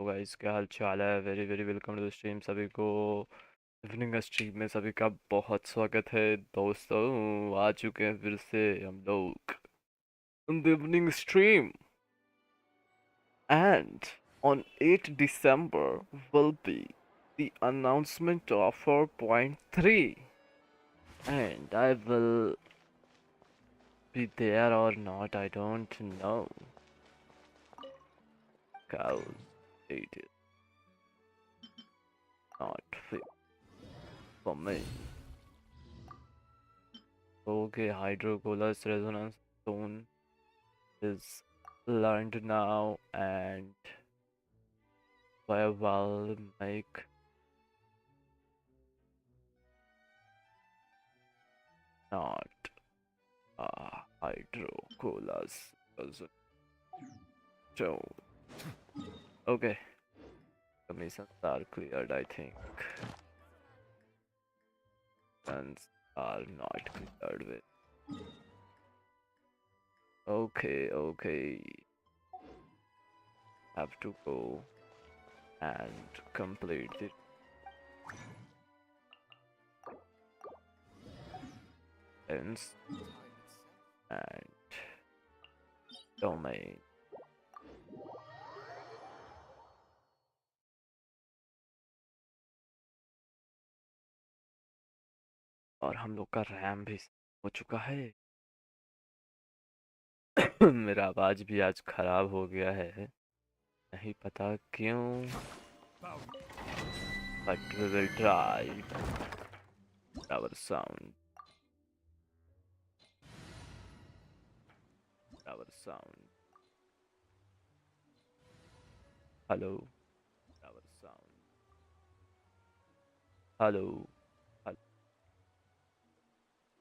Guys, क्या हाल चाल है। Very very welcome to the stream. सभी को इवनिंग स्ट्रीम में सभी का बहुत स्वागत है दोस्तों। आ चुके हैं फिर से हम लोग in the evening stream and on 8 December will be the announcement of 4.3 and I will be there or not, I don't know. Cause it is not fit for me. Okay, hydrocolus resonance tone is learned now, and I will make not hydrocolus resonance tone. Okay, commissions are cleared, I think. And are not cleared with. Okay. Have to go and complete it. And domain. और हम लोग का RAM भी हो चुका है। मेरा आवाज भी आज खराब हो गया है, नहीं पता क्यों, but we will try our sound. Hello, our sound.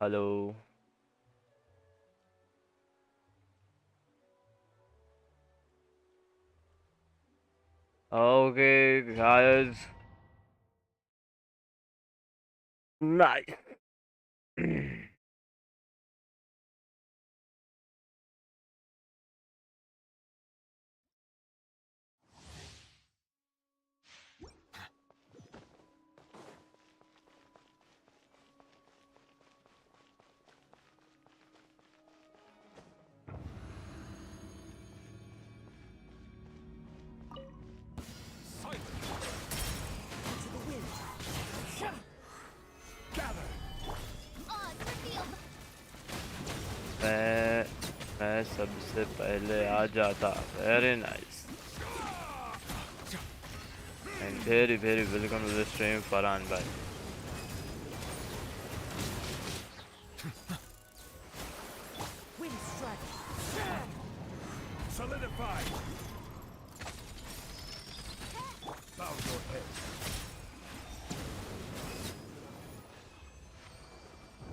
Hello. Okay, guys. Nice. मैं सबसे पहले आ जाता। Very nice and very very welcome to the stream Farhan भाई।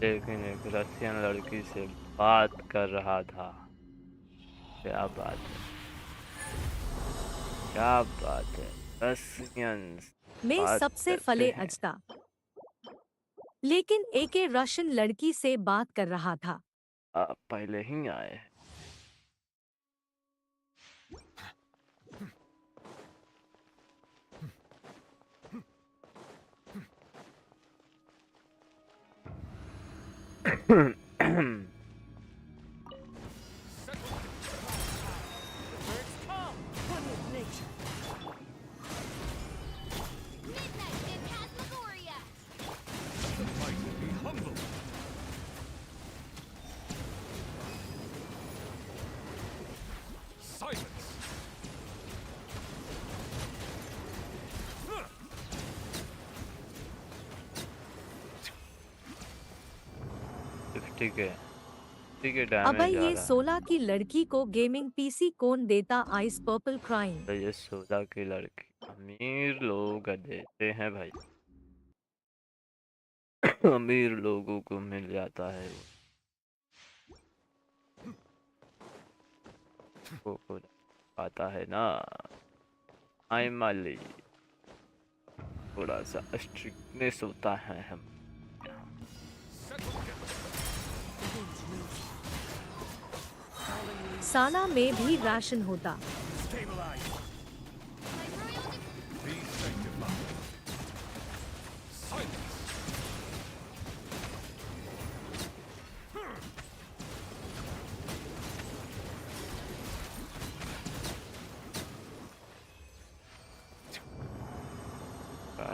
लेकिन एक रशियन लड़की से बात कर रहा था। क्या बात है रशियंस मैं सबसे फले अजता, लेकिन एक रशियन लड़की से बात कर रहा था। आप पहले ही आए। ठीक है अब ये 16 की लड़की को गेमिंग पीसी कौन देता? Ice purple crime. तो ये 16 की लड़की अमीर लोग देते हैं भाई। अमीर लोगों को मिल जाता है वो आता है ना। आई माली थोड़ा सा स्ट्रिक्टनेस होता है हम साला में भी राशन होता।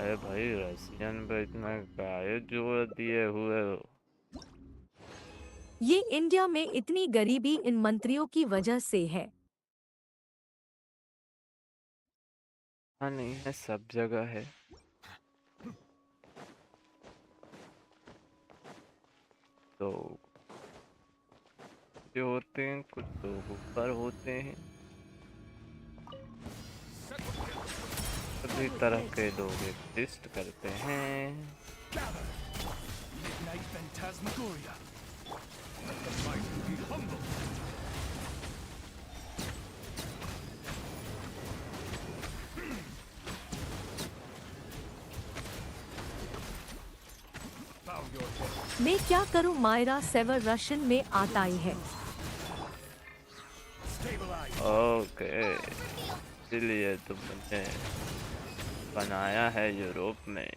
अरे भाई रशियन पे इतना काहे जोर दिए हुए हो? ये इंडिया में इतनी गरीबी इन मंत्रियों की वजह से है। हाँ नहीं है, सब जगह है। तो जो होते हैं कुछ लोग ऊपर होते हैं, सभी तरह के लोग एग्जिस्ट करते हैं। मैं क्या करूं, मायरा सेवर रशियन में आता ही है। ओके, इसलिए तुमने बनाया है यूरोप में।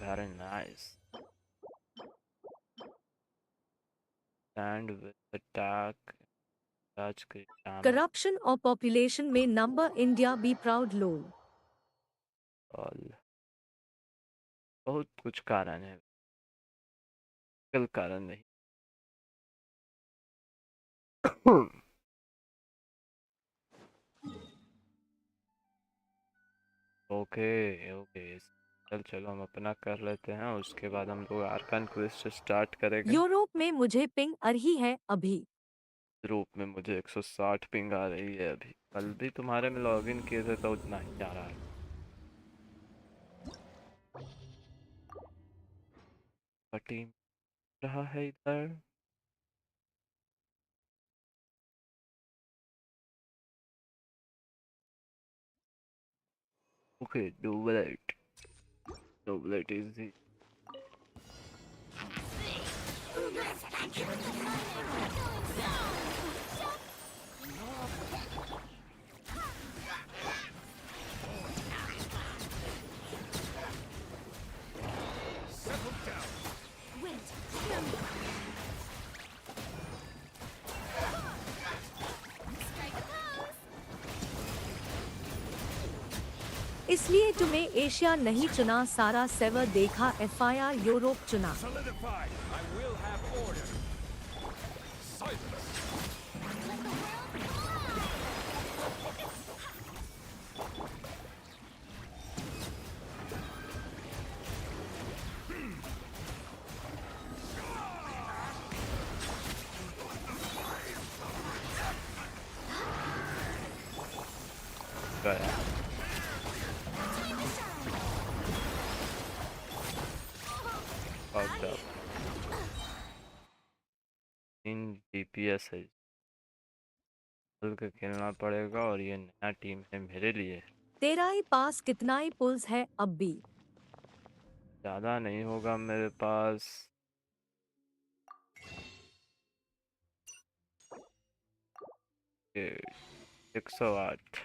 very nice. And with attack, touch के damage करप्शन और पॉपुलेशन में number India be proud lol. all बहुत कुछ कारण है, कल कारण नहीं। ओके ओके, चलो हम अपना कर लेते हैं, उसके बाद हम लोग आर्कन क्वेस्ट स्टार्ट करेंगे। यूरोप में मुझे पिंग आ रही है अभी। यूरोप में मुझे 160 पिंग आ रही है अभी। कल भी तुम्हारे में लॉगिन किए थे तो उतना ही आ रहा है। टीम रहा है इधर। ओके, डुबलेट इजी। इसलिए तुम्हें एशिया नहीं चुना, सारा सेवर देखा, एफआईआर यूरोप चुना। गया। fucked up। इन डीपीएस है, खुल के खेलना पड़ेगा और ये नया टीम है मेरे लिए। तेरा ही पास कितना ही पुल्स है अब भी? ज़्यादा नहीं होगा मेरे पास। ये 108।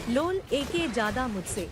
लोल एके ज्यादा मुझसे।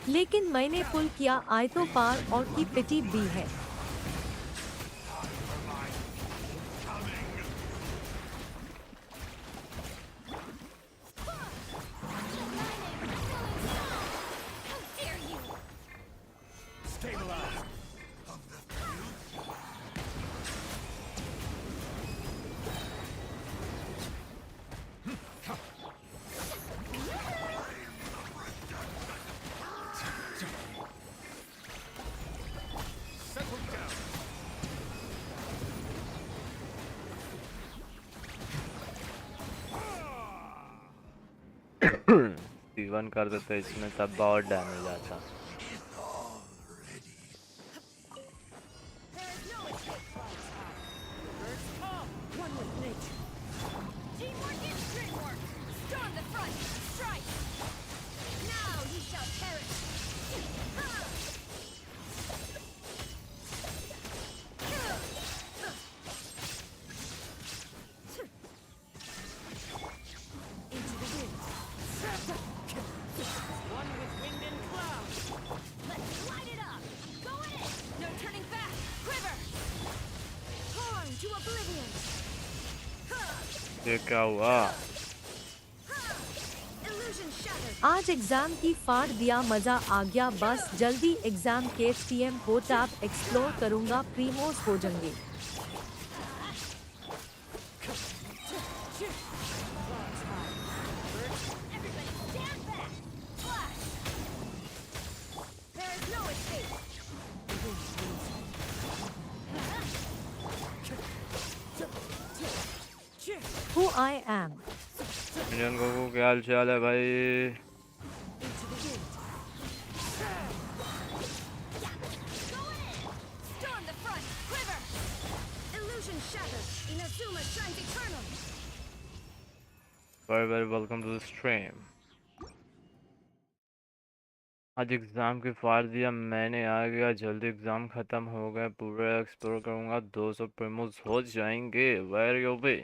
लेकिन मैंने पुल किया, आए तो पार और की पिटी भी है। C1 कर देते इसमें तब बहुत डैमेज आता। ये क्या हुआ? आज एग्जाम की फाड़ दिया, मजा आ गया, बस जल्दी एग्जाम के टीएम हो, टैब एक्सप्लोर करूंगा, प्रीमोस हो जाएंगे। Who I am? इंडियन को क्या हाल चाल है भाई? Very very welcome to the stream. आज एग्जाम की फाड़ दिया मैंने, आ गया जल्दी, एग्जाम खत्म हो गए, पूरा एक्सप्लोर करूंगा, 200 प्रीमोस हो जाएंगे। Where you be?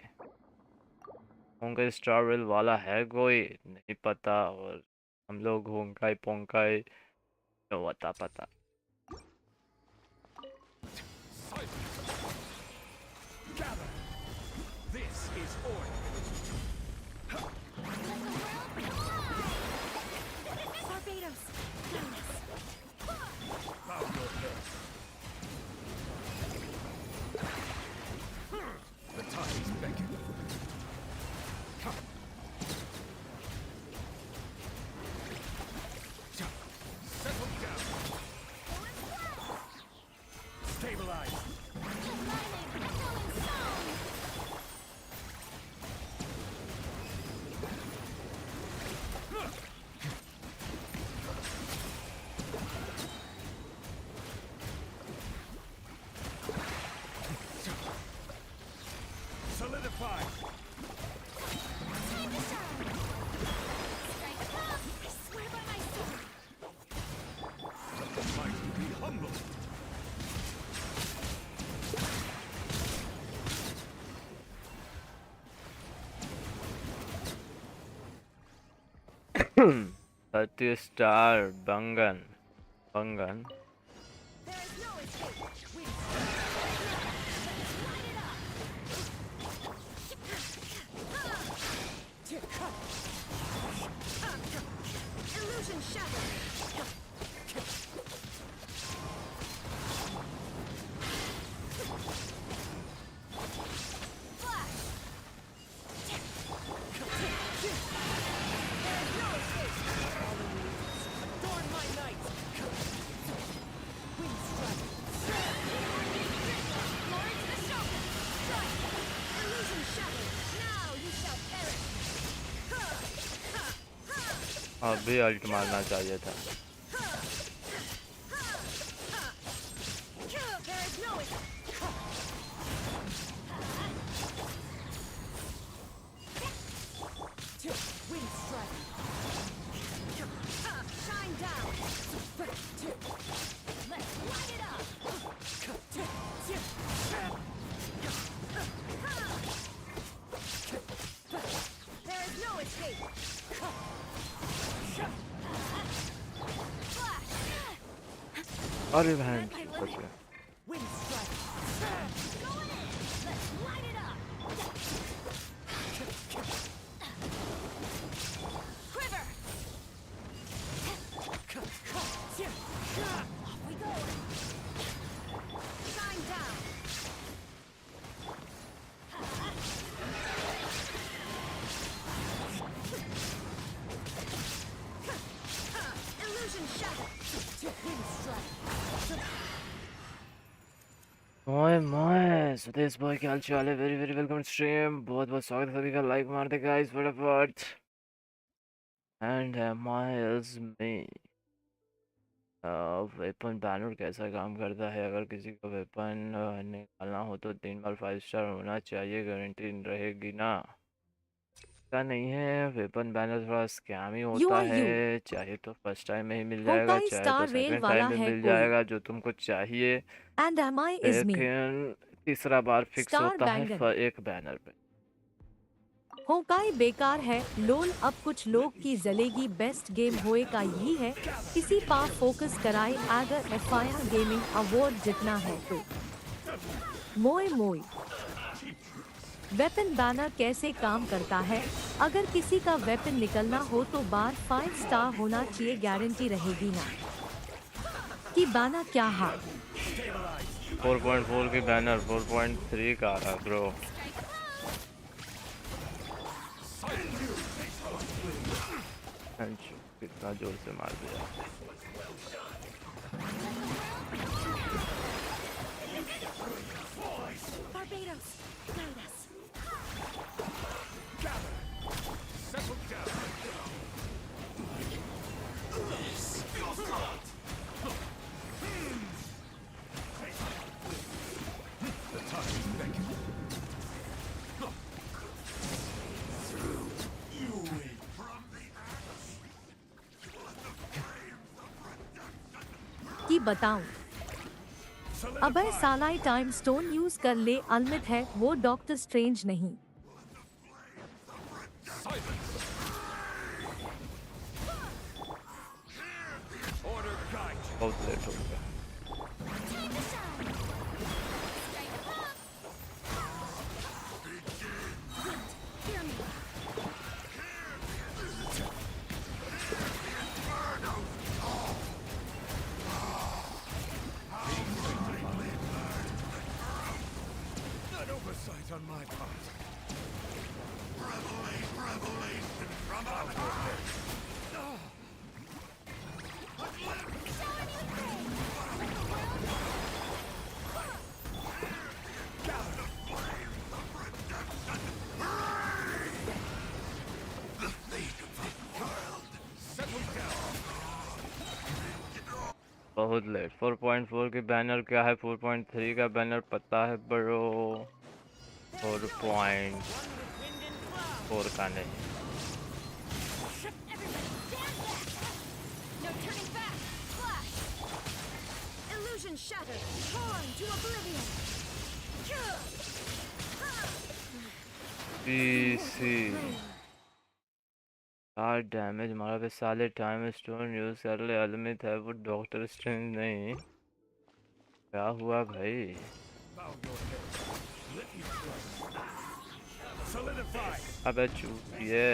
होंगे स्टार रेल वाला है कोई? नहीं पता, और हम लोग होंकाई पोंकाई तो बता पता। Thirty star Bangan. Bangan. अभी अल्ट मारना चाहिए था। अरे बहन बच गया। मोए सुदेश भाई क्या हाल चाल है? वेरी वेरी वेलकम स्ट्रीम, बहुत बहुत स्वागत है सभी का। लाइक मार दे गाइस फटाफट। And am I is me. Weapon banner कैसा काम करता है? अगर किसी को वेपन निकालना हो तो 3 बार 5 स्टार होना चाहिए, गारंटी रहेगी ना? ऐसा नहीं है, वेपन बैनर थोड़ा स्कैम ही यू होता आर है। यू। चाहे तो फर्स्ट टाइम में ही मिल जाएगा, होकाई चाहे तो स्टार रेल सेकंड वाला टाइम में है मिल कोई। जाएगा जो तुमको चाहिए। And am I is me. लेकिन तीसरा बार फिक्स स्टार होता है बैंगन। एक बैनर पे। होकाई बेकार है लोल। अब कुछ लोग की जलेगी बेस्ट गेम होए का यही है। किसी पा फोकस कराए अगर एफआईआर गेमिंग अवार्ड जितना है तो। मोए मोए। वेपन बैनर कैसे काम करता है? अगर किसी का वेपन निकलना हो तो बार 5 स्टार होना चाहिए, गारंटी रहेगी ना? कि बैनर क्या हाल? 4.4 की बैनर 4.3 का आ रहा है ब्रो। कितना जोर से मार दिया। कि बताऊं? अबे सालाई टाइम स्टोन यूज कर ले, अल्मिट है वो, डॉक्टर स्ट्रेंज नहीं। बहुत लेट हो गया। On my part. Revelation from our बहुत लेट। 4.4 की बैनर क्या है? 4.3 का बैनर पता है ब्रो। 4.4 का नहीं। Shattered, torn to oblivion. PC यार डैमेज मारा पे साले। टाइम स्टोन यूज कर ले, अलमित है वो, डॉक्टर स्ट्रेंज नहीं। क्या हुआ भाई? अबे चूतिए।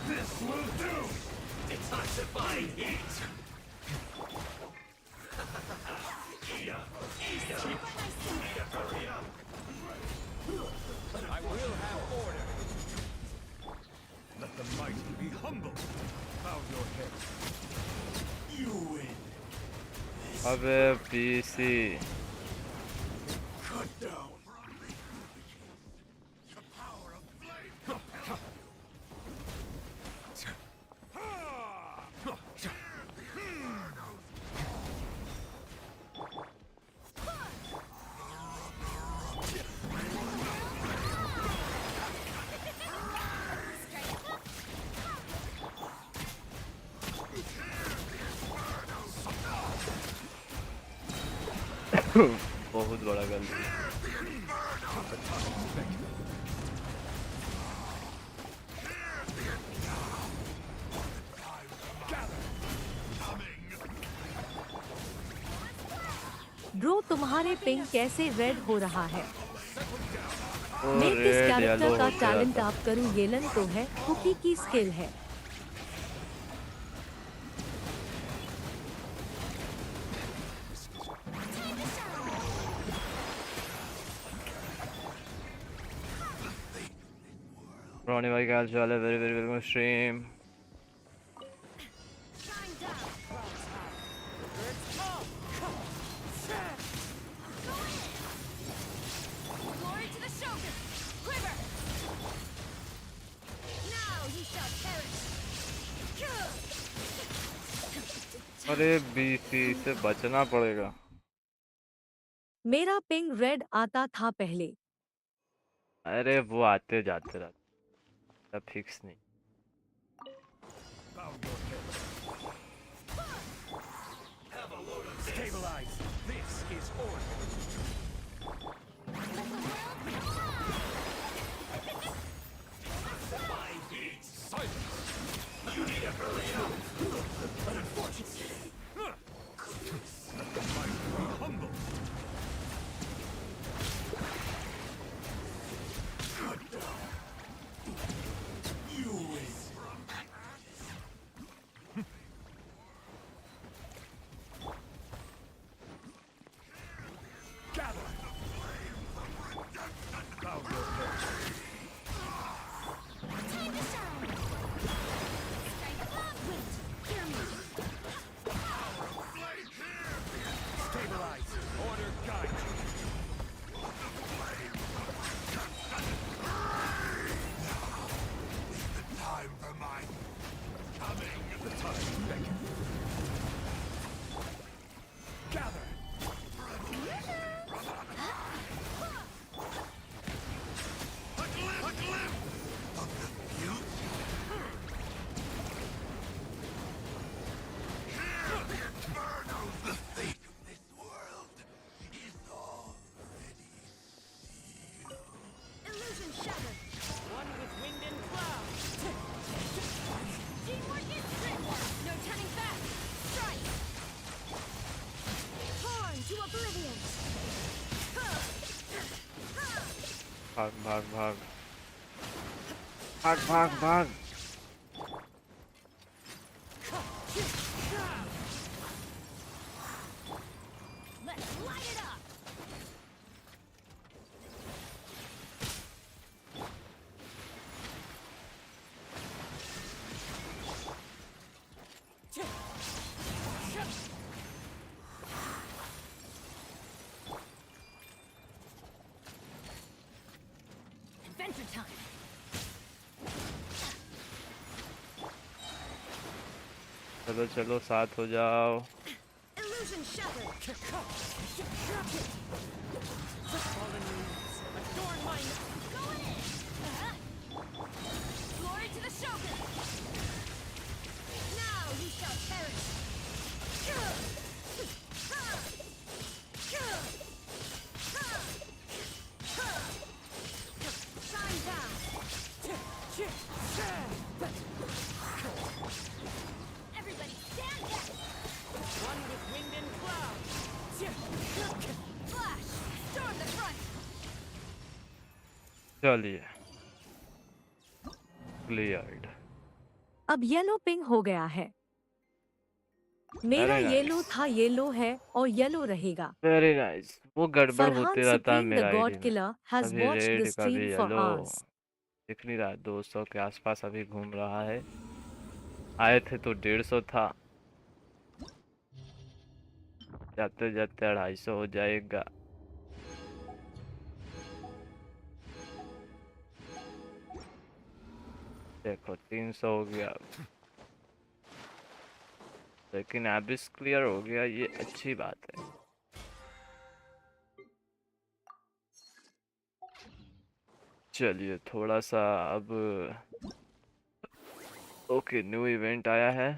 This will do! Detoxifying heat! I will have order! Let the mighty be humble! Bow your head! You win! अबे PC Cut down! The power of flame! बहुत बड़ा गलती। ब्रो तुम्हारे पिंग कैसे रेड हो रहा है? ओ मैं किस रेड येलो कैरेक्टर का हो गया टैलेंट था। आप करूँ? येलन तो है, कुकी की स्किल है। रोनी भाई क्या हाल चाल है? Very very welcome stream. अरे बीसी से बचना पड़ेगा। मेरा पिंग रेड आता था पहले। अरे वो आते जाते रहते, फिक्स नहीं। Bow your head. Stabilize. This is order. Humble. Gather. Bow your head. Time to shine. Strike above. Wait. Hear me. Stabilize. Order guide you. Time for my coming. The time beckons. Gather. A glimpse of the future. Here, the inferno, the fate of this world is already sealed. Illusion shattered. One with wind and cloud. Teamwork is strict. No turning back. Strike. Torn to oblivion. भाग भाग भाग भाग भाग भाग। Let's light it up. Adventure time. चलो चलो साथ हो जाओ। Illusion shattered. Fallen leaves. Adorn my Going in. Glory to the Shogun. Now you shall perish. Shine down. Everybody stand back. one with wind and cloud. Flash. Storm the front. चलिए cleared. अब yellow ping हो गया है। मेरा Very nice. Yellow था, yellow है और yellow रहेगा। Very nice. वो गड़बड़ फरहान होते रहता है सुप्रीम द मेरा गॉड आईडी में। किलर हैज कभी वॉच्ड द रेड स्ट्रीम कभी फॉर येलो। आवर्स। दिख नहीं रहा, 200 के आसपास अभी घूम रहा है। आए थे तो 150 था, जाते जाते 250 हो जाएगा। देखो 300 हो गया, लेकिन एबिस क्लियर हो गया, ये अच्छी बात है। चलिए थोड़ा सा अब ओके न्यू इवेंट आया है,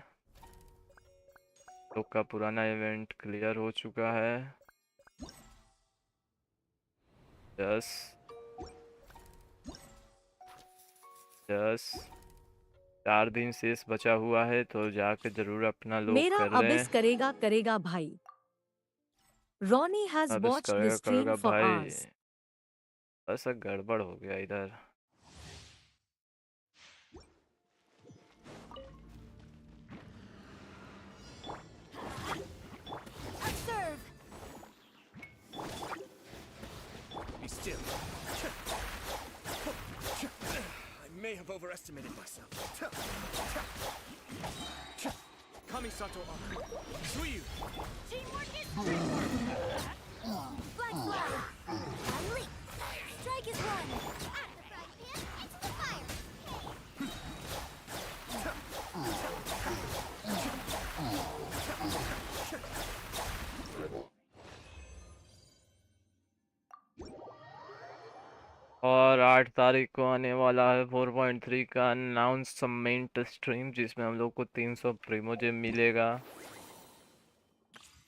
तो का पुराना इवेंट क्लियर हो चुका है। 10 4 दिन शेष बचा हुआ है, तो जाके जरूर अपना लोग मेरा कर लें। अबिस करेगा करेगा भाई। Ronnie has Abish watched the करेगा स्ट्रीम करेगा फॉर भाई। आवर्स। ऐसा गड़बड़ हो गया इधर। Observe. Be still. I may have overestimated myself. Kamisato Aku. Suyu. Teamwork is Black flag. Unleash. Strike is one. Out of the frying pan into the fire. और 8 तारीख को आने वाला है 4.3 का अनाउंसमेंट स्ट्रीम, जिसमें हम लोग को 300 प्रीमो मिलेगा।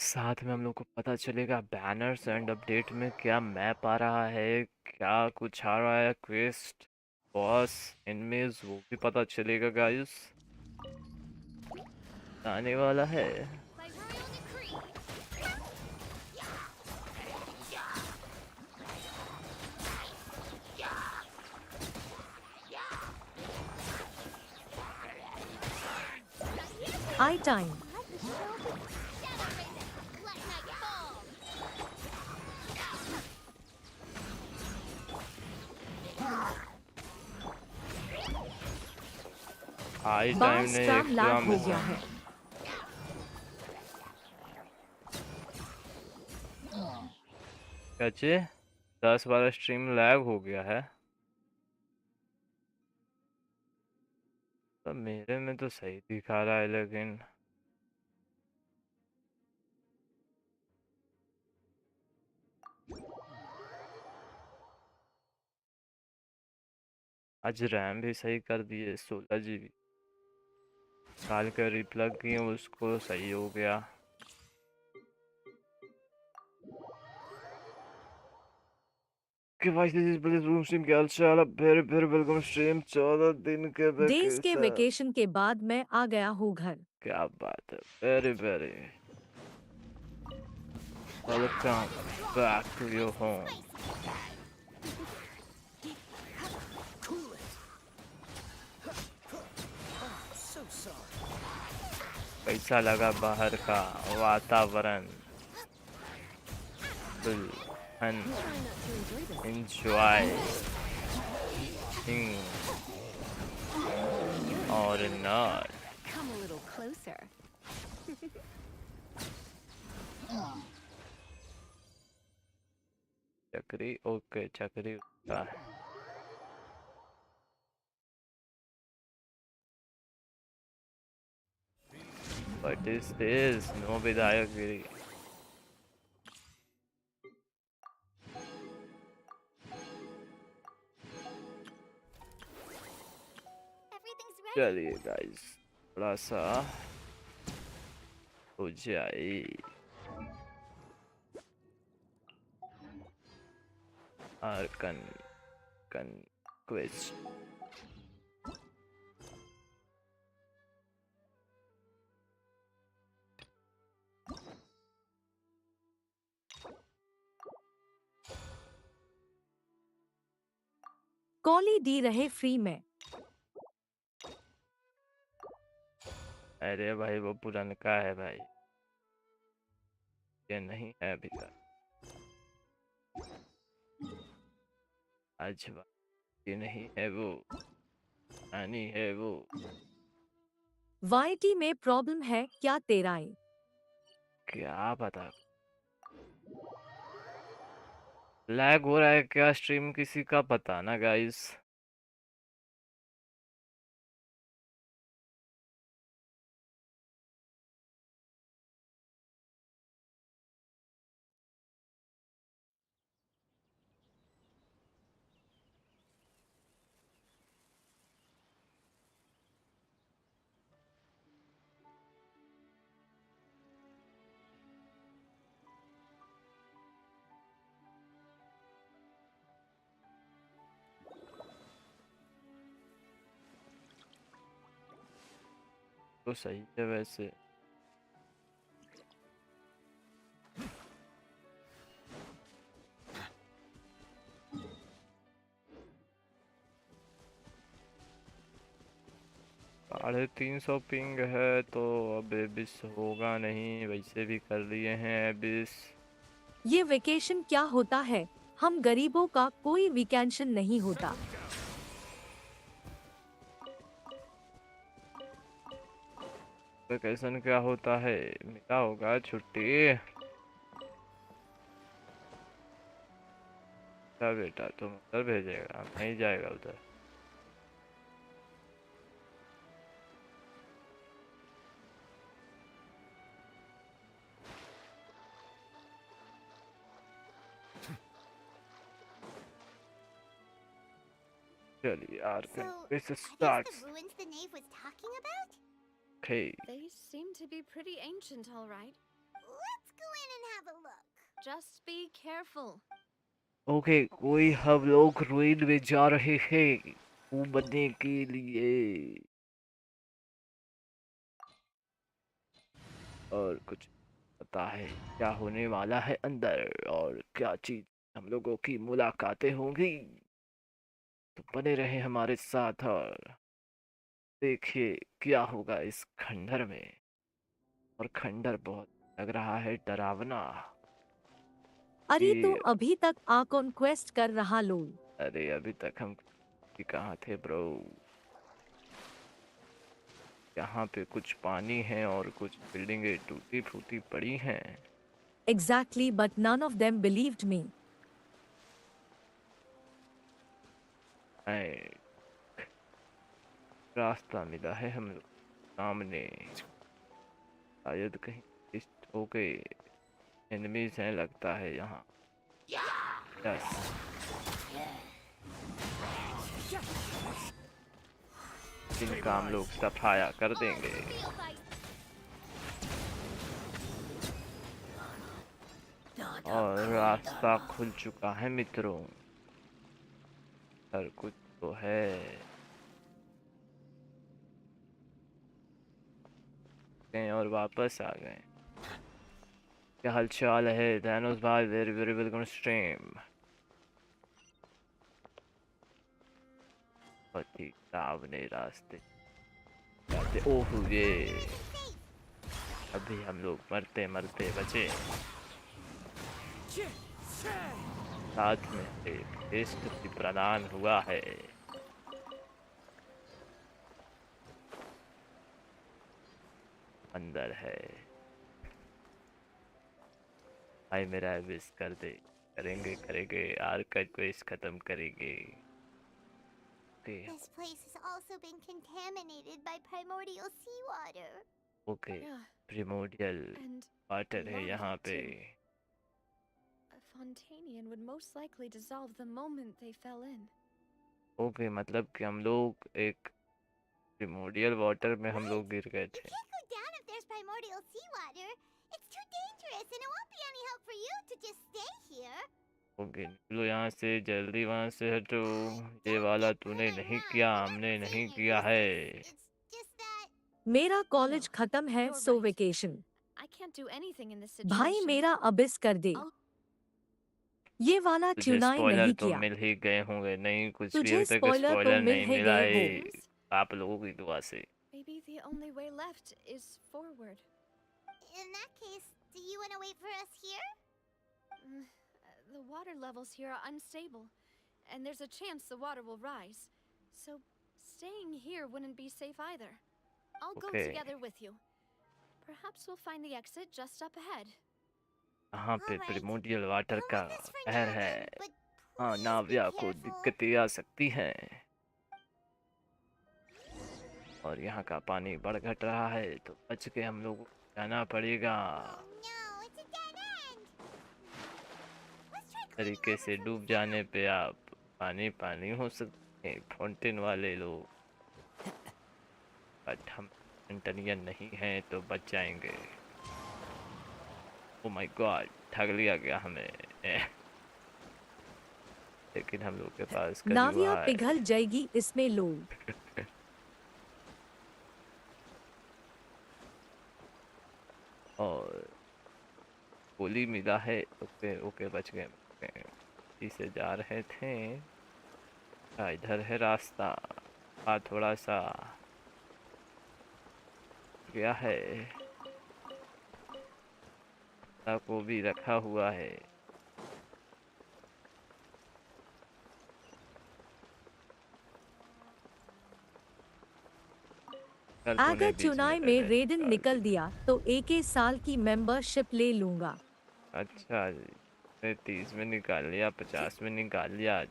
साथ में हम लोग को पता चलेगा बैनर्स एंड अपडेट में क्या मैप आ रहा है, क्या कुछ आ रहा है, क्वेस्ट, बॉस, एनिमीज, वो भी पता चलेगा गाइस। आने वाला है। By royal decree. I time. Let the show begin. Shadow Raven. Let night fall. High time बास ने स्ट्राम लैग एग्जाम हो गया है। क्या चीज? 10 12 स्ट्रीम लैग हो गया है। तो मेरे में तो सही दिखा रहा है, लेकिन आज रैम भी सही कर दिए, 16 GB। काल का रिप्लग किए, उसको सही हो गया। कि भाई दिस प्लीज रूम स्ट्रीम क्या हाल चाल है? Very very welcome stream. 14 दिन के डेज के वेकेशन। वेकेशन के बाद मैं आ गया हूँ घर। क्या बात है, very very welcome back to your home. So sorry. कैसा लगा बाहर का वातावरण? फुल एंड एंजॉय और not. Come a little closer. चक्री, ओके चक्री उसका है। What is this? No विधायकगिरी। Everything's ready. चलिए गाइस, थोड़ा सा हो जाए। Arkan quest. कॉली दी रहे फ्री में। अरे भाई वो पुरनका है भाई, ये नहीं है अभी तक। आज ये नहीं है वो, आनी है वो। वाईटी में प्रॉब्लम है क्या तेराई? क्या पता लैग हो रहा है क्या स्ट्रीम, किसी का पता ना गाइस। तो सही है वैसे। ₹350 पिंग है तो अब एबिस होगा नहीं, वैसे भी कर लिए हैं एबिस। ये वेकेशन क्या होता है? हम गरीबों का कोई वेकेशन नहीं होता। वेकेशन क्या होता है? मिला होगा छुट्टी। क्या बेटा, तुम उधर भेजेगा, नहीं जाएगा उधर। चलिए Arkan So, quest are these starts. the ruins the knave was talking about? Okay They seem to be pretty ancient, all right. Let's go in and have a look. Just be careful. Okay, कोई हम लोग ruin में जा रहे हैं घूमने के लिए और कुछ पता है क्या होने वाला है अंदर और क्या चीज हम लोगों की मुलाकातें होंगी। तो बने रहे हमारे साथ और देखिए क्या होगा इस खंडर में। और खंडर बहुत लग रहा है डरावना। अरे तू ये अभी तक आर्कॉन क्वेस्ट कर रहा लोल। अरे अभी तक हम कहाँ थे ब्रो। यहाँ पे कुछ पानी है और कुछ बिल्डिंगें टूटी फूटी पड़ी हैं। Exactly, but none of them believed me. And रास्ता मिला है हम लोग सामने। शायद कहीं इस हो गए एनिमीज हैं लगता है यहाँ। यस इनका हम लोग सफाया कर देंगे। और रास्ता खुल चुका है मित्रों। हर कुछ तो है। गए और वापस आ गए। क्या हाल चाल है दानोस भाई? Very very welcome stream. बहुत ही सामने रास्ते जाते। ओह ये अभी हम लोग मरते मरते बचे। साथ में एक टेस्ट भी प्रदान हुआ है। अंदर है भाई मेरा विश कर दे। करेंगे करेंगे आर्कन क्वेस्ट खत्म करेंगे। This place has also been contaminated by primordial seawater. Okay Yeah, primordial and water है lava यहाँ पे। a Fontanian would most likely dissolve the moment they fell in. Okay मतलब कि हम लोग एक प्रिमोडियल वाटर में हम लोग गिर गए You थे। can't go down if there's primordial seawater. It's too dangerous, and it won't be any help for you to just stay here. Okay निकलो यहाँ से जल्दी वहाँ से हटो। ये Don't वाला get तूने hurt, नहीं huh? किया I'm not हमने नहीं saying किया you're है। useless. It's just that मेरा कॉलेज खत्म है you're so right. Vacation. I can't do anything in this भाई situation. मेरा अबिस कर दे। I'll- ये वाला तुझे ट्यूनाई स्पॉइलर नहीं तो किया। मिल ही गए होंगे। नहीं कुछ भी तुझे अभी तक स्पॉइलर तो स्पॉइलर मिल नहीं ही मिला गए है हो। आप लोगों की दुआ से। Maybe the only way left is forward. in that case, do you want to wait for us here? Mm, The water levels here are unstable, and there's a chance the water will rise. So staying here wouldn't be safe either. I'll go Okay. together with you. Perhaps we'll find the exit just up ahead. यहाँ पे Alright. Primordial water Come का with us for कहर now है। then, but हाँ please be Navya को careful. दिक्कतें आ सकती हैं। और यहाँ का पानी बढ़ घट रहा है तो बच के हम लोग जाना पड़ेगा। Oh no, it's a dead end. Let's try climbing तरीके over से from डूब the जाने side. पे आप पानी पानी हो सकते हैं फाउंटेन वाले लोग। बट हम फाउंटेनियन नहीं हैं तो बच जाएंगे। ओ माय गॉड ठग लिया गया हमें। लेकिन हम लोग के पास कजुआ नाविया है। पिघल जाएगी इसमें लोल। और गोली मिला है। ओके ओके बच गए। इसे जा रहे थे। इधर है रास्ता। थोड़ा सा क्या है को भी रखा हुआ है। कल तूने अगर बीच में चुनाई कर में दे। रेडन निकल दिया तो एक साल की मेंबरशिप ले लूंगा। अच्छा जी 30 में निकाल लिया 50 में निकाल लिया।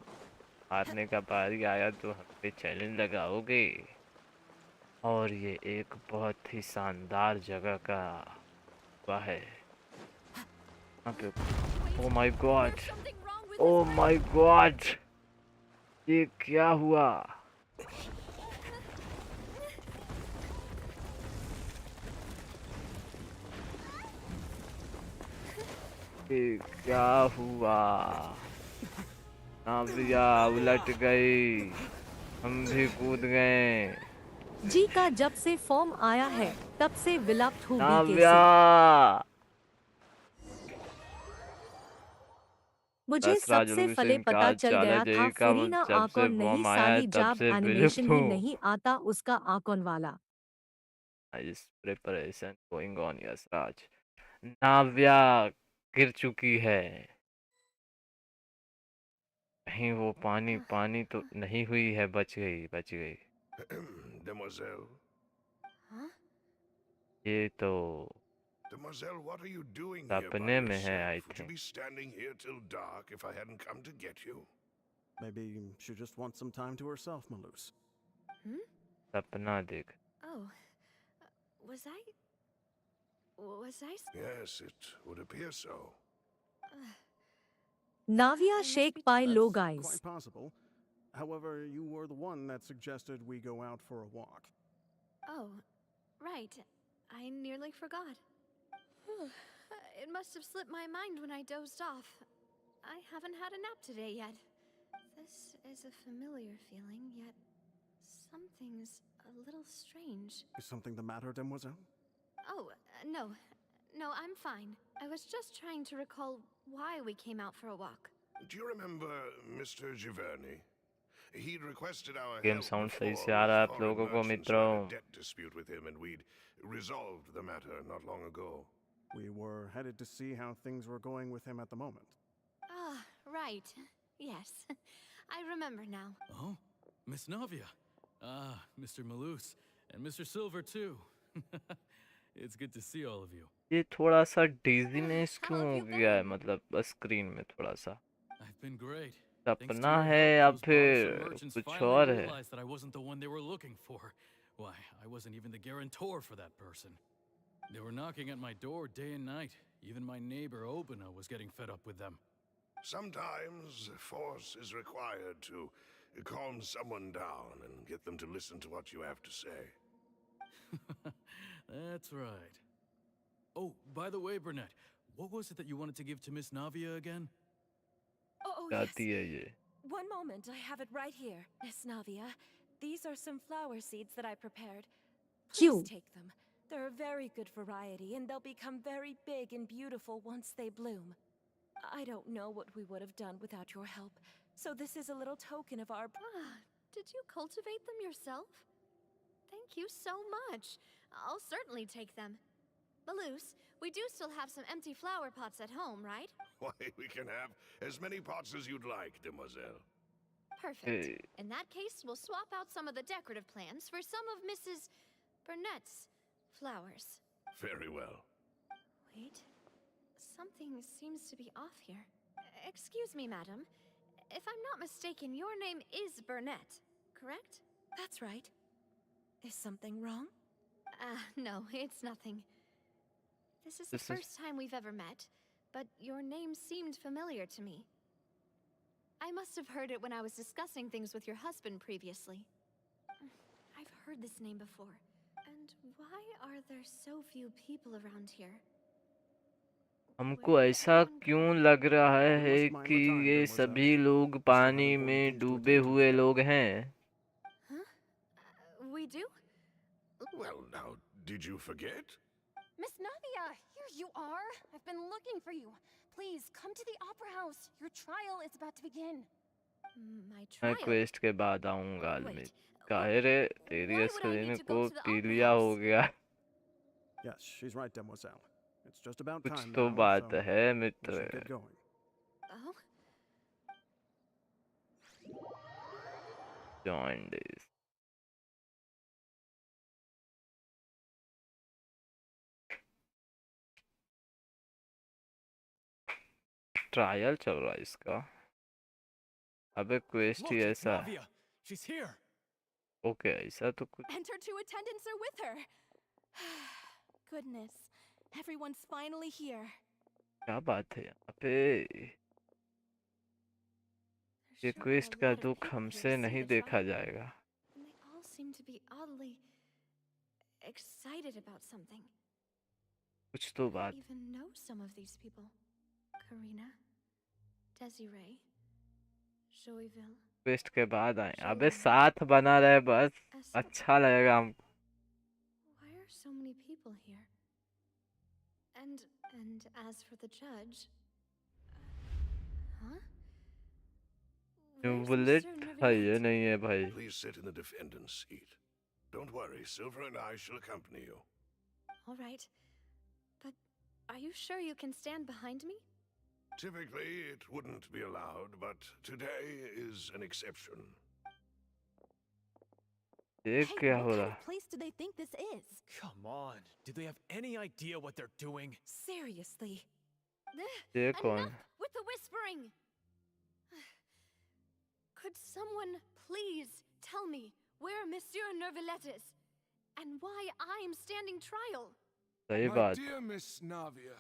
हारने का बारी आया तो हम पे चैलेंज लगाओगे। और ये एक बहुत ही शानदार जगह का हुआ है। यहाँ पे oh my god There's something wrong with oh this my god ये क्या हुआ? ये क्या हुआ? नाविया उलट गई, हम भी कूद गए। जी का जब से फॉर्म आया है तब से विलुप्त हो गई नाविया कैसे? मुझे असराज सबसे फले पता चल चाल है गया था जय का फरीना जब से आकॉन नहीं फॉर्म आया है साली तब जाब से विलुप्त एनिमेशन ही हूँ। नहीं आता उसका आकॉन वाला। इस प्रिपरेशन गोइंग ऑन यशराज। नाव्या गिर चुकी है। कहीं वो पानी पानी तो नहीं हुई है? बच गई बच गई। Demoiselle, Huh? ये तो Demoiselle, what are you doing here by सपने में है आई yourself? Would you think. be standing here till dark if I hadn't come to get you? Maybe she just wants some time to herself, Maloose. Hmm? सपना देख। Oh. Was I... Was I... Yes, it would appear so. नाविया must Sheikh be- पाए लो That's guys. quite possible. However, you were the one that suggested we go out for a walk. Oh, right. I nearly forgot. It must have slipped my mind when I dozed off. I haven't had a nap today yet. This is a familiar feeling, yet something's a little strange. Is something the matter, Demoiselle? Oh, no. No, I'm fine. I was just trying to recall why we came out for a walk. Do you remember Mr. Giverny? He'd requested our game help sound सही before से आ रहा है with आप foreign लोगों को merchants who had a मित्रों? debt dispute with him, and we'd resolved the matter not long ago. We were headed to see how things were going with him at the moment. Ah, right. Yes. I remember now. Oh, Miss Navia. Ah, Mr. Maloose. And Mr. Silver, too. It's good to see all of you. ये थोड़ा सा dizziness How क्यों have हो you गया है? been? मतलब screen में थोड़ा सा I've been great. Thanks to सपना your है help, या those फिर bothersome merchants कुछ finally और है? realized that I wasn't the one they were looking for. Why, I wasn't even the guarantor for that person. They were knocking at my door day and night. Even my neighbor Obina was getting fed up with them. Sometimes force is required to calm someone down and get them to listen to what you have to say. That's right. Oh, by the way, Burnett, what was it that you wanted to give to Miss Navia again? Oh, yes. जाती है ये। One moment, I have it right here. Miss Navia, these are some flower seeds that I prepared. Please क्यों? take them. They're a very good variety, and they'll become very big and beautiful once they bloom. I don't know what we would have done without your help, so this is a little token of our... Ah, did you cultivate them yourself? Thank you so much. I'll certainly take them. Maloose, we do still have some empty flower pots at home, right? Why, we can have as many pots as you'd like, demoiselle. Perfect. Hey. In that case, we'll swap out some of the decorative plants for some of Mrs. Burnett's flowers. Very well. Wait. Something seems to be off here. Excuse me, madam. If I'm not mistaken, your name is Burnett, correct? That's right. Is something wrong? No, it's nothing. This is the This is- first time we've ever met, but your name seemed familiar to me. I must have heard it when I was discussing things with your husband previously. I've heard this name before. And why are there so few people around here? हमको ऐसा क्यों लग रहा है You must mind कि the time, ये mademoiselle. सभी लोग We still have पानी important में things to डूबे attend to. हुए लोग हैं? Huh? We do? Well, now, did you forget? Miss Navia, here you are. I've been looking for you. Please, come to the Opera House. Your trial is about to begin. My मैं trial? Quest के बाद आऊंगा Wait, अलमित। काहे रे तेरी why would I screen need to को go to the opera पीलिया हो house? गया। Yes, she's right, Demoiselle. It's just about कुछ time तो now, बात so है we Mitra. should get going. Oh? Join this. Trial चल रहा है इसका। अबे क्वेस्ट Look, ही it's ऐसा। Navia. She's here. ओके ऐसा तो कुछ। And her two attendants are with her. Goodness, everyone's finally here. क्या बात है यहाँ पे? There ये Sure are क्वेस्ट a का lot of दुख people here हमसे to see नहीं the देखा trial, जाएगा. and they all seem to be oddly excited about something. कुछ तो I बात. even know some of these people. Karina, Desiree, Joyville, quest के बाद आए. अबे Joanna, साथ बना रहे बस. Esther. अच्छा लगेगा हमको. Why are so many people here? And as for the judge, huh? Where's bullet Monsieur है ये Neuvillette? नहीं है भाई. Please sit in the defendant's seat. Don't worry, Silver and I shall accompany you. All right, but are you sure you can stand behind me? Typically, it wouldn't be allowed, but today is an exception. ये Hey, क्या what हो kind रहा? of place do they think this is? Come on. Do they have any idea what they're doing? Seriously. ये कौन? Enough with the whispering! Could someone please tell me where Monsieur Neuvillette is? And why I'm standing trial? सही My बात. dear Miss Navia,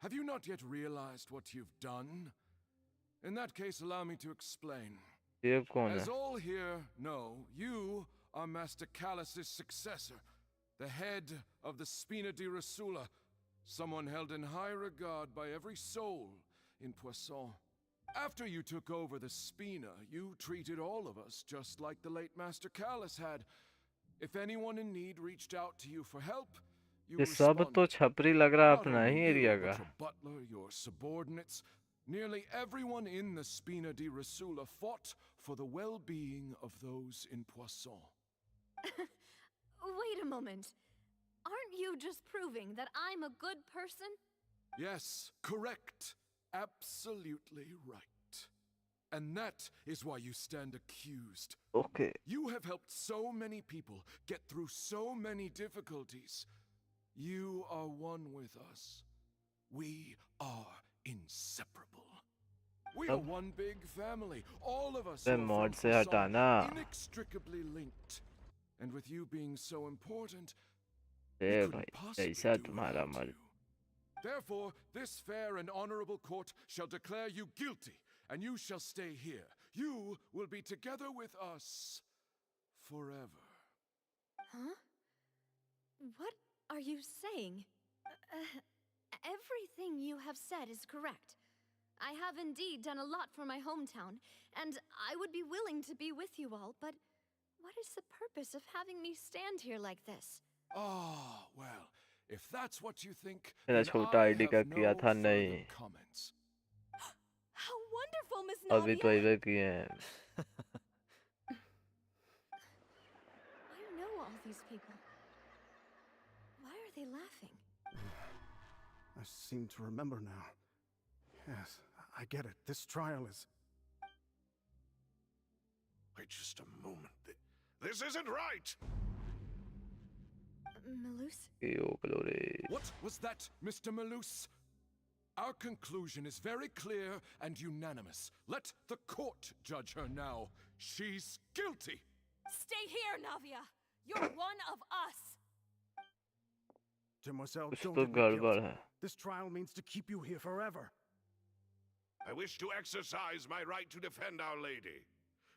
have you not yet realized what you've done? In that case, allow me to explain. ये कौन As है? all here know, you are Master Callus's successor, the head of the Spina di Rasula, someone held in high regard by every soul in Poisson. After you took over the Spina, you treated all of us just like the late Master Callus had. If anyone in need reached out to you for help, you ये सब तो responded. छपरी लग रहा है Not अपना only he you, area but का. your butler, your subordinates, nearly everyone in the Spina di Rasula fought for the well-being of those in Poisson. Wait a moment. Aren't you just proving that I'm a good person? Yes, correct. Absolutely right. And that is why you stand accused. Okay. You have helped so many people get through so many difficulties. You are one with us. We are inseparable. We are one big family. All of us बे are from mod से Poisson, हटाना. inextricably linked. And with you being so important, A we couldn't भाई possibly जैसा do तुम्हारा without मन. you. Therefore, this fair and honorable court shall declare you guilty, and you shall stay here. You will be together with us forever. Huh? What are you saying? Everything you have said is correct. I have indeed done a lot for my hometown, and I would be willing to be with you all, but what is the purpose of having me stand here like this? Ah, well, if that's what you think, मेरा then छोटा I ID का have किया no था further नहीं. comments. How wonderful, Miss अभी तो Navia! इवे किए हैं. I know all these people. Why are they laughing? I seem to remember now. Yes, I get it. This trial is... Wait just a moment. This isn't right! Malus? What was that, Mr. Malus? Our conclusion is very clear and unanimous. Let the court judge her now. She's guilty! Stay here, Navia! You're one of us! Demoiselle, कुछ don't तो admit गड़बड़ guilt. है. This trial means to keep you here forever. I wish to exercise my right to defend Our Lady.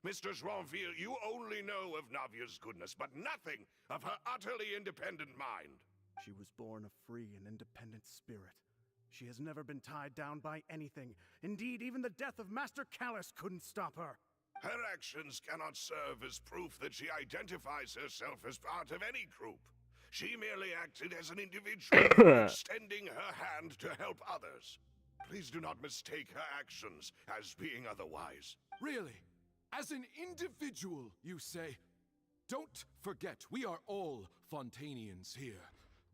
Mr. Joinville, you only know of Navia's goodness, but nothing of her utterly independent mind. She was born a free and independent spirit. She has never been tied down by anything. Indeed, even the death of Master Callus couldn't stop her. Her actions cannot serve as proof that she identifies herself as part of any group. She merely acted as an individual, extending her hand to help others. Please do not mistake her actions as being otherwise. Really? As an individual, you say? Don't forget, we are all Fontanians here.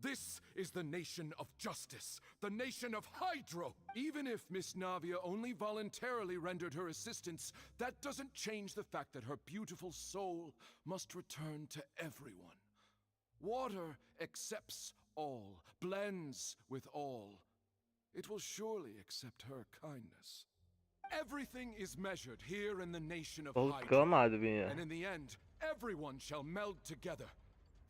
This is the nation of justice, the nation of Hydro. Even if Miss Navia only voluntarily rendered her assistance, that doesn't change the fact that her beautiful soul must return to everyone. Water accepts all, blends with all. It will surely accept her kindness. Everything is measured here in the nation of बहुत Hydro. कम आदमी है. And in the end, everyone shall meld together.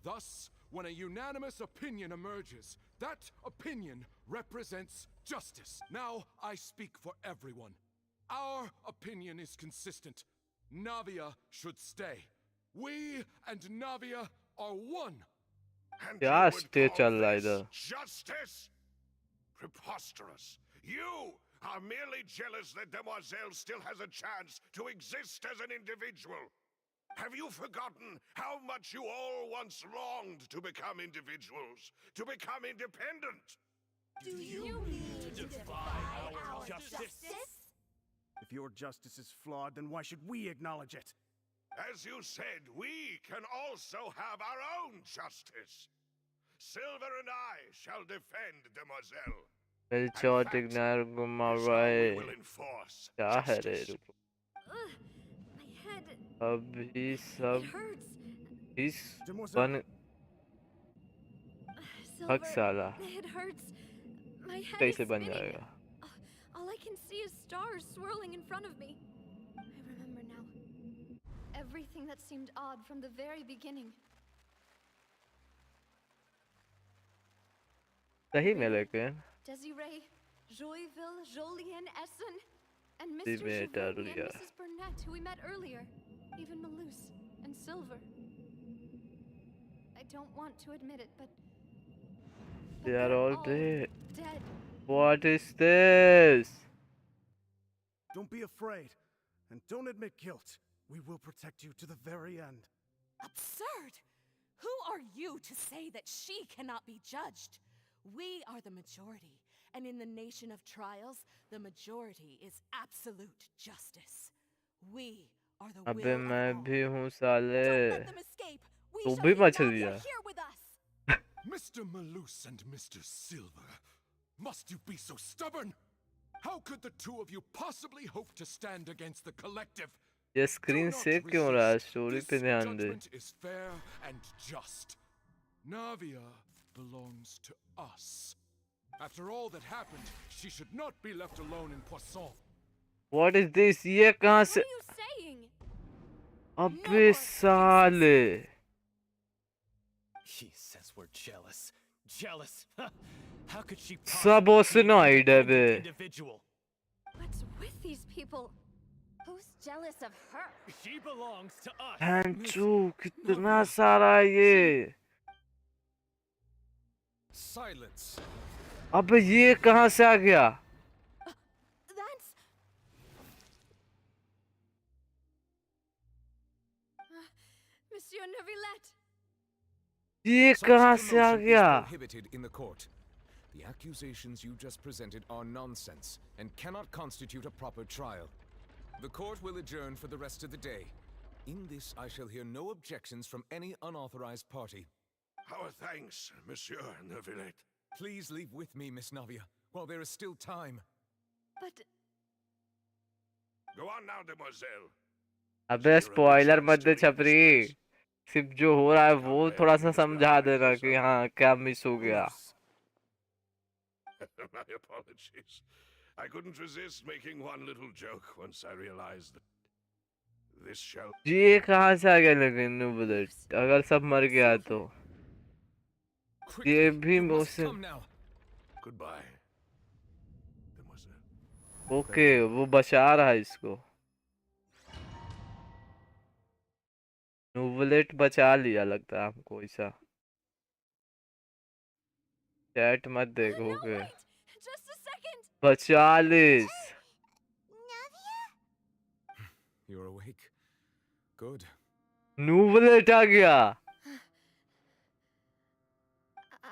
Thus, when a unanimous opinion emerges, that opinion represents justice. Now I speak for everyone. Our opinion is consistent. Navia should stay. We and Navia are one. And क्या you would stay call चल रहा है this इधर? justice? Preposterous. You are merely jealous that Demoiselle still has a chance to exist as an individual. Have you forgotten how much you all once longed to become individuals, to become independent? Do you mean to defy our justice? If your justice is flawed, then why should we acknowledge it? As you said, we can also have our own justice. Silver and I shall defend Demoiselle. मेरी And चोट that ignore घुमा is रहा how we है will enforce क्या है रे justice. रुको My head. अभी It सब hurts. इस Demoiselle. बन हक Silver. साला It hurts. My head is कैसे बन spinning. जाएगा All I can see is stars swirling in front of me. I remember now. Everything that seemed odd from the very beginning. सही में लेकिन Desiree, Joyville, Jolien, Essen, and ji Mr. मैं डर Giovanni and गया Mrs. Burnett, who we met earlier. Even Malus and Silver. I don't want to admit it, but they are they're all dead. dead. What is this? Don't be afraid, and don't admit guilt. We will protect you to the very end. Absurd! Who are you to say that she cannot be judged? We are the majority, and in the nation of trials, the majority is absolute justice. We are the अबे will मैं of all. भी हूँ साले Don't let them escape. We तू shall भी keep much Navia दिया here with us. Mr. Malus and Mr. Silver, must you be so stubborn? How could the two of you possibly hope to stand against the collective? ये Do screen not से क्यों रहा है resist. Story This पे ध्यान दे judgment is fair and just. Navia belongs to us. After all that happened, she should not be left alone in Poisson. What is this? ये कहाँ What से are you saying? अबे साले He says we're jealous. Jealous? How could she सब possibly be an ओसनॉइड है बे independent individual? What's with these people? Who's jealous of her? She belongs to us. हैंचू कितना सारा है ये Silence. अबे ये कहाँ से आ गया That's... Monsieur Neuvillette! ये Such कहाँ से आ commotion is गया prohibited in the court. The accusations you just presented are nonsense and cannot constitute a proper trial. The court will adjourn for the rest of the day. In this, I shall hear no objections from any unauthorized party. Our thanks, Monsieur Neuvillette. Please leave with me, Miss Navia, while there is still time. But... Go on now, Demoiselle. अबे spoiler मत दे छपरी सिर्फ जो हो रहा है वो थोड़ा सा समझा देना कि हाँ क्या मिस हो गया My apologies. I couldn't resist making one little joke once I realized that this shall... ये कहाँ से आ गया लेकिन नुबलेट अगर सब मर गया तो ये भी मुझसे Goodbye, Demoiselle. ओके वो बचा रहा है इसको नुबलेट बचा लिया लगता है हमको ऐसा चैट मत देखो के Just a second! बचा लिस You're awake. Good. नुबलेट आ गया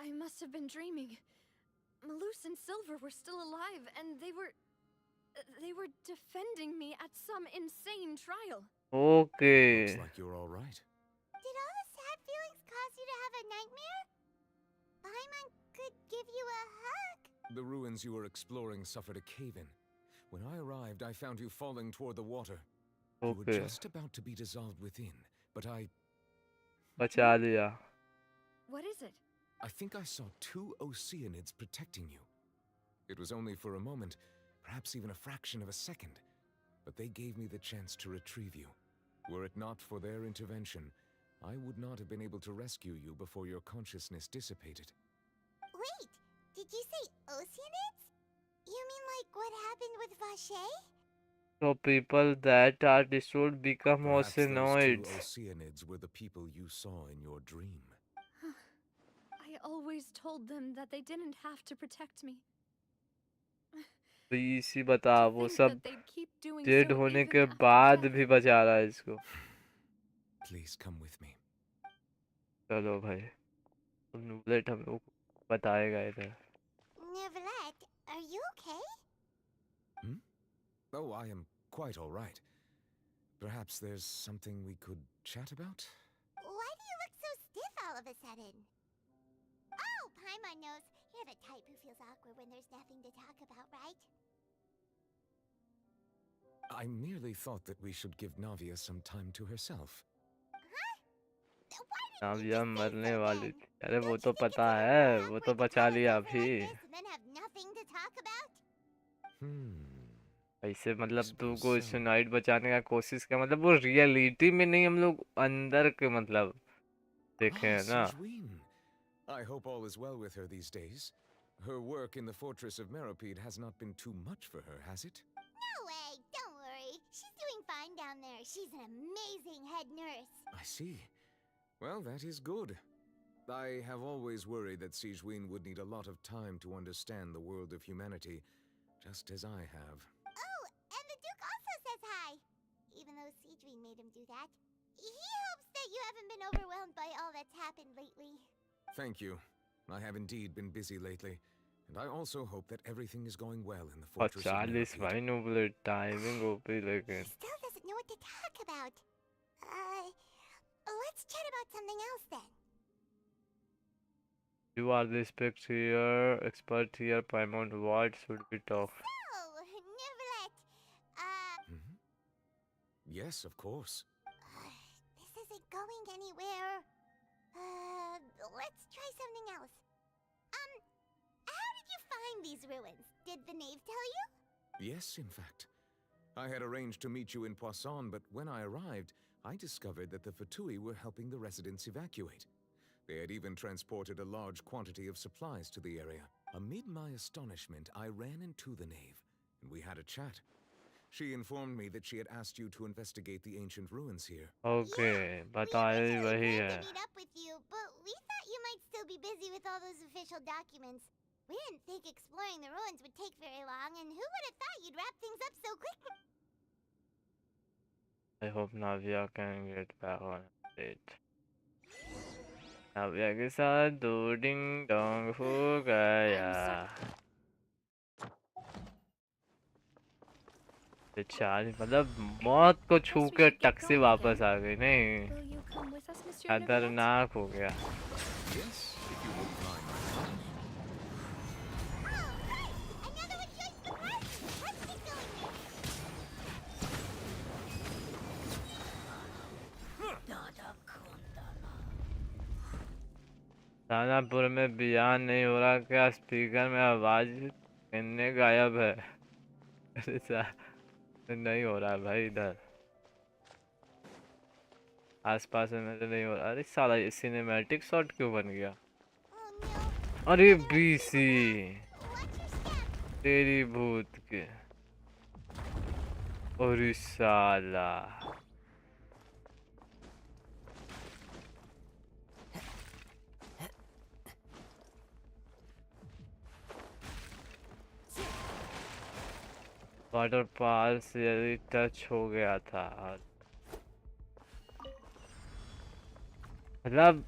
I must have been dreaming. Malus and Silver were still alive, and they were defending me at some insane trial. Okay. Looks like you're all right. Did all the sad feelings cause you to have a nightmare? Paimon could give you a hug. The ruins you were exploring suffered a cave-in. When I arrived, I found you falling toward the water. You were Okay. just about to be dissolved within, but I बचा लिया What is it? I think I saw two Oceanids protecting you. It was only for a moment, perhaps even a fraction of a second, but they gave me the chance to retrieve you. Were it not for their intervention, I would not have been able to rescue you before your consciousness dissipated. Wait, did you say Oceanids? You mean like what happened with Vache? So people that are destroyed become Perhaps those two oceanoids. Oceanids were the people you saw in your dream. I always told them that they didn't have to protect me. तो इसी बता To वो think सब that they'd keep doing dead so होने even के after बाद death. भी बचा रहा है इसको. Please come with me. चलो भाई, नूबलेट हमें वो बताएगा इधर. Neverlet, are you okay? Hmm? Oh, I am quite all right. Perhaps there's something we could chat about? Why do you look so stiff all of a sudden? Oh, Paimon knows. You're the type who feels awkward when there's nothing to talk about, right? I merely thought that we should give Navia some time to herself. नाविया मरने वाली थी. अरे वो तो पता है, वो तो बचा लिया अभी. And then have nothing to talk about? ऐसे मतलब तू को सुनाइट बचाने का कोशिश किया, मतलब वो रियलिटी में नहीं, हम लोग अंदर के मतलब देखे हैं ना. I hope all is well with her these days. Her work in the fortress of Meropide has not been too much for her, has it? No way, don't worry. She's doing fine down there. She's an amazing head nurse. I see. Well, that is good. I have always worried that Sigewin would need a lot of time to understand the world of humanity, just as I have. Oh, and the Duke also says hi. Even though Sigewin made him do that. He hopes that you haven't been overwhelmed by all that's happened lately. Thank you. I have indeed been busy lately, and I also hope that everything is going well in the fortress of 40 भाई नूबलेट timing OP लेकिन. Still doesn't know what to talk about. Let's chat about something else then. You are the expert here, Paimon. What should we talk? Oh, Neverlet. Yes, of course. This isn't going anywhere. Let's try something else. How did you find these ruins? Did the knave tell you? Yes, in fact. I had arranged to meet you in Poisson, but when I arrived, I discovered that the Fatui were helping the residents evacuate. They had even transported a large quantity of supplies to the area. Amid my astonishment, I ran into the knave, and we had a chat. She informed me that she had asked you to investigate the ancient ruins here. Okay, बताए वही है. Meet up with you, but we thought you might still be busy with all those official documents. We didn't think exploring the ruins would take very long, and who would have thought you'd wrap things up so quickly? I hope Navia can get back on it. Navia के साथ दो ding dong हो गया. बेचारी मतलब मौत को छू के टक से वापस आ गई. नहीं, खतरनाक हो गया. दानापुर में बयान नहीं हो रहा क्या? स्पीकर में आवाज इनने गायब है. नहीं हो रहा है भाई इधर आसपास में तो नहीं हो रहा. अरे साला ये सिनेमैटिक शॉट क्यों बन गया? अरे बीसी तेरी भूत के. अरे साला वाटर पाल से यदि टच हो गया था, मतलब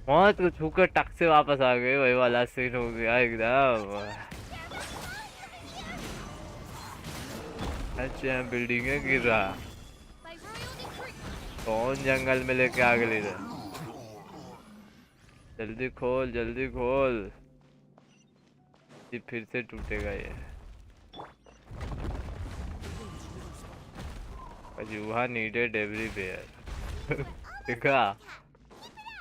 मौत को छूकर टक से वापस आ गए. वही वाला सीन हो गया एकदम. अच्छा बिल्डिंग गिर रहा. कौन जंगल में लेके आ गए इधर? जल्दी खोल, जल्दी खोल. ये फिर से टूटेगा ये. Juha needed everywhere. देखा?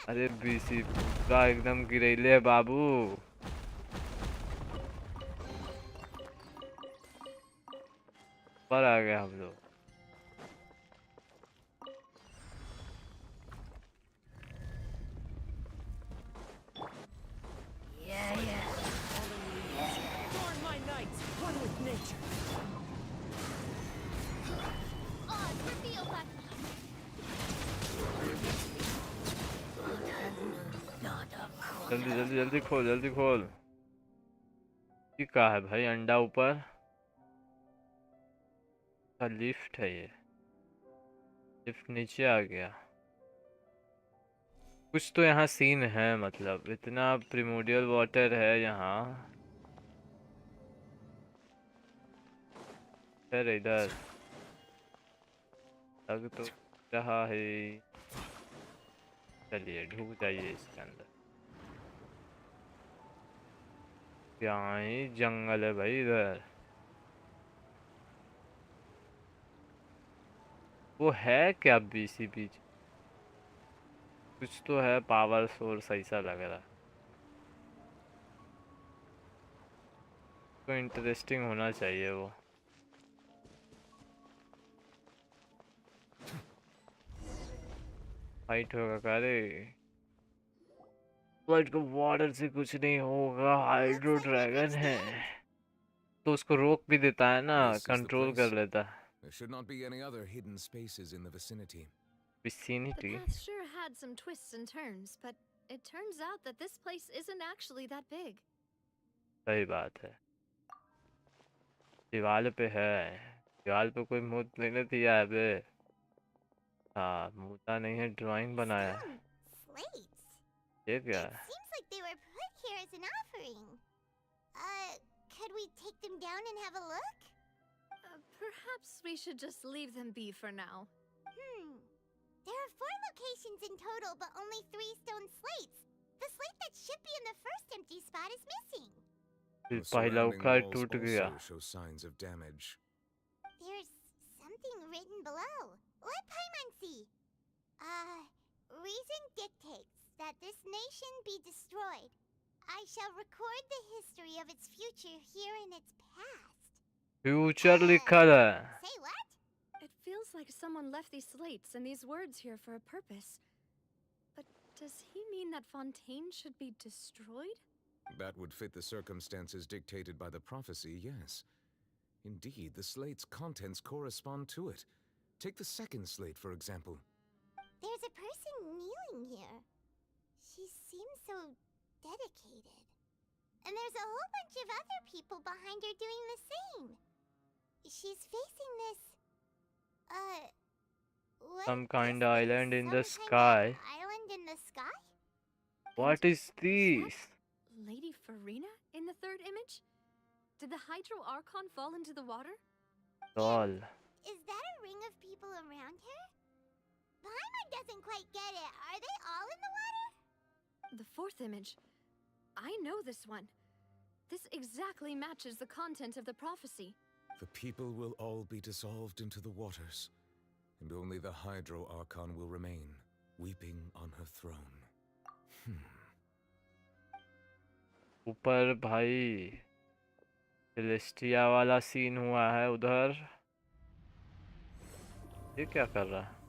अरे बीसी पूरा एकदम गिरेले बाबू. पर आ गए हम लोग. जल्दी जल्दी जल्दी खोल, जल्दी खोल। ये क्या है भाई? अंडा ऊपर का लिफ्ट है ये। लिफ्ट नीचे आ गया। कुछ तो यहाँ सीन है, मतलब इतना प्रिमोडियल वाटर है यहाँ। फिर इधर लग तो रहा है। चलिए ढूक जाइए इसके अंदर। यहाँ ही जंगल है भाई इधर। वो है क्या बीसी बीच? कुछ तो है, पावर सोर्स ऐसा लग रहा है। तो इंटरेस्टिंग होना चाहिए वो। फाइट होगा क्या रे? ब्लड को वाटर से कुछ नहीं होगा, हाइड्रो ड्रैगन है तो उसको रोक भी देता है ना, This is the control place. कर लेता है। There should not be any other hidden spaces in the vicinity. The vicinity. path sure had some twists and turns, but it turns out that this place isn't actually that big. सही बात है। दीवार पे है। दीवार पे कोई मुंह नहीं दिया है बे। हाँ, मुद्दा नहीं है, ड्राइंग बनाया है। Stone slates. ये क्या It है? seems like they were put here as an offering. Could we take them down and have a look? Perhaps we should just leave them be for now. There are 4 locations in total, but only 3 stone slates. The slate that should be in the first empty spot is missing. फिर The पहला surrounding उखाड़ walls टूट गया। also show signs of damage. There's something written below. Let Paimon see. Reason dictates that this nation be destroyed. I shall record the history of its future here in its past. Future लिखा है। Say what? It feels like someone left these slates and these words here for a purpose. But does he mean that Fontaine should be destroyed? That would fit the circumstances dictated by the prophecy, yes. Indeed, the slate's contents correspond to it. Take the second slate, for example. There's a person kneeling here. She seems so dedicated. And there's a whole bunch of other people behind her doing the same. She's facing this... what Some is kind this? of island in the Some sky. kind of island in the sky? What is this? Lady Farina in the third image? Did the Hydro Archon fall into the water? Doll. Is that a ring of people around her? Paimon doesn't quite get it. Are they all in the water? The fourth image. I know this one. This exactly matches the content of the prophecy. The people will all be dissolved into the waters, and only the Hydro Archon will remain, weeping on her throne. ऊपर भाई Celestia वाला scene हुआ है उधर। ये क्या कर रहा है?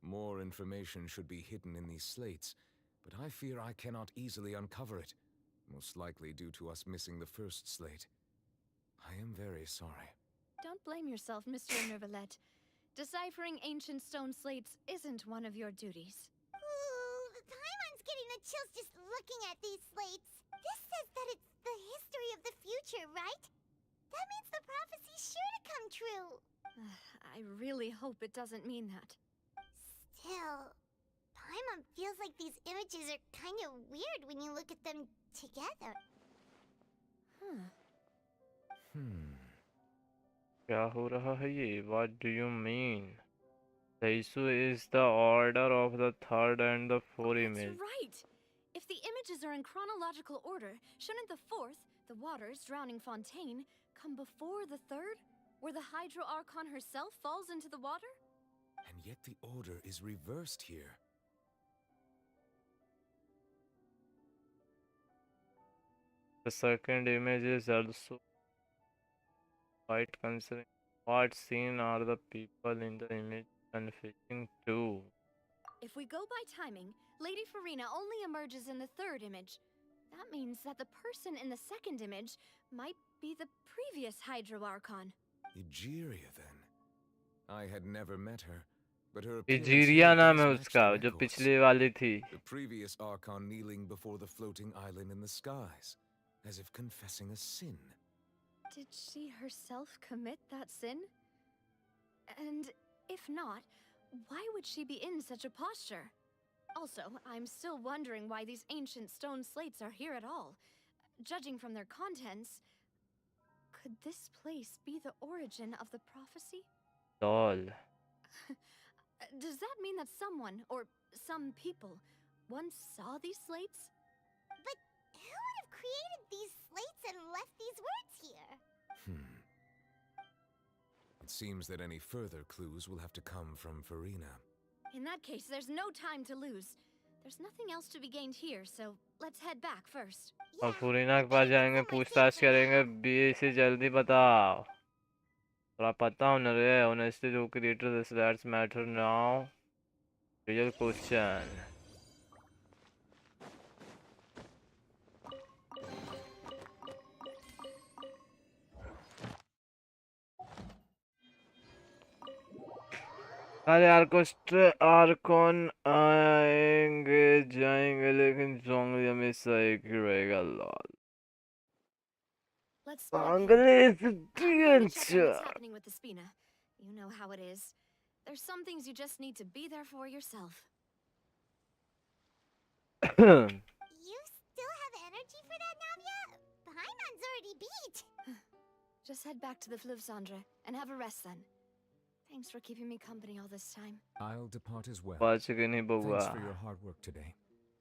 More information should be hidden in these slates, but I fear I cannot easily uncover it, most likely due to us missing the first slate. I am very sorry. Don't blame yourself, Mr. Nervalette. Deciphering ancient stone slates isn't one of your duties. Ooh, Paimon's getting the chills just looking at these slates. This says that it's the history of the future, right? That means the prophecy's sure to come true. I really hope it doesn't mean that. Still, Paimon feels like these images are kind of weird when you look at them together. क्या हो रहा है ये? What do you mean? The issue is the order of the third and the fourth image. That's right! If the images are in chronological order, shouldn't the fourth, the waters drowning Fontaine, come before the third, where the Hydro Archon herself falls into the water? And yet the order is reversed here. The second image is also quite concerning. What scene are the people in the image confessing to? If we go by timing, Lady Farina only emerges in the third image. That means that the person in the second image might be the previous Hydro Archon. Egeria, then. I had never met her, but her appearance इजीरिया here नाम does है match उसका, the जो records. पिछली वाली थी. The previous Archon kneeling before the floating island in the skies, as if confessing a sin. Did she herself commit that sin? And if not, why would she be in such a posture? Also, I'm still wondering why these ancient stone slates are here at all. Judging from their contents, could this place be the origin of the prophecy? Lol. Does that mean that someone, or some people, once saw these slates? But who would have created these slates and left these words here? It seems that any further clues will have to come from Farina. In that case, there's no time to lose. There's nothing else to be gained here, so let's head back first. और फुरीना के पास जाएंगे, पूछताछ करेंगे. B से जल्दी बताओ. थोड़ा पता होना रे. Honestly, who created this? That's matter now. Real question. अरे आर्कॉन आएंगे जाएंगे, लेकिन जोंगली हमेशा एक ही रहेगा. Lol. Let's split up. English Let me check on what's teacher. happening with the Spina. You know how it is. There's some things you just need to be there for yourself. You still have energy for that, Navia? Paimon's already beat. Just head back to the Fluvsandre and have a rest then. Thanks for keeping me company all this time. I'll depart as well. Thanks for your hard work today.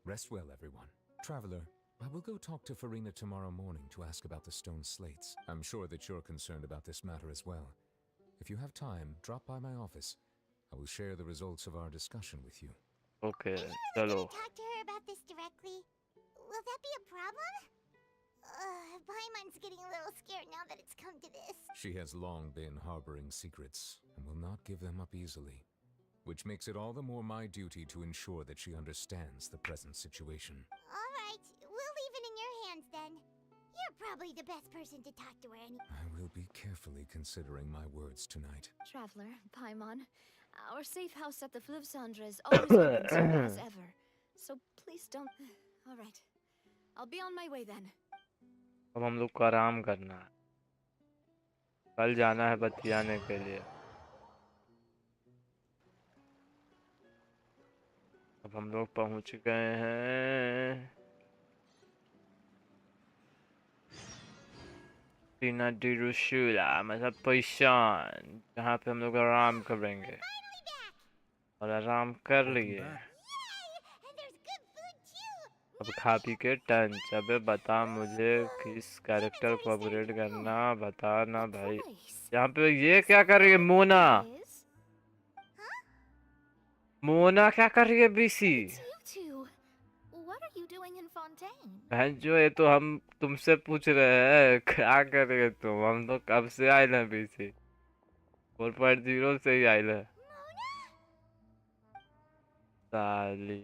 Rest well, everyone. Traveler, I will go talk to Farina tomorrow morning to ask about the stone slates. I'm sure that you're concerned about this matter as well. If you have time, drop by my office. I will share the results of our discussion with you. Okay, If I was chalo. gonna talk to her about this directly, will that be a problem? Paimon's getting a little scared now that it's come to this. She has long been harboring secrets and will not give them up easily, which makes it all the more my duty to ensure that she understands the present situation. Alright, we'll leave it in your hands then. You're probably the best person to talk to her anyway. I will be carefully considering my words tonight. Traveler, Paimon, our safe house at the Fluvsandre is always open to you as ever. So please don't... Alright. I'll be on my way then. अब हम लोग को आराम करना है. कल जाना है बतियाने के लिए. अब हम लोग पहुंच गए हैं पीना डिरुशुला, मतलब पैशान, जहाँ पे हम लोग आराम करेंगे. और आराम कर लिए. अब खा पी के टंच. अबे बता मुझे किस कैरेक्टर को अपग्रेड करना, बता ना भाई. यहाँ पे ये क्या कर रही है मोना? मोना क्या कर रही है बीसी? बहन जो, ये तो हम तुमसे पूछ रहे हैं क्या कर रही है तुम. हम तो कब से आए ना बीसी. 4.0 से ही आए ना साली.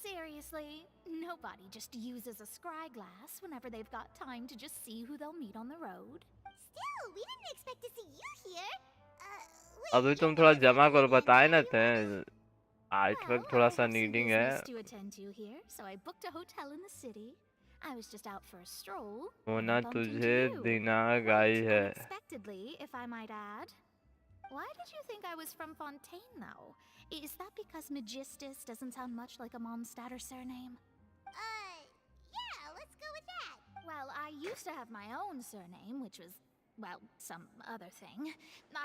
Seriously, nobody just uses a scry glass whenever they've got time to just see who they'll meet on the road. Still, we didn't expect to see you here. अभी तुम थोड़ा जमा करो, बताए ना थे. आर्टवर्क थोड़ा सा I have some needing business है. to attend to here, so I booked a hotel in the city. I was just out for a stroll. Mona bumped into तुझे you. देना गाई है. Unexpectedly, if I might add. Why did you think I was from Fontaine, though? Is that because Magistus doesn't sound much like a Mondstatter surname? Yeah, let's go with that. Well, I used to have my own surname, which was, well, some other thing.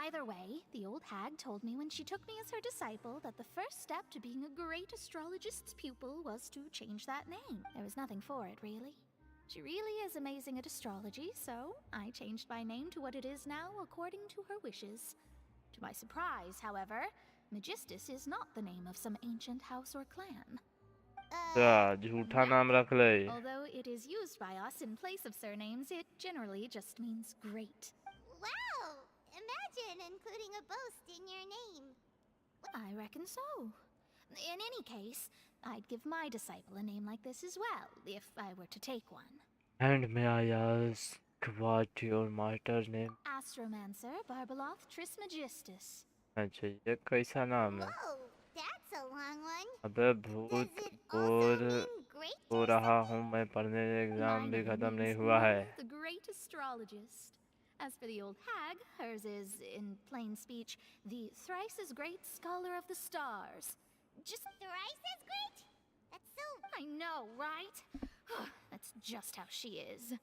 Either way, the old hag told me when she took me as her disciple that the first step to being a great astrologist's pupil was to change that name. There was nothing for it, really. She really is amazing at astrology, so I changed my name to what it is now according to her wishes. To my surprise, however, Magistus is not the name of some ancient house or clan. झूठा नाम रख ले. Although it is used by us in place of surnames, it generally just means great. Wow! Imagine including a boast in your name. I reckon so. In any case, I'd give my disciple a name like this as well, if I were to take one. And may I ask What your martyr name? Astromancer Barbeloth Trismegistus. अच्छा ये कैसा नाम है? Whoa, that's a long one. अबे Does भूत it bore also mean great हो or रहा something? हूँ मैं, पढ़ने एग्जाम My भी name खत्म नहीं means हुआ है। Lol, the great astrologist. As for the old hag, hers is, in plain speech, the thrice as great scholar of the stars. Just Thrice as great? That's so... I know, right? That's just how she is.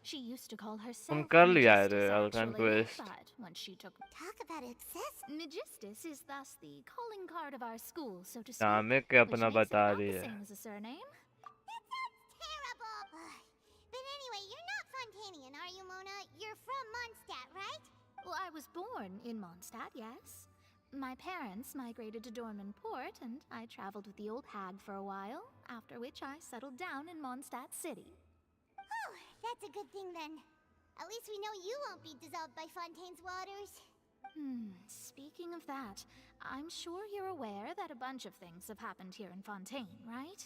She used to call तुम herself कर लिया है रे Megistus, अल्कन actually, quest? but when she took Talk about obsessed. Megistus is thus the calling card of our school, so to नाम speak, है क्या which अपना makes it बता about रही the है? same as a surname. That sounds terrible. But anyway, you're not Fontanian, are you, Mona? You're from Mondstadt, right? Well, I was born in Mondstadt, yes. My parents migrated to Dorman Port, and I traveled with the old hag for a while, after which I settled down in Mondstadt City. Oh, that's a good thing then. At least we know you won't be dissolved by Fontaine's waters. Speaking of that, I'm sure you're aware that a bunch of things have happened here in Fontaine, right?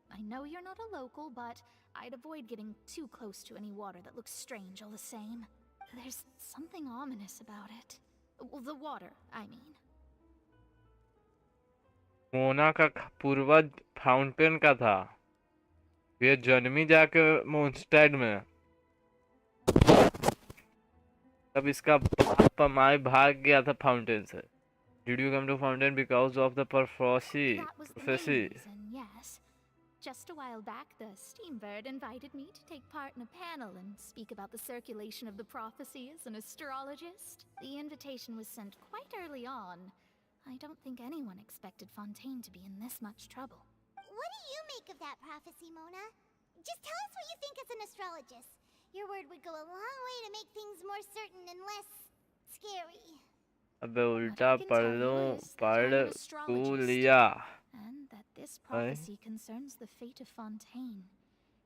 I know you're not a local, but I'd avoid getting too close to any water that looks strange all the same. There's something ominous about it. Well, the water, I mean. Mona का पूर्वज fountain का था। ये जन्मी जाके मोन्स्टेड में, तब इसका बाप माई भाग गया था फाउंटेन से। Did you come to fountain because of the prophecy? That was the main reason, yes. Just a while back, the Steambird invited me to take part in a panel and speak about the circulation of the prophecy as an astrologist. The invitation was sent quite early on. I don't think anyone expected Fontaine to be in this much trouble. What do you make of that prophecy, Mona? Just tell us what you think as an astrologist. Your word would go a long way to make things more certain and less scary. अबे उल्टा पढ़ तू लिया। And that this prophecy concerns the fate of Fontaine,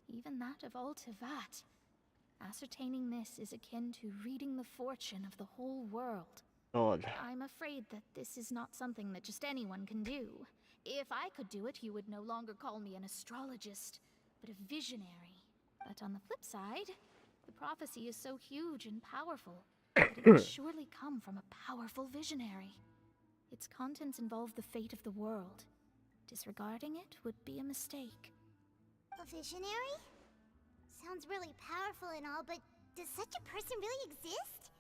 even that of all Tevat. Ascertaining this is akin to reading the fortune of the whole world. I'm afraid that this is not something that just anyone can do. If I could do it, you would no longer call me an astrologist, but a visionary. But on the flip side, the prophecy is so huge and powerful that it would surely come from a powerful visionary. Its contents involve the fate of the world. Disregarding it would be a mistake. A visionary? Sounds really powerful and all, but does such a person really exist?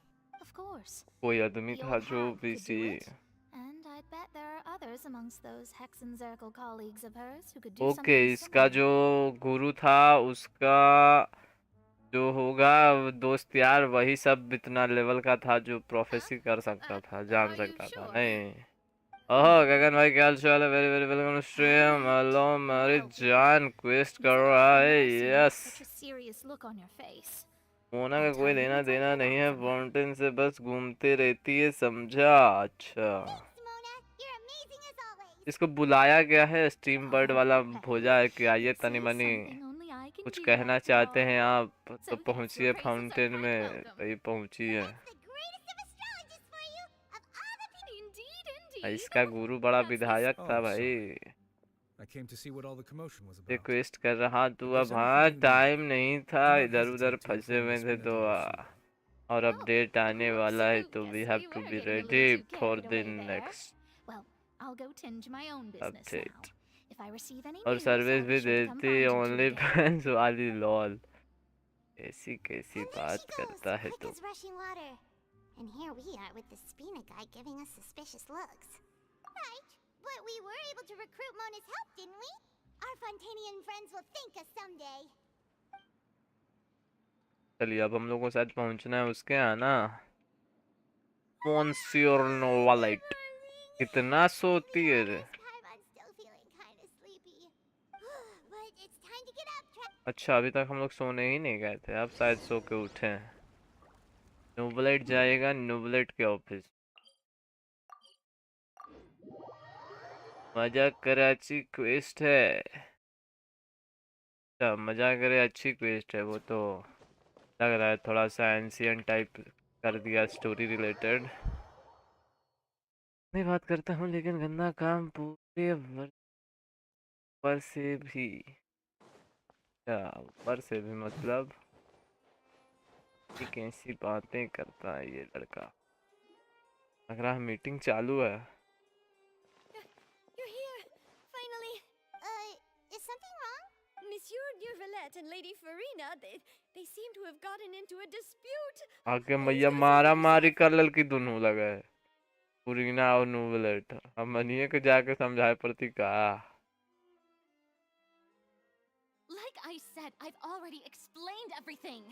Of course. कोई आदमी था जो BC. And I bet there are others amongst those Hexen Zirkel colleagues of hers who could do something okay, इसका जो गुरु था उसका जो होगा दोस्त यार, वही सब इतना लेवल का था जो प्रोफेसी कर सकता था, जान सकता था। नहीं। ओह गगन भाई, क्या हाल चाल है? Very very welcome to stream. Hello मेरी जान, क्वेस्ट कर रहा है। यस। मोना का कोई लेना देना नहीं है फाउंटेन से, बस घूमते रहती है, समझा? अच्छा, इसको बुलाया गया है स्ट्रीम बर्ड वाला भोजा है कि आइए तनी मनी कुछ कहना चाहते हैं आप, तो पहुंचिए फाउंटेन में। तो ये पहुंची है। इसका गुरु बड़ा विधायक था भाई। रिक्वेस्ट कर रहा तू अब। हाँ, टाइम नहीं था, इधर उधर फंसे हुए थे तो और अपडेट आने वाला है तो we have to be ready for the next update. और सर्विस भी देती ओनली फैंस वाली। लॉल, ऐसी कैसी बात करता है तू? And here we are with the Spina guy giving us suspicious looks. Right, but we were able to recruit Mona's help, didn't we? Our Fontanian friends will thank us someday. चलिए अब हम लोगों को शायद पहुंचना है उसके यहाँ ना। Monsieur Novalet, कितना सोती है रे? अच्छा, अभी तक हम लोग सोने ही नहीं गए थे, अब शायद सो के उठे हैं। नोबलेट जाएगा नोबलेट के ऑफिस। मजा कराची क्वेस्ट है। अच्छा, मजा करे अच्छी क्वेस्ट है वो तो लग रहा है। थोड़ा सा एंशियन टाइप कर दिया, स्टोरी रिलेटेड। मैं बात करता हूँ लेकिन गंदा काम पूरे ऊपर से भी। क्या ऊपर से भी मतलब? ये कैसी बातें करता है ये लड़का। लग रहा है मीटिंग चालू है। You're here! Finally! Is something wrong? Monsieur Durvalette and Lady Farina, they seem to have gotten into a dispute. आगे मैया मारा मारी कर लड़की दोनों लगा है, पुरीना और नूवलेट। अब मनिए को जाके समझाए पड़ती का। Like I said, I've already explained everything.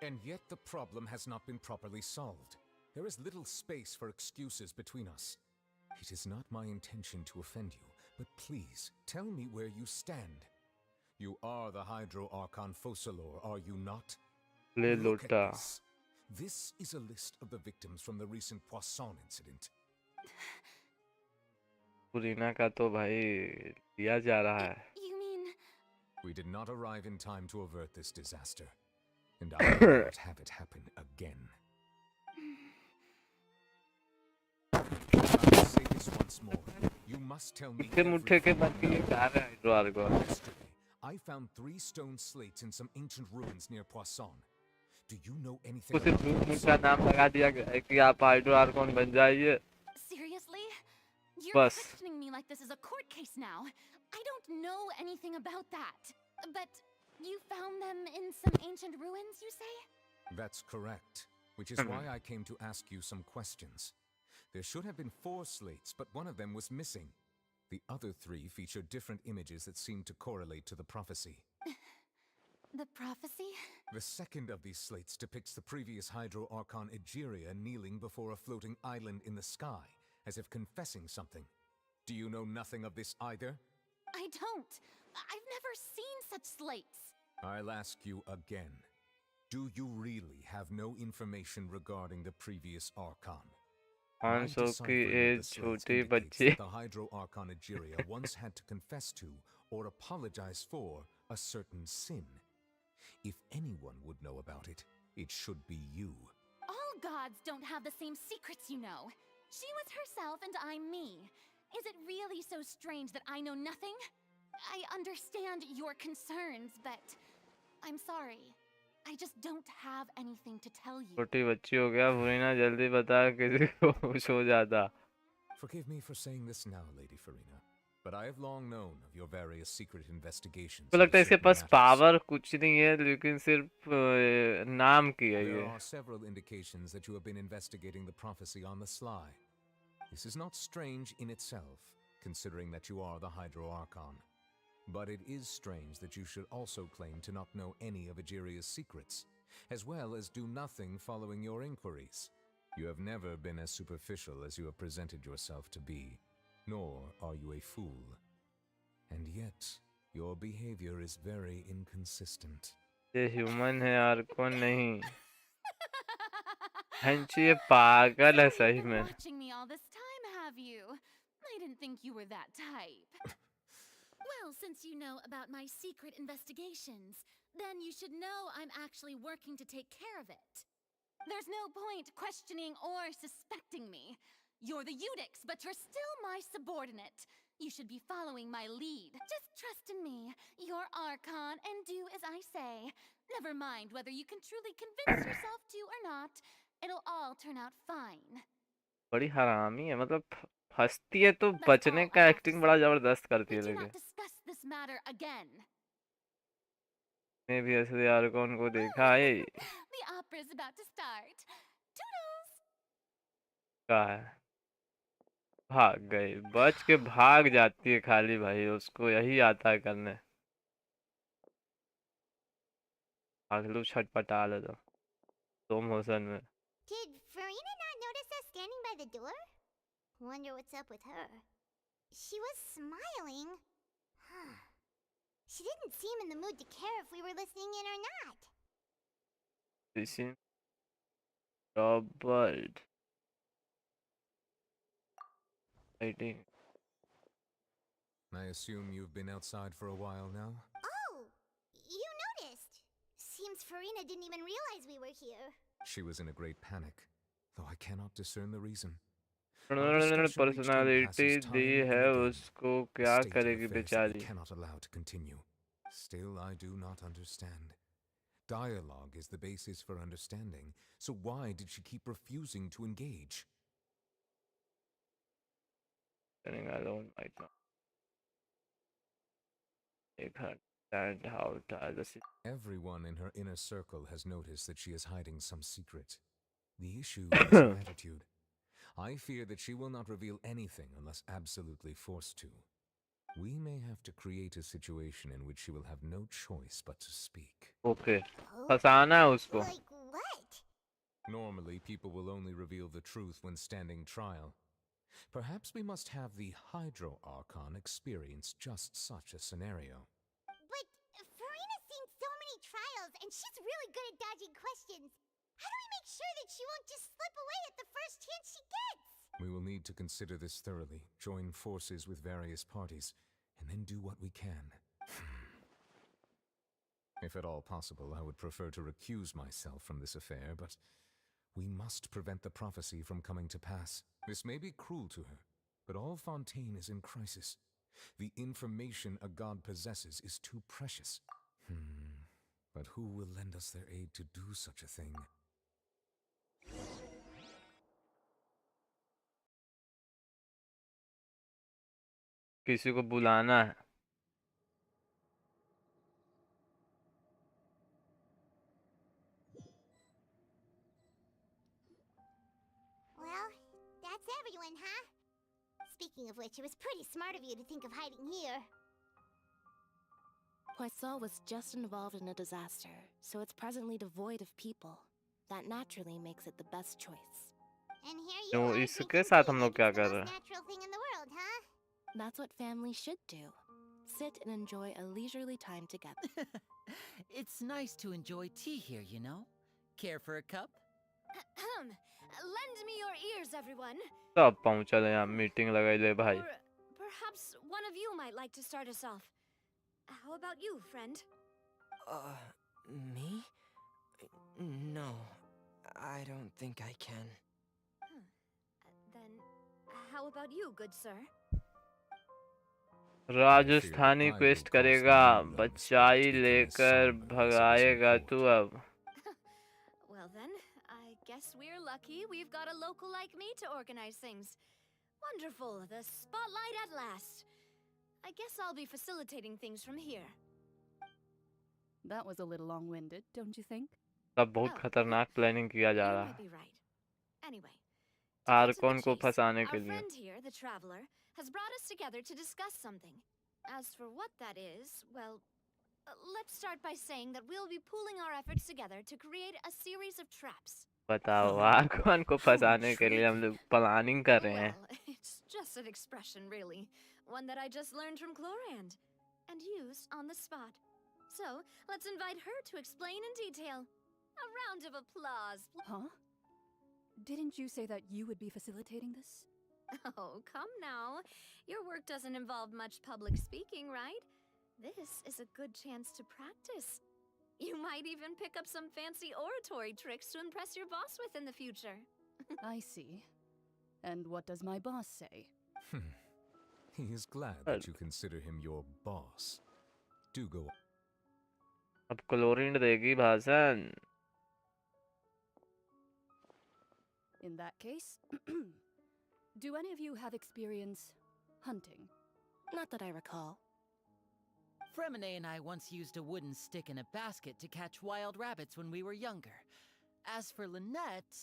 And yet the problem has not been properly solved. There is little space for excuses between us. It is not my intention to offend you, but please tell me where you stand. You are the Hydro Archon Focalor, are you not? ले Look at लोटा। this. This is a list of the victims from the recent Poisson incident. पुरीना का तो भाई दिया जा रहा है। You mean... We did not arrive in time to avert this disaster, and I will not have it happen again. I say this once more. You must tell me इतने मुट्ठे के everything बन के you know. जा रहा है द्वार को। Yesterday, I found 3 stone slates in some ancient ruins near Poisson. Do you know anything उसे about ब्लू this? का नाम लगा दिया गया है कि आप हाइड्रो आर्कॉन बन जाइए। Seriously? You're बस। questioning me like this is a court case now. I don't know anything about that. But you found them in some ancient ruins, you say? That's correct, which is why I came to ask you some questions. There should have been 4 slates, but one of them was missing. The other 3 feature different images that seem to correlate to the prophecy. The prophecy? The second of these slates depicts the previous Hydro Archon Egeria kneeling before a floating island in the sky, as if confessing something. Do you know nothing of this either? I don't. I've never seen such slates. I'll ask you again. Do you really have no information regarding the previous Archon? My 500 की deciphering of age the slates छोटी indicates बच्ची। that the Hydro Archon Egeria once had to confess to or apologize for a certain sin. If anyone would know about it, it should be you. All gods don't have the same secrets, you know. She was herself and I'm me. Is it really so strange that I know nothing? I understand your concerns, but I'm sorry. I just don't have anything to tell you. छोटी बच्ची हो गया, पुरीना जल्दी बता किसी को कुछ हो जाता। Forgive me for saying this now, Lady Farina, but I have long known of your various secret investigations. तो लगता है into इसके certain पास matters. पावर कुछ नहीं है, लेकिन सिर्फ नाम की है There ये। are several indications that you have been investigating the prophecy on the sly. This is not strange in itself, considering that you are the Hydro Archon. But it is strange that you should also claim to not know any of Egeria's secrets, as well as do nothing following your inquiries. You have never been as superficial as you have presented yourself to be, nor are you a fool. And yet, your behavior is very inconsistent. ये human है Arcon नहीं। हेंची ये पागल है सही You've been में। watching me all this time, have you? I didn't think you were that type. Well, since you know about my secret investigations, then you should know I'm actually working to take care of it. There's no point questioning or suspecting me. You're the Eudix, but you're still my subordinate. You should be following my lead. Just trust in me. You're Archon and do as I say. Never mind whether you can truly convince yourself to or not. It'll all turn out fine. बड़ी हरामी है, मतलब फंसती है तो That's बचने all का I have to acting बड़ा say. जबरदस्त करती We है do लेकिन। not discuss this matter again. मैं भी ऐसे आर्कॉन को देखा है। The opera's about to start. Toodles! का है भाग गई, बच के भाग जाती है खाली भाई, उसको यही आता है करने। भाग लो छटपटा ले तो स्लो मोशन में। Did Farina not notice us standing by the door? Wonder what's up with her. She was smiling. Huh. She didn't seem in the mood to care if we were listening in or not. Listen. Troubled. Waiting. I assume you've been outside for a while now? Oh! You noticed! Seems Farina didn't even realize we were here. She was in a great panic, though I cannot discern the reason. Our discussion reached personality impasses time the and है again. उसको, A क्या state of करेगी affairs that we बेचारी। cannot allow to continue. Still, I do not understand. Dialogue is the basis for understanding, so why did she keep refusing to engage? Standing alone might not make her understand how the Everyone in her inner circle has noticed that she is hiding some secret. The issue is her attitude. I fear that she will not reveal anything unless absolutely forced to. We may have to create a situation in which she will have no choice but to speak. Okay. फंसाना है उसको. Like what? Normally, people will only reveal the truth when standing trial. Perhaps we must have the Hydro Archon experience just such a scenario. But Farina's seen so many trials, and she's really good at dodging questions. How do we make sure that she won't just slip away at the first chance she gets? We will need to consider this thoroughly, join forces with various parties, and then do what we can. If at all possible, I would prefer to recuse myself from this affair, but we must prevent the prophecy from coming to pass. This may be cruel to her, but all Fontaine is in crisis. The information a god possesses is too precious. But who will lend us their aid to do such a thing? किसी को बुलाना है. Well, that's everyone, huh? Speaking of which, it was pretty smart of you to think of hiding here. Poisson was just involved in a disaster, so it's presently devoid of people. That naturally makes it the best choice. And here you तो are इसके drinking साथ tea हम like लोग क्या it's the कर most रहे हैं? natural thing in the world, huh? That's what families should do. Sit and enjoy a leisurely time together. It's nice to enjoy tea here, you know? Care for a cup? Lend me your ears, everyone. सब पहुंचा ले यहाँ meeting लगाई ले भाई. Or perhaps one of you might like to start us off. How about you, friend? Me? No, I don't think I can. Then, how about you, good sir? Rajasthani quest करेगा. बच्चाई लेकर भगाएगा तू अब. Well then, I guess we're lucky we've got a local like me to organize things. Wonderful, the spotlight at last. I guess I'll be facilitating things from here. That was a little long-winded, don't you think? सब बहुत खतरनाक planning किया जा You रहा might है. be right. Anyway, to cut to Arcon the को chase, फंसाने के our लिए. friend here, the traveler, has brought us together to discuss something. As for what that is, well, let's start by saying that we'll be pooling our efforts together to create a series of traps. बताओ Arcon को फंसाने के लिए हम लोग planning कर रहे हैं. Well, it's just an expression, really. One that I just learned from Chlorand and used on the spot. So, let's invite her to explain in detail. A round of applause. Huh? Didn't you say that you would be facilitating this? Oh, come now. Your work doesn't involve much public speaking, right? This is a good chance to practice. You might even pick up some fancy oratory tricks to impress your boss with in the future. I see. And what does my boss say? He is glad that you consider him your boss. Do go on. अब chlorine देगी भाषण. In that case, do any of you have experience hunting? Not that I recall. Primee and I once used a wooden stick in a basket to catch wild rabbits when we were younger. As for Lynette,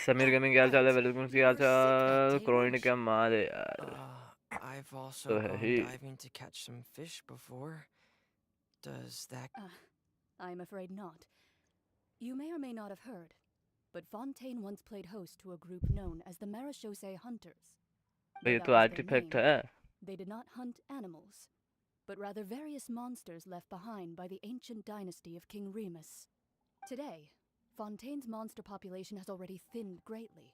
Sameer gaming क्या हाल है? Welcome क्या हाल? Chlorine क्या मार है यार. I've also तो gone है ही. diving to catch some fish before. Does that... I'm afraid not. You may or may not have heard, but Fontaine once played host to a group known as the Marechaussee Hunters. ये Though तो that was their artifact name, है. They did not hunt animals, but rather various monsters left behind by the ancient dynasty of King Remus. Today, Fontaine's monster population has already thinned greatly,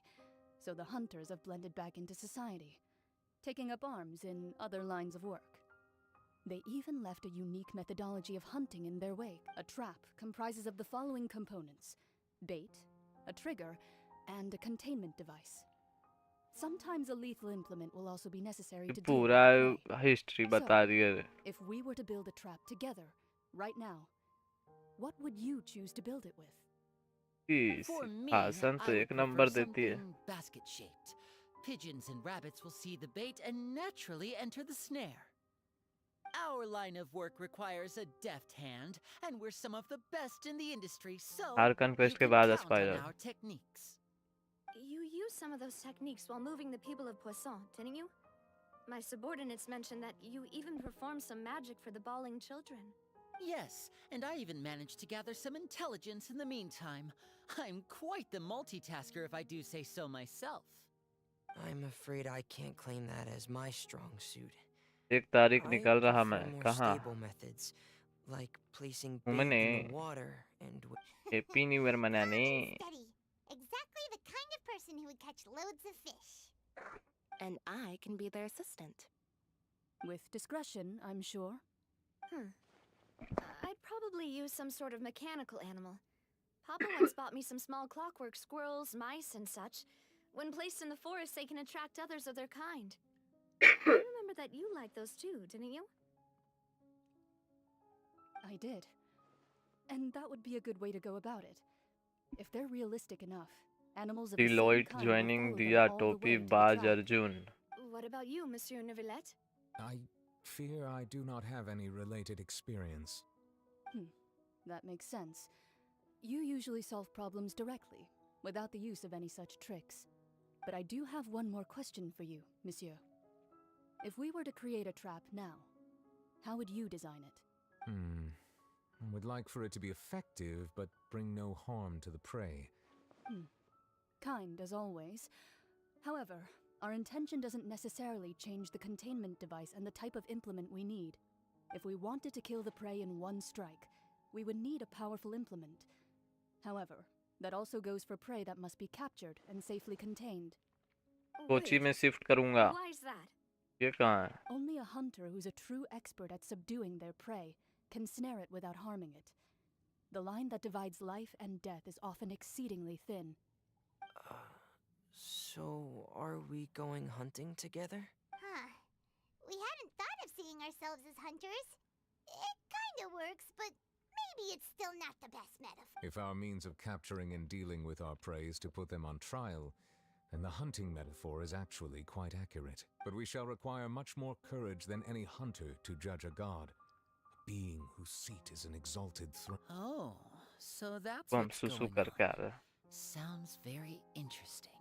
so the hunters have blended back into society, taking up arms in other lines of work. They even left a unique methodology of hunting in their wake. A trap comprises of the following components: bait, a trigger, and a containment device. Sometimes a lethal implement will also be necessary to deal with पूरा the prey. History बता रही है. If we were to build a trap together, right now, what would you choose to build it with? For me, Haasan तो I would एक prefer number देती है. something basket-shaped. Pigeons and rabbits will see the bait and naturally enter the snare. Our line of work requires a deft hand, and we're some of the best in the industry, so ARCHON you QUEST के can बाद count on Aspire. our techniques. You used some of those techniques while moving the people of Poisson, didn't you? My subordinates mentioned that you even performed some magic for the bawling children. Yes, and I even managed to gather some intelligence in the meantime. I'm quite the multitasker if I do say so myself. I'm afraid I can't claim that as my strong suit. एक तारीख I निकल रहा prefer मैं more कहाँ? stable methods, like placing bait घूमने. in the water and happy new year मनाने. Steady. Exactly the kind of person who would catch loads of fish. And I can be their assistant. With discretion, I'm sure. I'd probably use some sort of mechanical animal. Papa once bought me some small clockwork squirrels, mice, and such. When placed in the forest, they can attract others of their kind. I remember that you liked those too, didn't you? I did. And that would be a good way to go about it. If they're realistic enough, animals of the same Deloitte kind will joining follow them Dia all the Topi way to the Baj trap. Arjun. What about you, Monsieur Neuvillette? I fear I do not have any related experience. That makes sense. You usually solve problems directly, without the use of any such tricks. But I do have one more question for you, monsieur. If we were to create a trap now, how would you design it? I would like for it to be effective, but bring no harm to the prey. Kind, as always. However, our intention doesn't necessarily change the containment device and the type of implement we need. If we wanted to kill the prey in one strike, we would need a powerful implement. However, that also goes for prey that must be captured and safely contained. Kochi में shift करूँगा. Why is that? ये कहाँ है? Only a hunter who's a true expert at subduing their prey can snare it without harming it. The line that divides life and death is often exceedingly thin. So, are we going hunting together? Huh. We hadn't thought of seeing ourselves as hunters. It kinda works, but maybe it's still not the best metaphor. If our means of capturing and dealing with our prey is to put them on trial, then the hunting metaphor is actually quite accurate. But we shall require much more courage than any hunter to judge a god, a being whose seat is an exalted throne. Oh, so that's वो हम what's सुसु going करके आ on. रहे हैं. Sounds very interesting.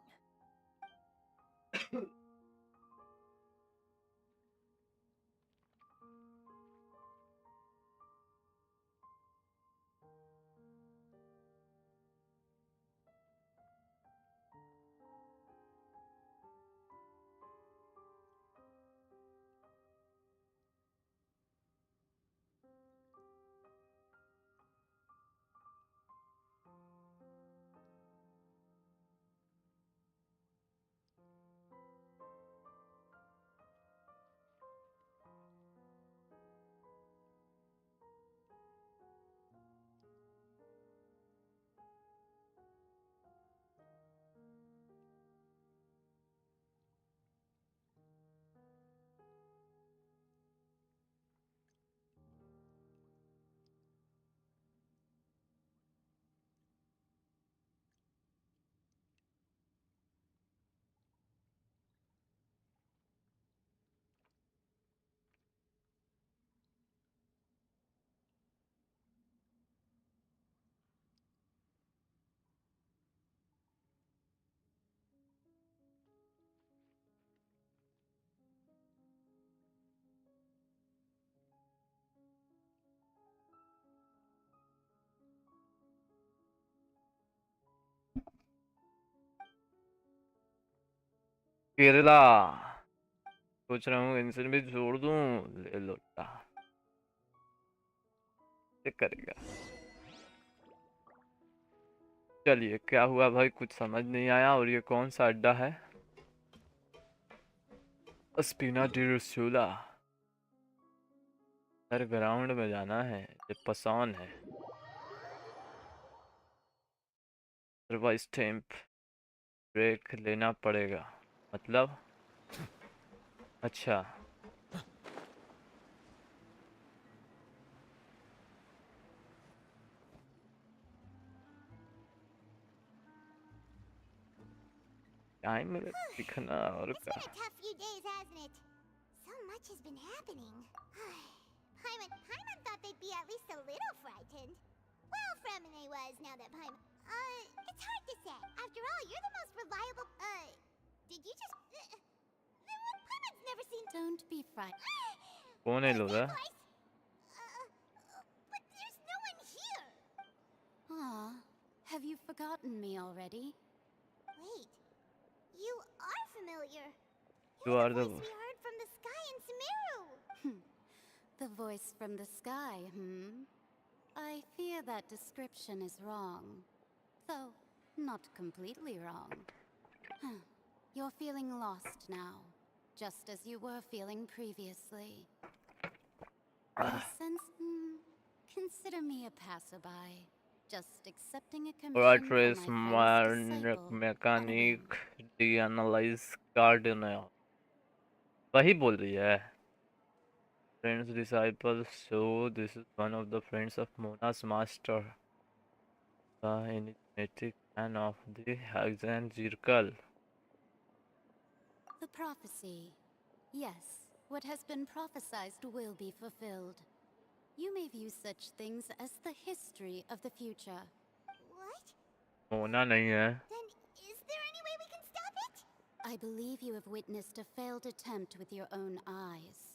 Kerala. सोच रहा हूँ इनसे भी जोड़ दूँ. ले लोटा. ये करेगा. चलिए क्या हुआ भाई, कुछ समझ नहीं आया. और ये कौन सा अड्डा है? स्पिना डी रसूला. हर ग्राउंड में जाना है. ये पसौन है. सर्वाइस टेम्प ब्रेक लेना पड़ेगा. मतलब अच्छा. टाइम मिले दिखना और It's क्या. been a tough few days, hasn't it? So much has been happening. Paimon thought they'd be at least a little frightened. Well, Fremine was, now that Paimon... it's hard to say. After all, you're the most reliable... did you just... Paimon's never seen... Don't be frightened. कौन है लोग? But there's no one here! Aw, have you forgotten me already? Wait, you are familiar. You are the... We heard from the sky in Sumeru. The voice from the sky, I fear that description is wrong. Though, not completely wrong. You're feeling lost now, just as you were feeling previously. Consider me a passerby, just accepting a commission Alright, from race my friend's disciple. mechanic de-analyze cardinal. वही बोल रही है. Friend's disciple, so this is one of the friends of Mona's master, the enigmatic man of the Hexen Circle. The prophecy. Yes, what has been prophesized will be fulfilled. You may view such things as the history of the future. What? Mona नहीं है. Then, is there any way we can stop it? I believe you have witnessed a failed attempt with your own eyes.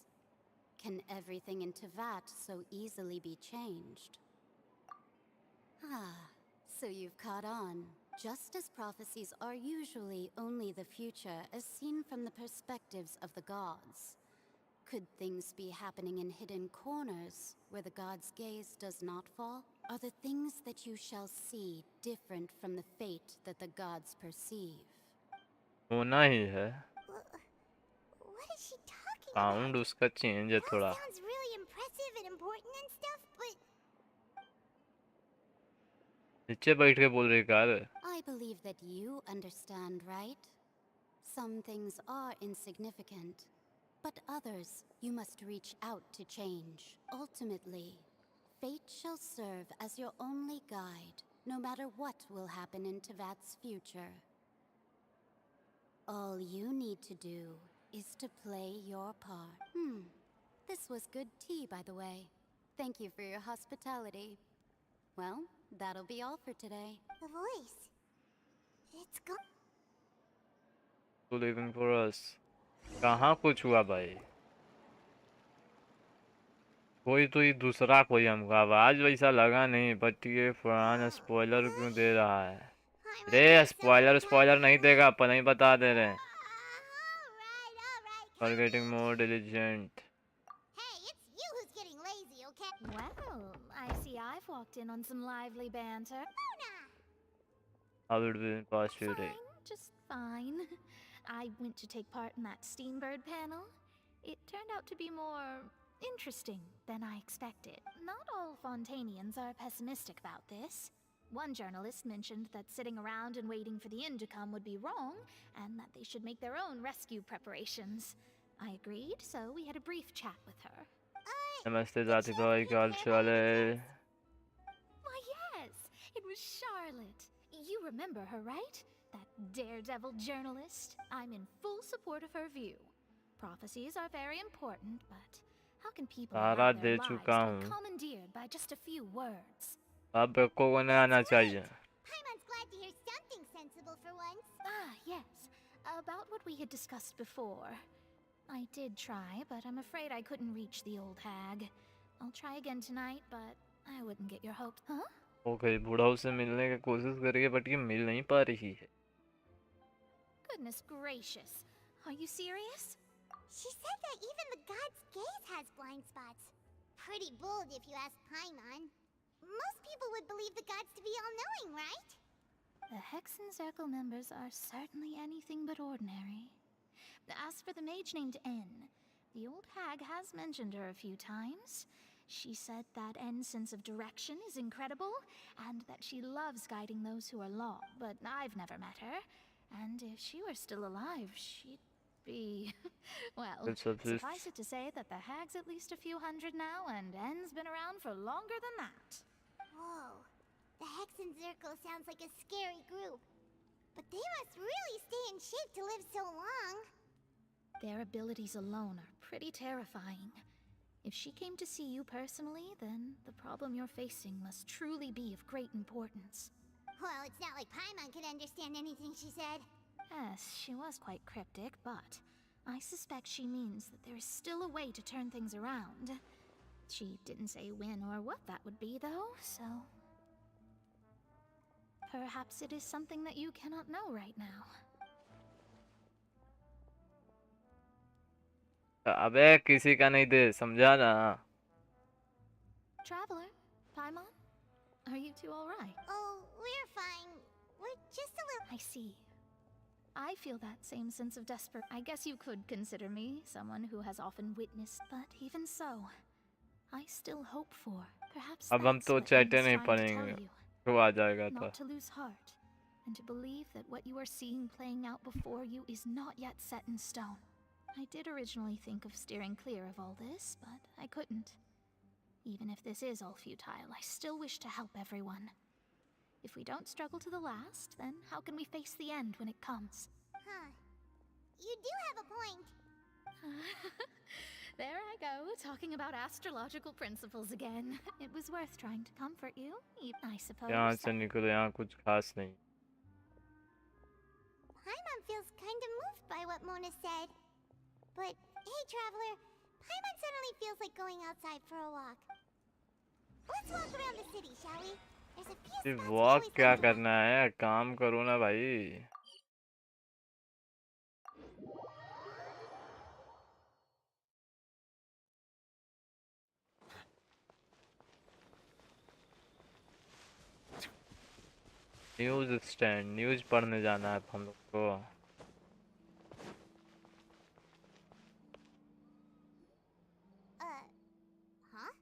Can everything in Tevat so easily be changed? So you've caught on. Just as prophecies are usually only the future as seen from the perspectives of the gods. Could things be happening in hidden corners where the gods' gaze does not fall? Are the things that you shall see different from the fate that the gods perceive? Mona ही है. What is she talking Sound उसका change है थोड़ा. Sounds really impressive and important and stuff, but... नीचे बैठ के बोल रही car. I believe that you understand, right? Some things are insignificant, but others you must reach out to change. Ultimately, fate shall serve as your only guide, no matter what will happen in Tevat's future. All you need to do is to play your part. This was good tea, by the way. Thank you for your hospitality. Well, that'll be all for today. The voice. It's gone. To leaving for us. कहाँ कुछ हुआ भाई? कोई तो ही दूसरा कोई हमको आवाज वैसा लगा नहीं, बट ये फरहान स्पॉइलर क्यों दे रहा है? रे स्पॉइलर नहीं देगा, अपन नहीं बता दे रहे. For getting more diligent. Hey, it's you who's getting lazy, okay? Well, I see I've walked in on some lively banter. How did we pass your day? Just fine. I went to take part in that Steambird panel. It turned out to be more interesting than I expected. Not all Fontanians are pessimistic about this. One journalist mentioned that sitting around and waiting for the end to come would be wrong, and that they should make their own rescue preparations. I agreed, so we had a brief chat with her. Namaste Jati bhai, क्या हाल चाल है? Why yes, it was Charlotte. You remember her, right? That daredevil journalist. I'm in full support of her view. Prophecies are very important, but how can people allow their lives be commandeered by just a few words? अब को नहीं आना चाहिए. Paimon's glad to hear something sensible for once. Yes. About what we had discussed before. I did try, but I'm afraid I couldn't reach the old hag. I'll try again tonight, but I wouldn't get your hopes. Huh? Okay, बुढ़ाऊ से मिलने की कोशिश करिए, but ये मिल नहीं पा रही है. Goodness gracious. Are you serious? She said that even the god's gaze has blind spots. Pretty bold if you ask Paimon. Most people would believe the gods to be all-knowing, right? The Hexen Circle members are certainly anything but ordinary. As for the mage named N, the old hag has mentioned her a few times. She said that N's sense of direction is incredible, and that she loves guiding those who are lost. But I've never met her, and if she were still alive, she'd be... well, suffice it to say that the hag's at least a few hundred now, and N's been around for longer than that. Whoa. The Hexen Circle sounds like a scary group. But they must really stay in shape to live so long. Their abilities alone are pretty terrifying. If she came to see you personally, then the problem you're facing must truly be of great importance. Well, it's not like Paimon could understand anything she said. Yes, she was quite cryptic, but I suspect she means that there is still a way to turn things around. She didn't say when or what that would be, though, so... Perhaps it is something that you cannot know right now. अबे किसी का नहीं दे समझा ना. Traveler, Paimon, are you two alright? Oh, we're fine. We're just a little... I see. I feel that same sense of desperate. I guess you could consider me someone who has often witnessed, but even so, I still hope for. Perhaps अब हम that's तो what चैटे Anne's नहीं trying to tell पढ़ेंगे. you. तो आ जाएगा तो. Not to lose heart, and to believe that what you are seeing playing out before you is not yet set in stone. I did originally think of steering clear of all this, but I couldn't. Even if this is all futile, I still wish to help everyone. If we don't struggle to the last, then how can we face the end when it comes? Huh. You do have a point. There I go, talking about astrological principles again. It was worth trying to comfort you, I suppose. यहाँ से निकलो, यहाँ कुछ खास नहीं. Paimon feels kind of moved by what Mona said. But, hey Traveler, Paimon suddenly feels like going outside for a walk. Let's walk around the city, shall we? There's a few spots we walk always क्या like to walk. करना है, काम करो ना भाई. News stand, news पढ़ने जाना है हम लोग को. Huh?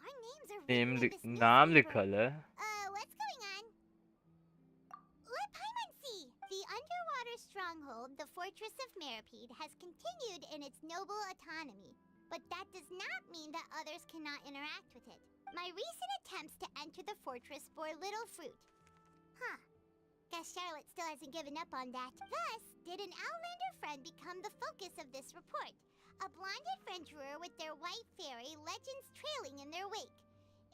Our names are name written in this नाम newspaper. लिखल है. What's going on? Let Paimon see. The underwater stronghold, the Fortress of Meripede, has continued in its noble autonomy. But that does not mean that others cannot interact with it. My recent attempts to enter the fortress bore little fruit. Huh. Guess Charlotte still hasn't given up on that. Thus, did an Outlander friend become the focus of this report? A blonde adventurer with their white fairy legends trailing in their wake.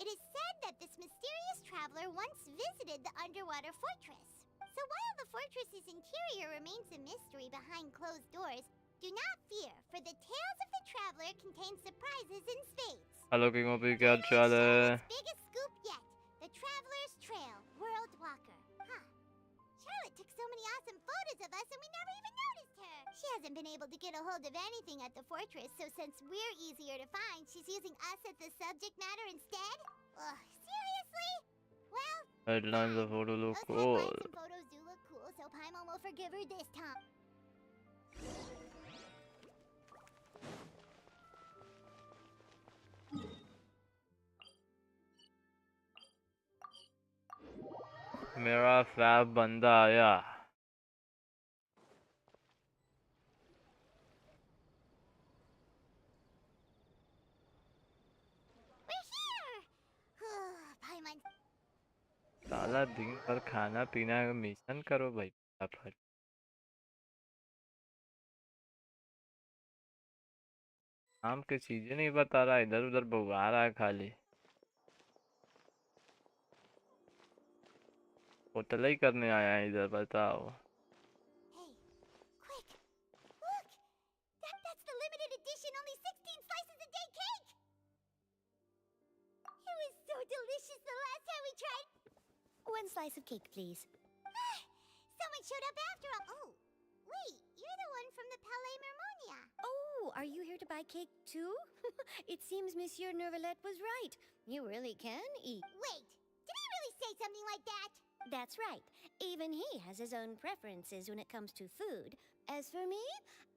It is said that this mysterious traveler once visited the underwater fortress. So while the fortress's interior remains a mystery behind closed doors, do not fear, for the tales of the traveler contain surprises in spades. Hello king पे क्या चाल है? Biggest scoop yet, the Traveler's Trail, World Walker. Huh. Charlotte took so many awesome photos of us and we never even noticed her. She hasn't been able to get a hold of anything at the fortress, so since we're easier to find, she's using us as the subject matter instead? Ugh, seriously? Well, Headlines of photo look those cool. headlines and photos do look cool, so Paimon will forgive her this time. मेरा fab बंदा आया. We're here! Paimon. साला दिन भर खाना पीना का mission करो भाई फटाफट. काम की चीजें नहीं बता रहा, इधर उधर भगा रहा है खाली. होटल ही करने आया है इधर, बताओ. Hey, quick! Look! That's the limited edition, only 16 slices a day cake! It was so delicious the last time we tried. One slice of cake, please. Someone showed up after all. Oh, wait, you're the one from the Palais Mermonia. Oh, are you here to buy cake too? It seems Monsieur Nervalette was right. You really can eat. Wait, did he really say something like that? That's right. Even he has his own preferences when it comes to food. As for me,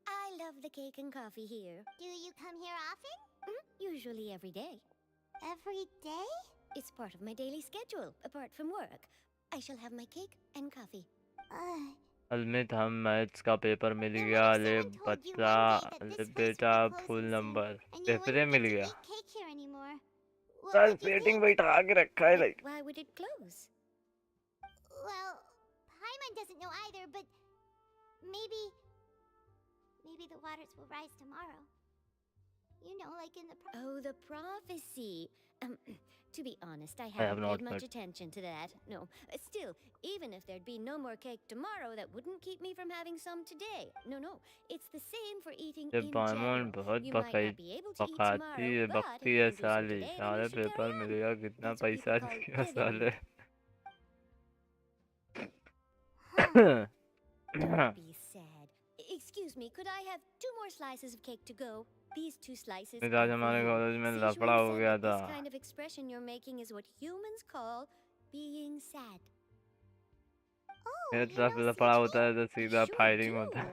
I love the cake and coffee here. Do you come here often? Usually every day. Every day? It's part of my daily schedule, apart from work. I shall have my cake and coffee. अलमित हम maths का paper मिल गया. ले बच्चा, ले बेटा full number paper मिल गया. Cake here anymore. बस waiting बैठा के रखा है like. Why would it close? Well, Paimon doesn't know either, but maybe the waters will rise tomorrow. You know, like in the Oh, the prophecy. To be honest, I have haven't not paid much heard. attention to that. No. Still, even if there'd be no more cake tomorrow, that wouldn't keep me from having some today. No. It's the same for eating जब in पाइमोन general. बहुत You might not be able to eat पकाती tomorrow, है but if बकती you है can do so साली today, then सारे you should paper carry on. मिलेगा कितना That's what पैसा people call दिया giving. साले Don't be sad. Excuse me, could I have 2 more slices of cake to go? These 2 slices आज are for हमारे you. College में Sichuan लफड़ा हो said गया that था this kind of expression you're making is what humans call being sad. मेरे You तरफ know लफड़ा Sichuan? होता है तो सीधा Sure फायरिंग do. होता है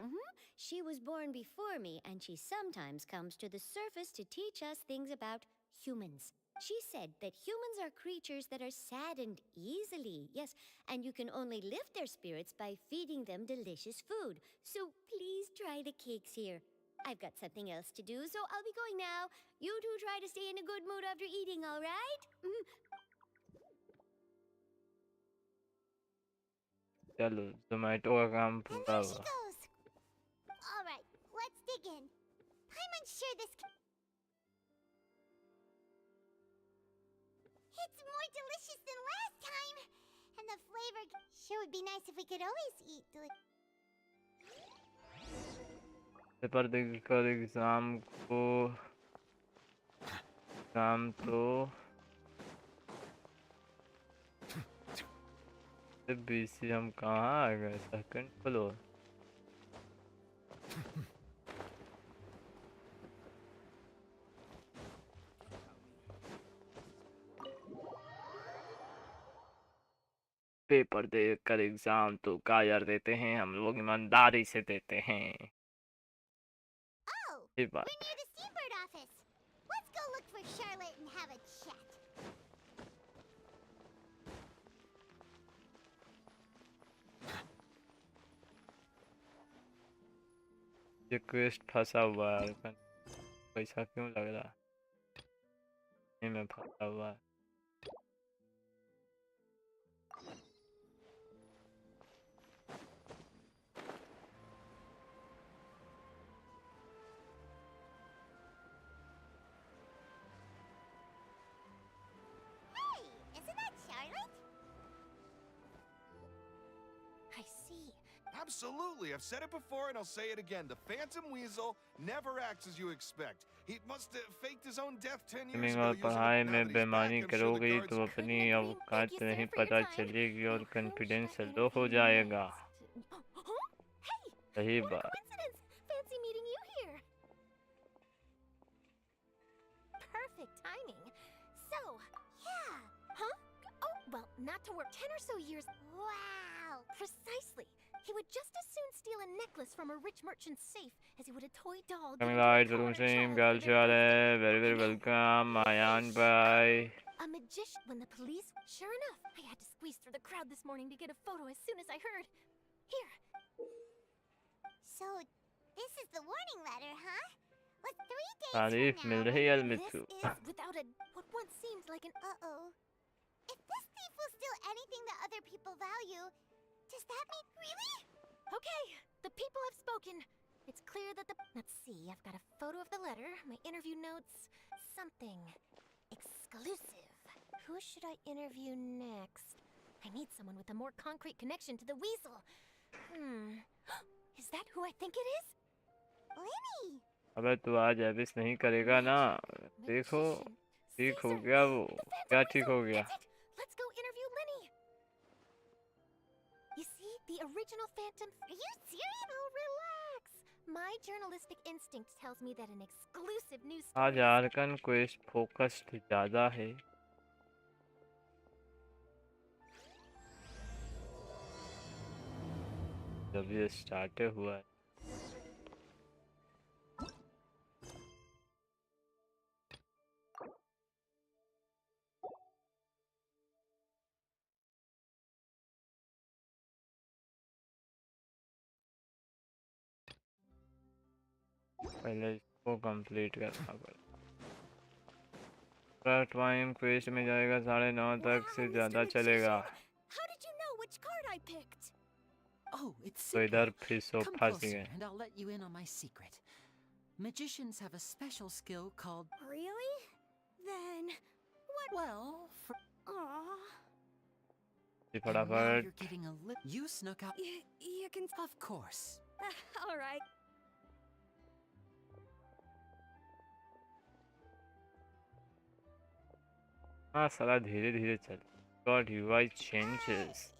She was born before me, and she sometimes comes to the surface to teach us things about humans. She said that humans are creatures that are saddened easily, yes, and you can only lift their spirits by feeding them delicious food. So please try the cakes here. I've got something else to do, so I'll be going now. You two try to stay in a good mood after eating, all right? चलो जोमेटो का काम पूरा She हुआ goes. All right, let's dig in. Paimon's sure this. It's more delicious than last time, and the flavor sure would be nice if we could always eat. Paper देकर exam तो BC हम कहाँ आ गए second floor paper देकर exam तो कायर देते हैं हम लोग ईमानदारी से देते हैं ये बात We're near the Steambird office. Let's go look for Charlotte and have a chat. ये क्वेस्ट फंसा हुआ है पैसा क्यों लग रहा है ये मैं फंसा हुआ है Hey, isn't that Charlotte? I see. Absolutely. I've said it before and I'll say it again. The Phantom Weasel never acts as you expect. He must have faked his own death 10 years gaming ago. और using पढ़ाई it. Now में that he's बेईमानी back, I'm sure the करोगी guards तो अपनी औकात you, sir, नहीं for your पता time. चलेगी और Whom कॉन्फिडेंस should I लो हो interview जाएगा next? Hey, सही what a बात coincidence! Fancy meeting you here. Perfect timing. So, yeah. Huh? Oh, well, not to work 10 or so years. Wow. Precisely. He would just as soon steal a necklace from a rich merchant's safe as he would a toy doll given coming to a live room commoner stream child girl for their birthday. very welcome Mayan bye A magician. When the police. Sure enough, I had to squeeze through the crowd this morning to get a photo as soon as I heard. Here. So, this is the warning letter, huh? But 3 days तारीफ from mill now, रही है This Mittu is without a what once seemed like an Uh-oh. If this thief will steal anything that other people value, does that mean really? Okay, the people have spoken. It's clear that the let's see, I've got a photo of the letter, my interview notes, something exclusive. Who should I interview next? I need someone with a more concrete connection to the weasel. Is that who I think it is? Lenny! अबे तू आज एबिस नहीं करेगा ना देखो ठीक हो गया वो क्या ठीक हो गया Let's go interview Lenny. You see, the original Phantom. Are you serious? Oh, relax. My journalistic instinct tells me that an exclusive news आज story. आर्कन क्वेस्ट फोकस्ड ज्यादा है जब ये स्टार्ट हुआ है पहले इसको कंप्लीट करना पड़ेगा टाइम क्वेस्ट में जाएगा 9:30 तक से ज़्यादा चलेगा How did you know which card I picked? Oh, it's तो simple. इधर फिर से Come फंस closer, गए। and I'll let you in on my secret. Magicians have a special skill called... Really? Then what? Well, for... Aww. Ji And now फटाफट। you're getting a little... You snuck out... You can. Of course. All right. हाँ साला धीरे धीरे चल। God UI changes।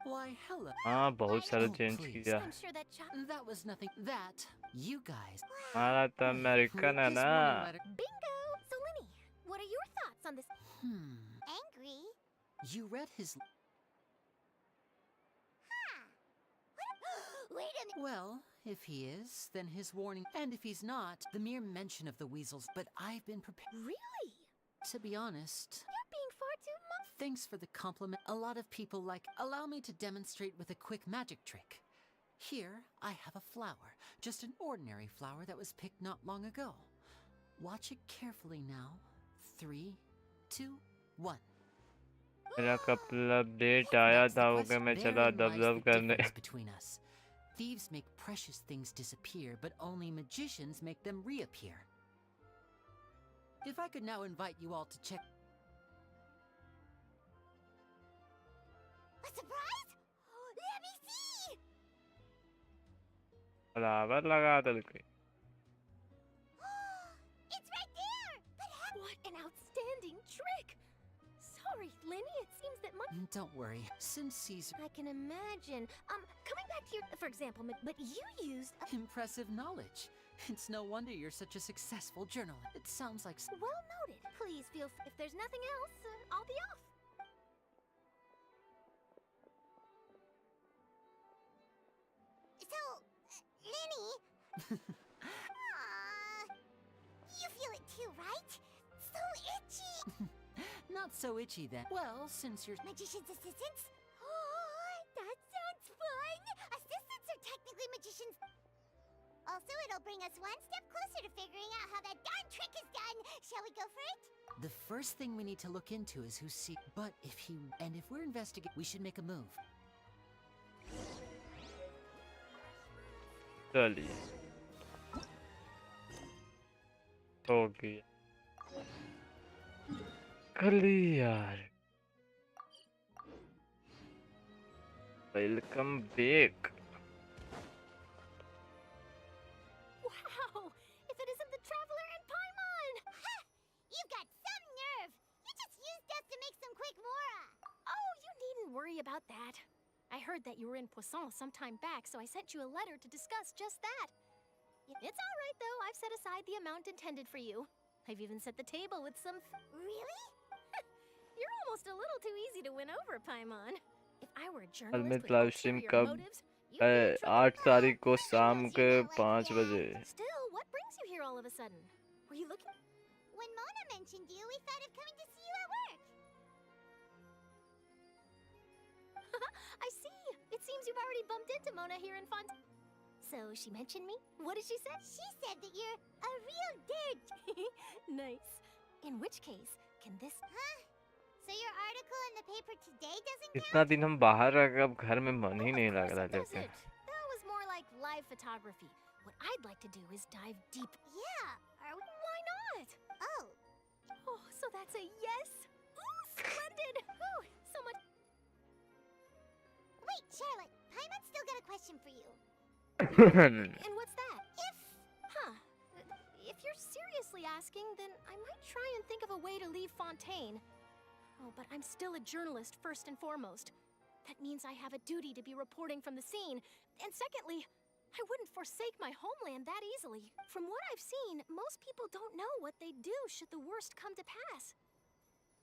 Why, hello. हाँ बहुत सारा Oh, change please. किया। I'm sure that That was nothing. That, you guys... हमारा तो अमेरिकन है This ना। woman let her- Bingo! So, Lenny, what are your thoughts on this? Angry? You read his... Wait a minute. Well, if he is, then his warning... And if he's not, the mere mention of the weasels. But I've been prepared... Really? To be honest... You're being far too much. Thanks for the compliment. A lot of people like... Allow me to demonstrate with a quick magic trick. Here, I have a flower. Just an ordinary flower that was picked not long ago. Watch it carefully now. 3, 2, 1. मेरा couple update आया था वो कि मैं चला दब करने। Between us. Thieves make precious things disappear, but only magicians make them reappear. If I could now invite you all to check... A surprise? Let me see. बराबर लगा दिल के। It's right there. What an outstanding trick. Sorry, Lenny. It seems that my. Don't worry. Since Caesar... I can imagine. Coming back to your, for example, but you used. Impressive knowledge. It's no wonder you're such a successful journalist. It sounds like... Well noted. Please feel free. If there's nothing else, I'll be off. So, Lenny. You feel it too, right? So itchy. Not so itchy then. Well, since you're... Magician's assistants? Oh, that sounds fun. Assistants are technically magicians. Also, it'll bring us one step closer to figuring out how that darn trick is done. Shall we go for it? The first thing we need to look into is who's see... But if he... And if we're investigating... We should make a move. चलिए हो गया कर ली यार welcome back Wow! If it isn't the Traveler and Paimon! Ha! You've got some nerve! You just used us to make some quick mora! Oh, you needn't worry about that. I heard that you were in Poisson some time back, so I sent you a letter to discuss just that. It's all right, though. I've set aside the amount intended for you. I've even set the table with some... Really? You're almost a little too easy to win over, Paimon. If I were a journalist ALMIT with live stream ulterior कब motives, you'd है? be in trouble. 8 तारीख को शाम के 5 बजे। Still, what brings you here all of a sudden? Were you looking... When Mona mentioned you, we thought of coming to see you at work. I see. It seems you've already bumped into Mona here in Font. So she mentioned me? What did she say? She said that you're a real dirt. Nice. In which case, can this... Huh? So your article in the paper today doesn't इतना दिन हम बाहर रह गए अब घर में मन ही नहीं लग रहा Does लेके। it? That was more like live photography. What I'd like to do is dive deep. Yeah. Why not? Oh. Oh, so that's a yes? Ooh, splendid! Ooh, so much... Wait, Charlotte. Paimon's still got a question for you. And what's that? Huh. If you're seriously asking, then I might try and think of a way to leave Fontaine. Oh, but I'm still a journalist first and foremost. That means I have a duty to be reporting from the scene. And secondly, I wouldn't forsake my homeland that easily. From what I've seen, most people don't know what they'd do should the worst come to pass.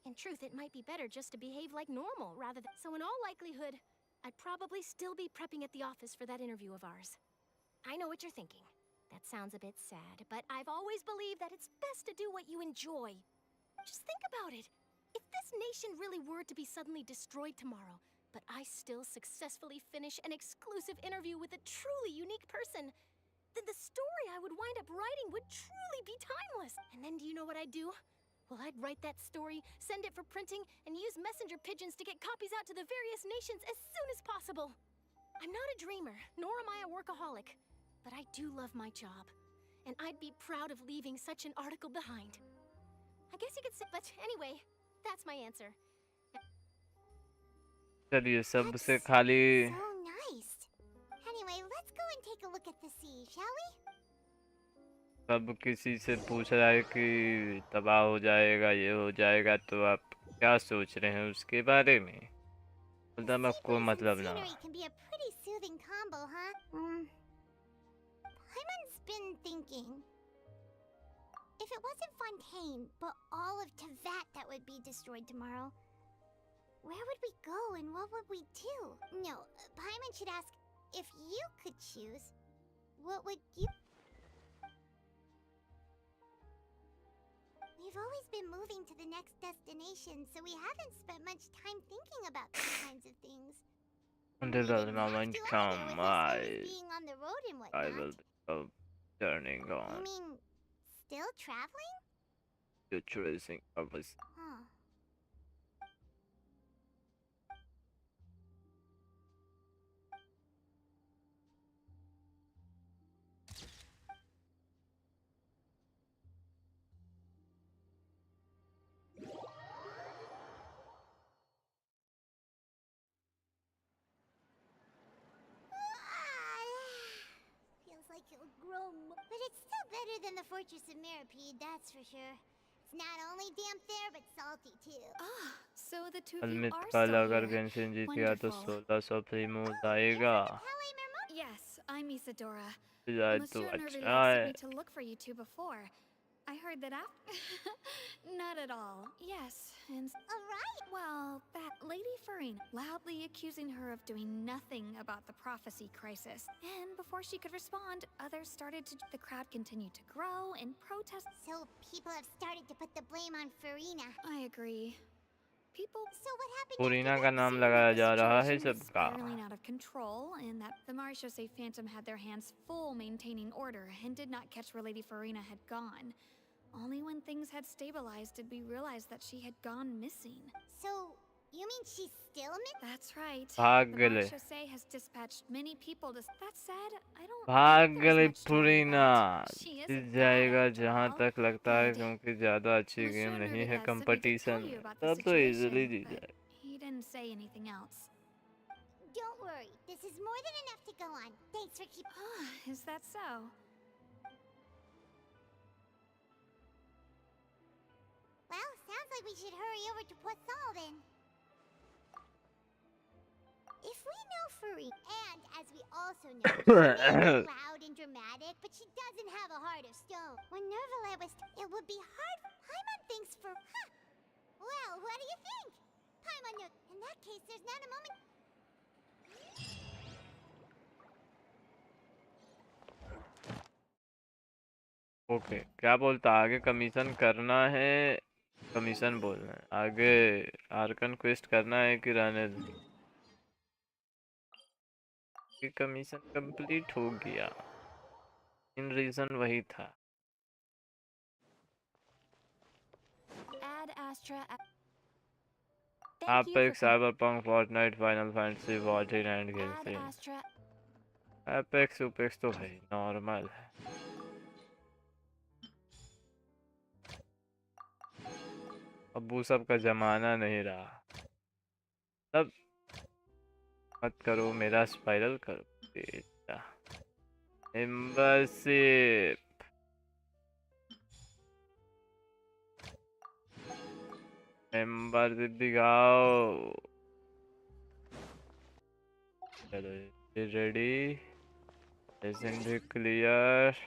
In truth, it might be better just to behave like normal rather than... So in all likelihood, I'd probably still be prepping at the office for that interview of ours. I know what you're thinking. That sounds a bit sad, but I've always believed that it's best to do what you enjoy. Just think about it. If this nation really were to be suddenly destroyed tomorrow, but I still successfully finish an exclusive interview with a truly unique person, then the story I would wind up writing would truly be timeless. And then do you know what I'd do? Well, I'd write that story, send it for printing, and use messenger pigeons to get copies out to the various nations as soon as possible. I'm not a dreamer, nor am I a workaholic, but I do love my job, and I'd be proud of leaving such an article behind. I guess you could say, but anyway, that's my answer. चलिए सबसे खाली So nice. Anyway, let's go and take a look at the sea, shall we? सब किसी से पूछ रहा है कि तबाह हो जाएगा, ये हो जाएगा, तो आप क्या सोच रहे हैं उसके बारे में? मतलब आपको मतलब ना। Scenery can be a pretty soothing combo, huh? Hyman's been thinking. If it wasn't Fontaine, but all of Tevat that would be destroyed tomorrow, where would we go and what would we do? No, Paimon should ask, if you could choose, what would you... We've always been moving to the next destination, so we haven't spent much time thinking about these kinds of things. Until the moment come, Being on the road and I whatnot. will be turning You on mean, still traveling? futuristic purpose. Huh. Feels like it'll grow but it's still better than the Fortress of Mirapede, that's for sure. It's not only damp there, but salty too. Ah, so the two of you ALMIT are कल still अगर here. Genshin जीत गया तो Wonderful. 1600 प्रीमोस आएगा। Yes, I'm Isadora. जाए तो Monsieur अच्छा Nervillier sent है। me to look for you two before. I heard that after... Not at all. Yes, and... Alright! Well, that Lady Farine loudly accusing her of doing nothing about the prophecy crisis. And before she could respond, others started to... The crowd continued to grow and protest... So people have started to put the blame on Farina. I agree. People... So what happened पुरीना का नाम Seemed लगाया like the जा रहा है situation was सबका। spiraling out of control, and that the Marechaussee Phantom had their hands full maintaining order and did not catch where Lady Farina had gone. Only when things had stabilized did we realize that she had gone missing. So, you mean she's still missing? That's right. भाग The गए। Marechaussee has dispatched many people to... That said, I don't भाग think there's गए much to worry पुरीना। about. She Jeet isn't bad जाएगा after जहाँ all. तक लगता है, And क्योंकि ज़्यादा अच्छी Monsieur गेम नहीं है Nervillier sent me to tell competition you में, about the तब तो इजीली situation, जीत but जाए। he didn't say anything else. Don't worry, this is more than enough to go on. Thanks for keeping... Is that so? Well, sounds like we should hurry over to Poisson then. If we know Farina, and as we also know, she may be loud and dramatic, but she doesn't have a heart of stone. When Nervillier was... It would be hard... Paimon thinks for... Huh. Well, what do you think? Paimon, in that case, there's not a moment... okay, क्या बोलता आगे commission करना है? Commission बोलना है आगे। Arkan quest करना है कि रहने दे? कि कमीशन कंप्लीट हो गया। इन रीजन वही था। Add Astra. Apex, Cyberpunk, Fortnite, Final Fantasy, Warden and Add Genshin। Astra. Apex उपेक्स तो भाई नॉर्मल है। अब वो सब का जमाना नहीं रहा। तब मत करो मेरा स्पाइरल करो बेटा। मेंबरशिप मेंबरशिप दिखाओ। चलो ready, legendary clear.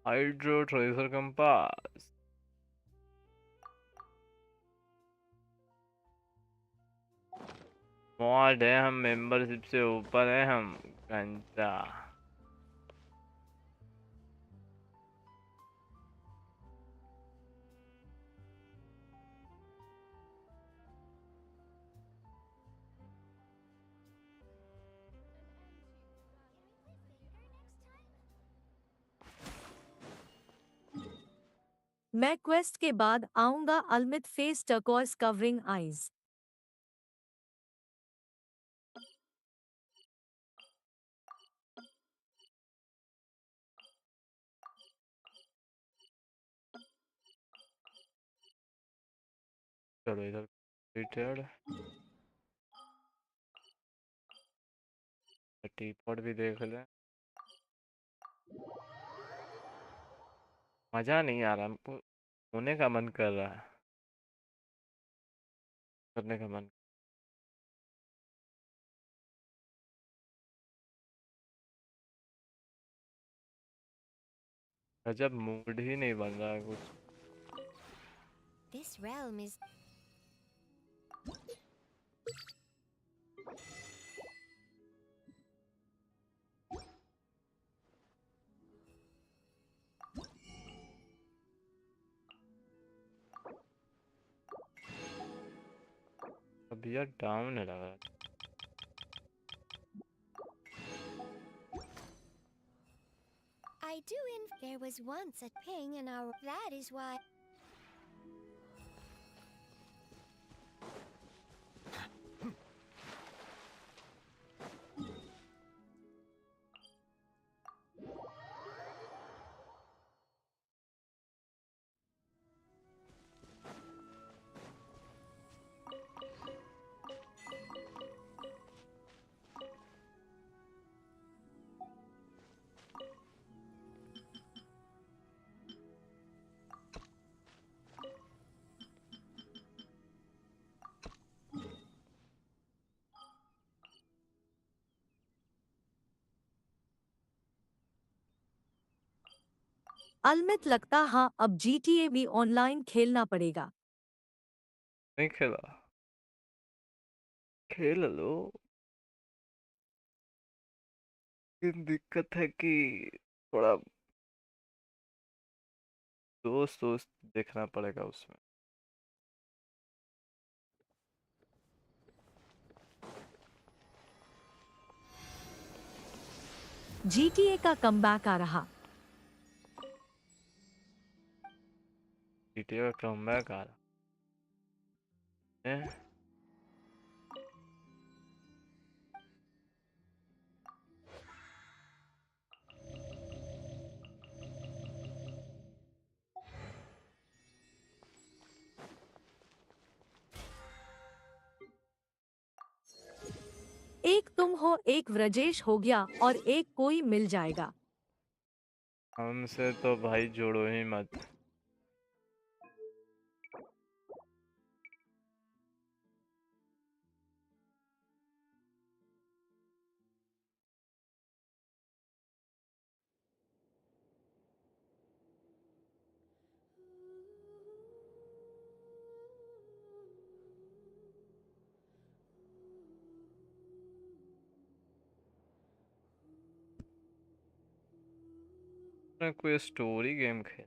Hydro treasure compass. Mod है, हम मेंबरशिप से ऊपर है हम। घंटा मैं क्वेस्ट के बाद आऊंगा। अल्मित फेस टर्कोइज कवरिंग आईज। चलो इधर रिटायर्ड टीपॉट भी देख लें। मजा नहीं आ रहा हमको, होने का मन कर रहा है, करने का मन। गजब मूड ही नहीं बन रहा है कुछ। This realm is अब यार डाउन है लग रहा है। I do in there was once a ping in our that is why अल्मित लगता हाँ अब GTA भी ऑनलाइन खेलना पड़ेगा। नहीं खेला, खेल लो। लेकिन दिक्कत है कि थोड़ा दोस्त दोस्त देखना पड़ेगा उसमें। GTA का कमबैक आ रहा। GTA का कमबैक आ रहा है। एक तुम हो, एक व्रजेश हो गया और एक कोई मिल जाएगा। हमसे तो भाई जोड़ो ही मत। मैं कोई स्टोरी गेम खेल।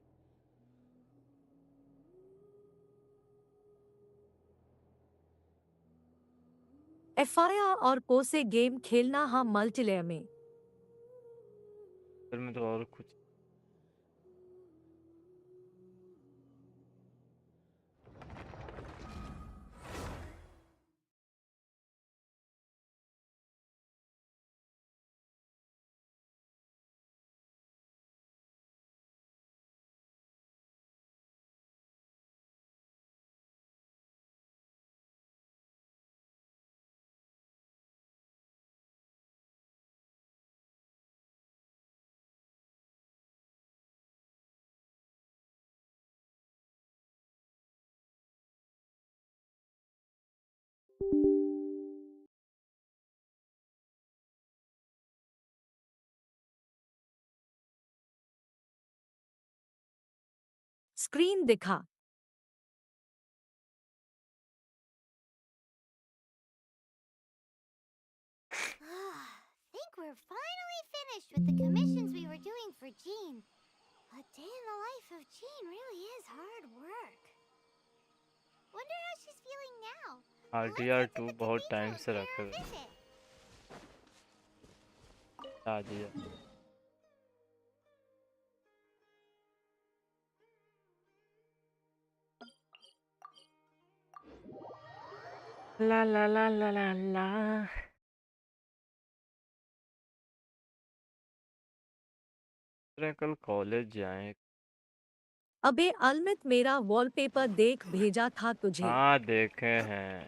FIR और कोसे गेम खेलना हाँ मल्टीप्लेयर में। फिर में तो और कुछ स्क्रीन दिखा। think we're finally finished with the commissions we were doing for Jean. A day in the life of Jean really is hard work. Wonder how she's feeling now. RDR2 बहुत time से रखे हुए आ दिया। ला ला ला ला ला ला। कल college जाएं। अबे अलमित मेरा wallpaper देख भेजा था तुझे। हाँ देखे हैं।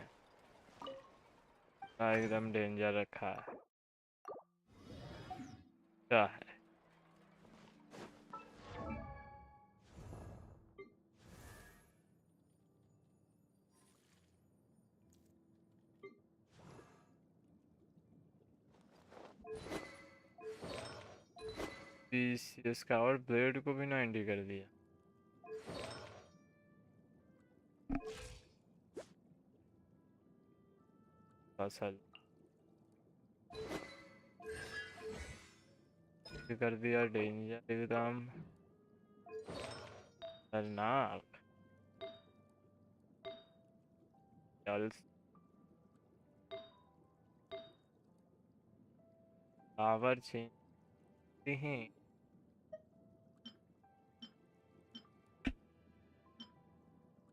एकदम डेंजर रखा है। क्या है? इसका और ब्लेड को भी 90 कर दिया। फसल कर दिया डेंजर एकदम खतरनाक। चल पावर चेंज हैं।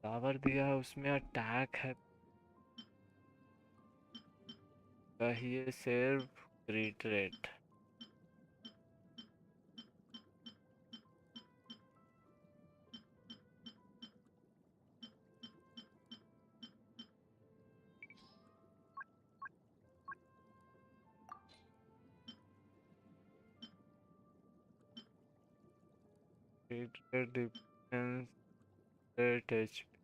पावर दिया उसमें अटैक है। कहिए सिर्फ retreat. Retreat defence rate HP.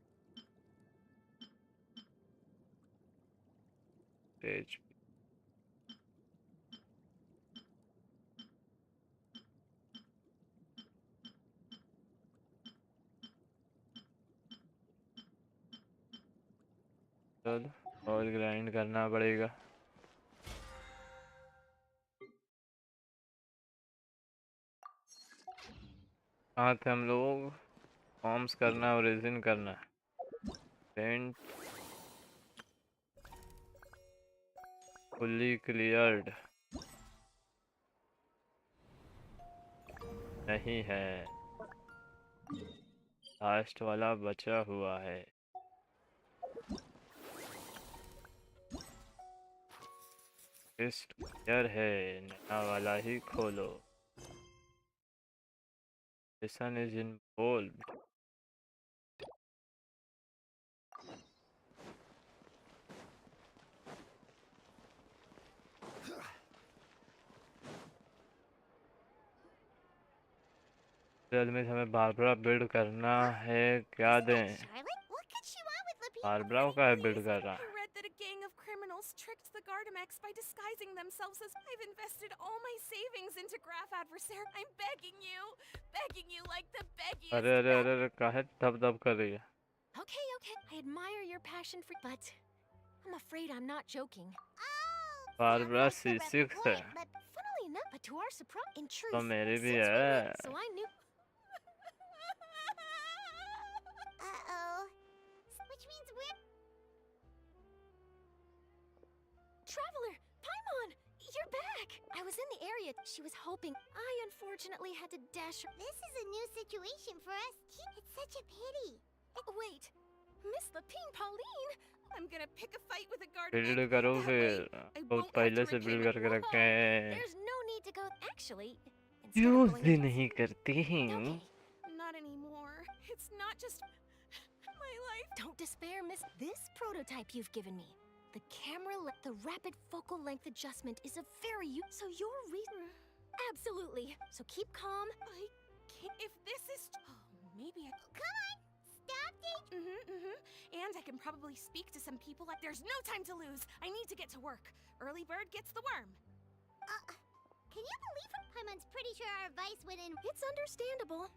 चल और ग्राइंड करना पड़ेगा। कहाँ थे हम लोग? फॉर्म्स करना और रेजिन करना। पेंट फुल्ली क्लियर्ड नहीं है। लास्ट वाला बचा हुआ है। टेस्ट क्लियर है। नया वाला ही खोलो। Jason is involved. में हमें बारबरा बिल्ड करना है। क्या दें? बारबरा का है बिल्ड कर रहा है। I read that a gang of criminals tricked the Gardamex by disguising themselves as I've invested all my savings into Graph Adversary. I'm begging you like the beggiest. अरे काहे दब दब कर रही है? Okay, I admire your passion for, but I'm afraid I'm not joking. Barbara C6 है। But funnily enough, but to our surprise, in truth, तो मेरी भी since we है। knew, so I knew. Which means we're... Traveler, Paimon, you're back! I was in the area. She was hoping. I unfortunately had to dash. This is a new situation for us. It's such a pity. Wait, Miss Lapine Pauline? I'm gonna pick a fight with a Gardamex. Build करो फिर। बहुत पहले से build करके रखे हैं। There's no need to go. Actually, use भी नहीं करते हैं। Not anymore. It's not just my life. Don't despair, Miss. This prototype you've given me, the the rapid focal length adjustment is a very so your absolutely. So keep calm. I can't. If this is, maybe I. Come on, stop it. And I can probably speak to some people. Like, there's no time to lose. I need to get to work. Early bird gets the worm. Can you believe it? Paimon's pretty sure our advice went in. It's understandable.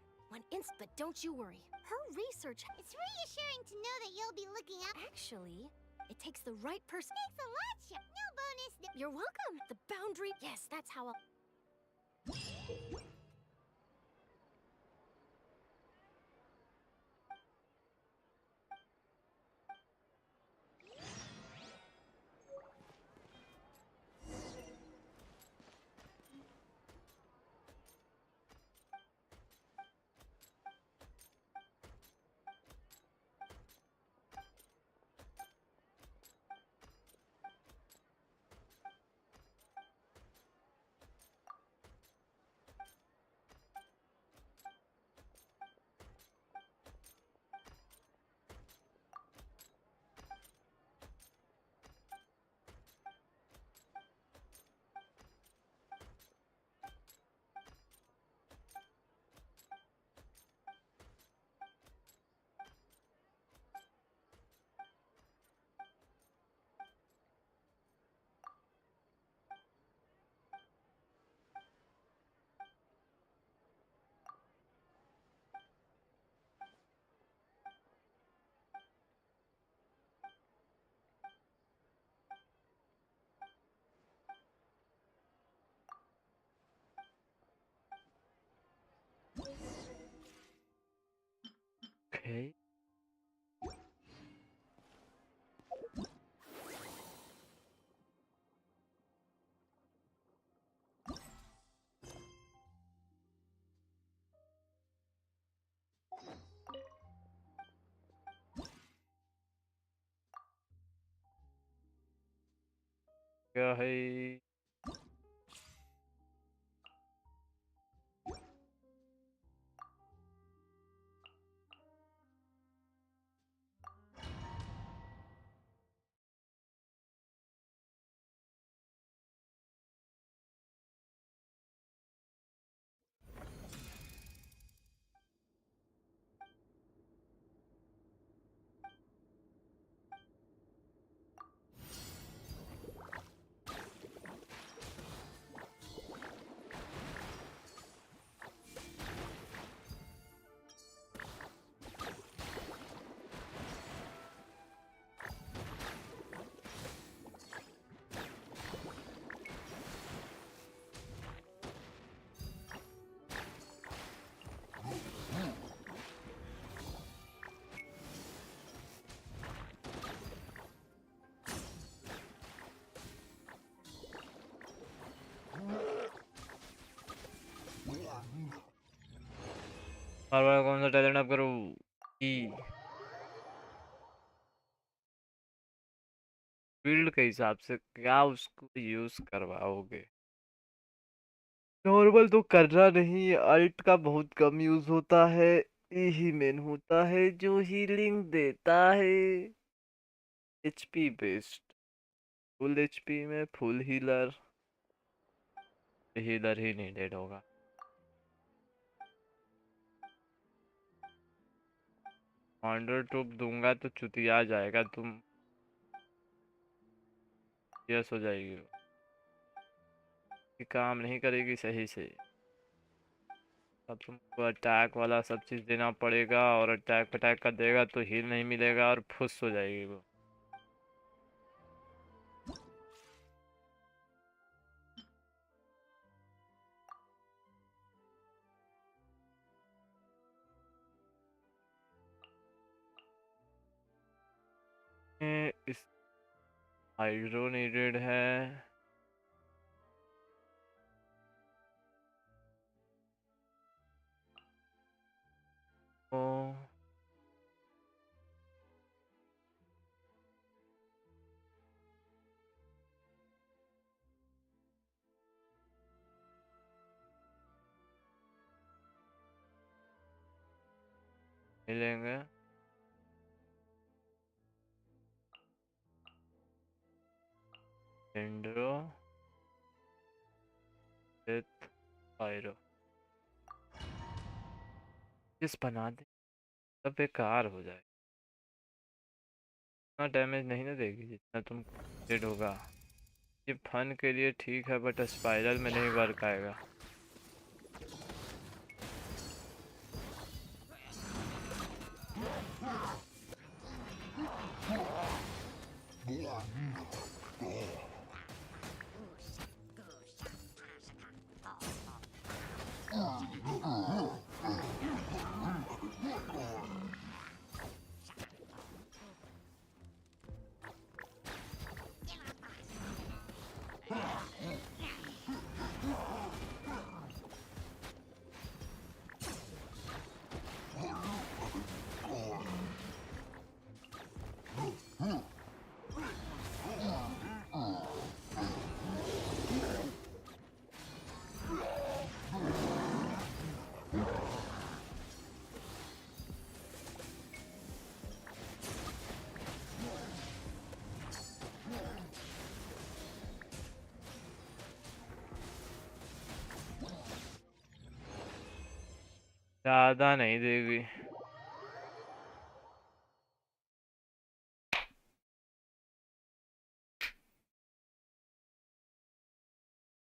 But don't you worry. Her research. It's reassuring to know that you'll be looking out. Actually, it takes the right person. Thanks a lot, Chef. No bonus. You're welcome. The boundary. Yes, that's how I'll. क्या है? बार बार कौन सा talent up करूँ? ई field के हिसाब से क्या उसको यूज करवाओगे? नॉर्मल तो करना नहीं, अल्ट का बहुत कम यूज होता है। यही मेन होता है जो हीलिंग देता है। एचपी बेस्ड, फुल एचपी में full healer, healer he needed होगा। ऑर्डर टूप दूंगा तो चुतिया जाएगा तुम, यस हो जाएगी, काम नहीं करेगी सही से। अब तुमको अटैक वाला सब चीज़ देना पड़ेगा, और अटैक अटैक का देगा तो हील नहीं मिलेगा और फुस हो जाएगी वो। इस हाइड्रो नीडेड है। ओ मिलेंगे। एंड्रो विथ पायरो जिस बना दे सब बेकार हो जाए। इतना डैमेज नहीं ना देगी जितना तुम डेड होगा। ये फन के लिए ठीक है, बट स्पाइरल में नहीं वर्क आएगा। ज़्यादा नहीं देगी।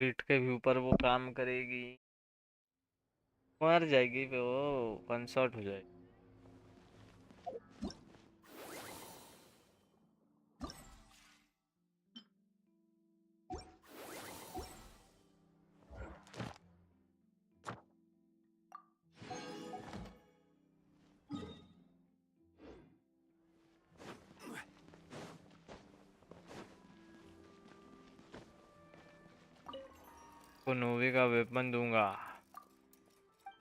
क्रिट के भी ऊपर वो काम करेगी, मर जाएगी वो, वन शॉट हो जाएगी। को नोवी का वेपन दूंगा,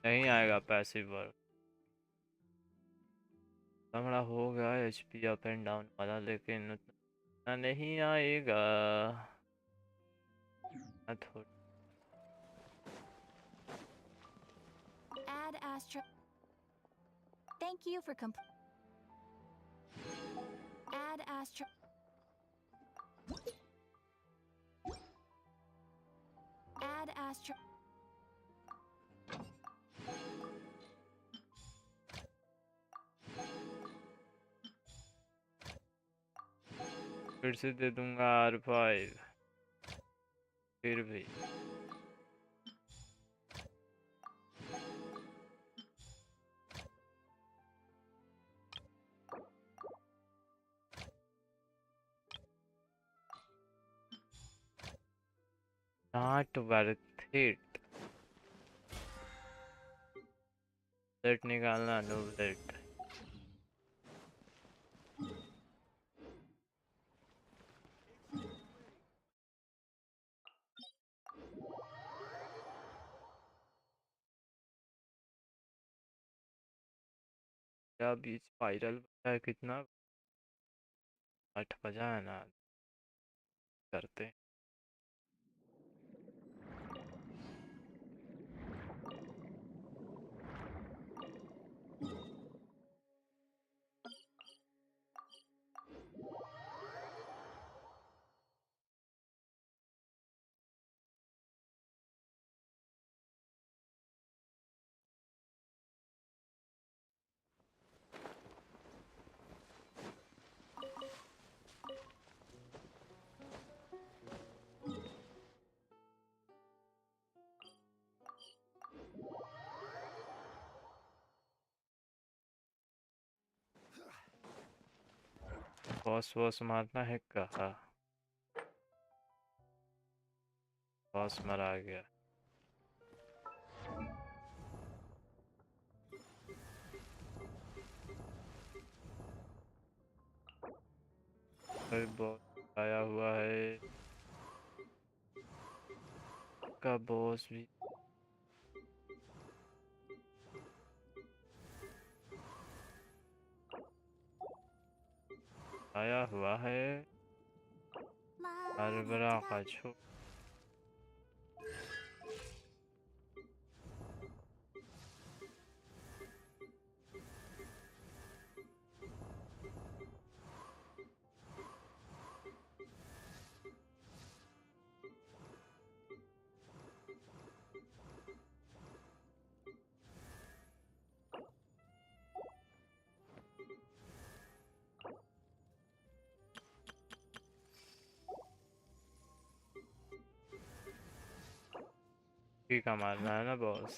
नहीं आएगा पैसिव वर्क। हमारा हो गया एचपी अप एंड डाउन वाला, लेकिन उतना नहीं आएगा। थोड़ी Add Astra. Thank you for Add Astra. Add Astra. फिर से दे दूंगा R5 फिर भी not worth it. Let निकालना नो let. अभी स्पाइरल बचा है कितना 8 बजा है ना करते हैं। बॉस मारना है कहा बॉस मरा गया बॉस आया हुआ है का बॉस भी आया हुआ है हर बड़ा खाचो ठीक है मारना है ना बॉस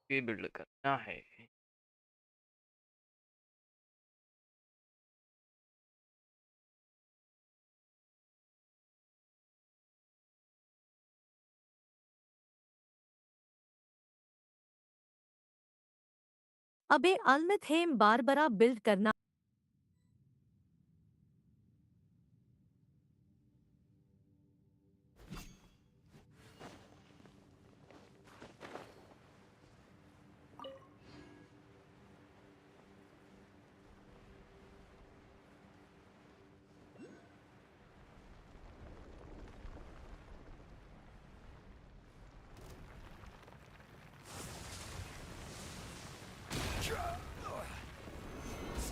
ये बिल्ड करना है अबे अल्मित हेम बारबरा बिल्ड करना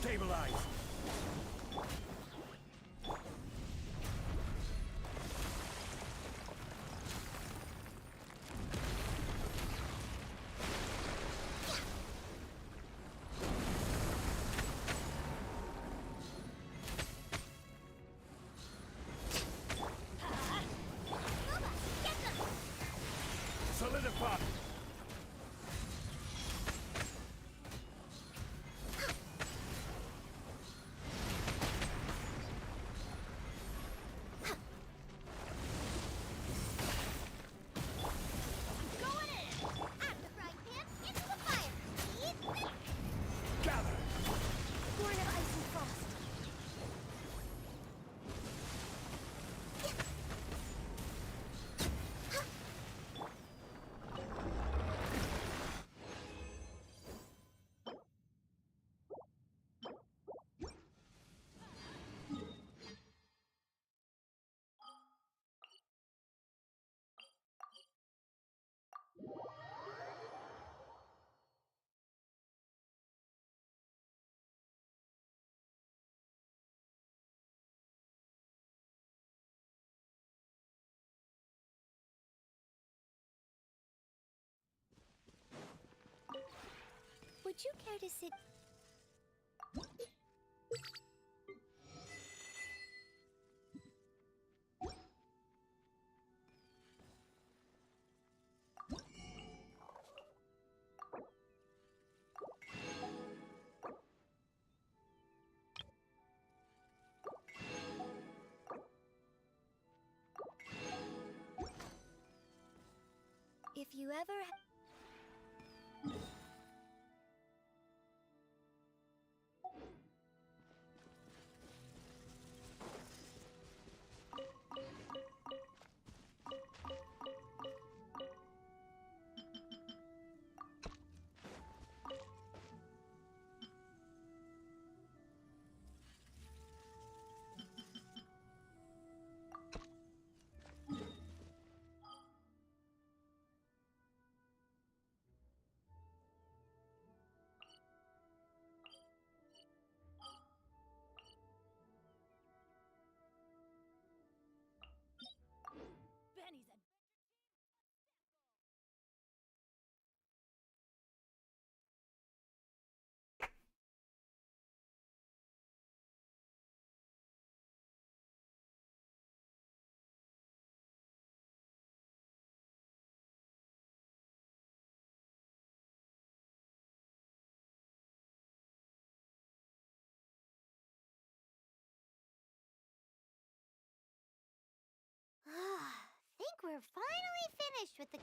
Stabilize. Solidify. Would you care to sit? If you ever... think we're finally finished with the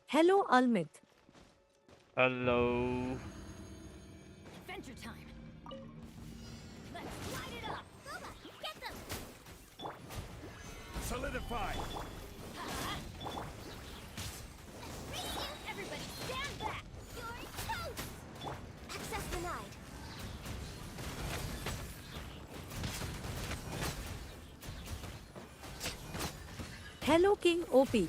Hello, ALMIT. Hello. Adventure time. Let's light it up. Boba, get them. Solidify. Everybody stand back. You're toast. Access denied. Hello, King OP.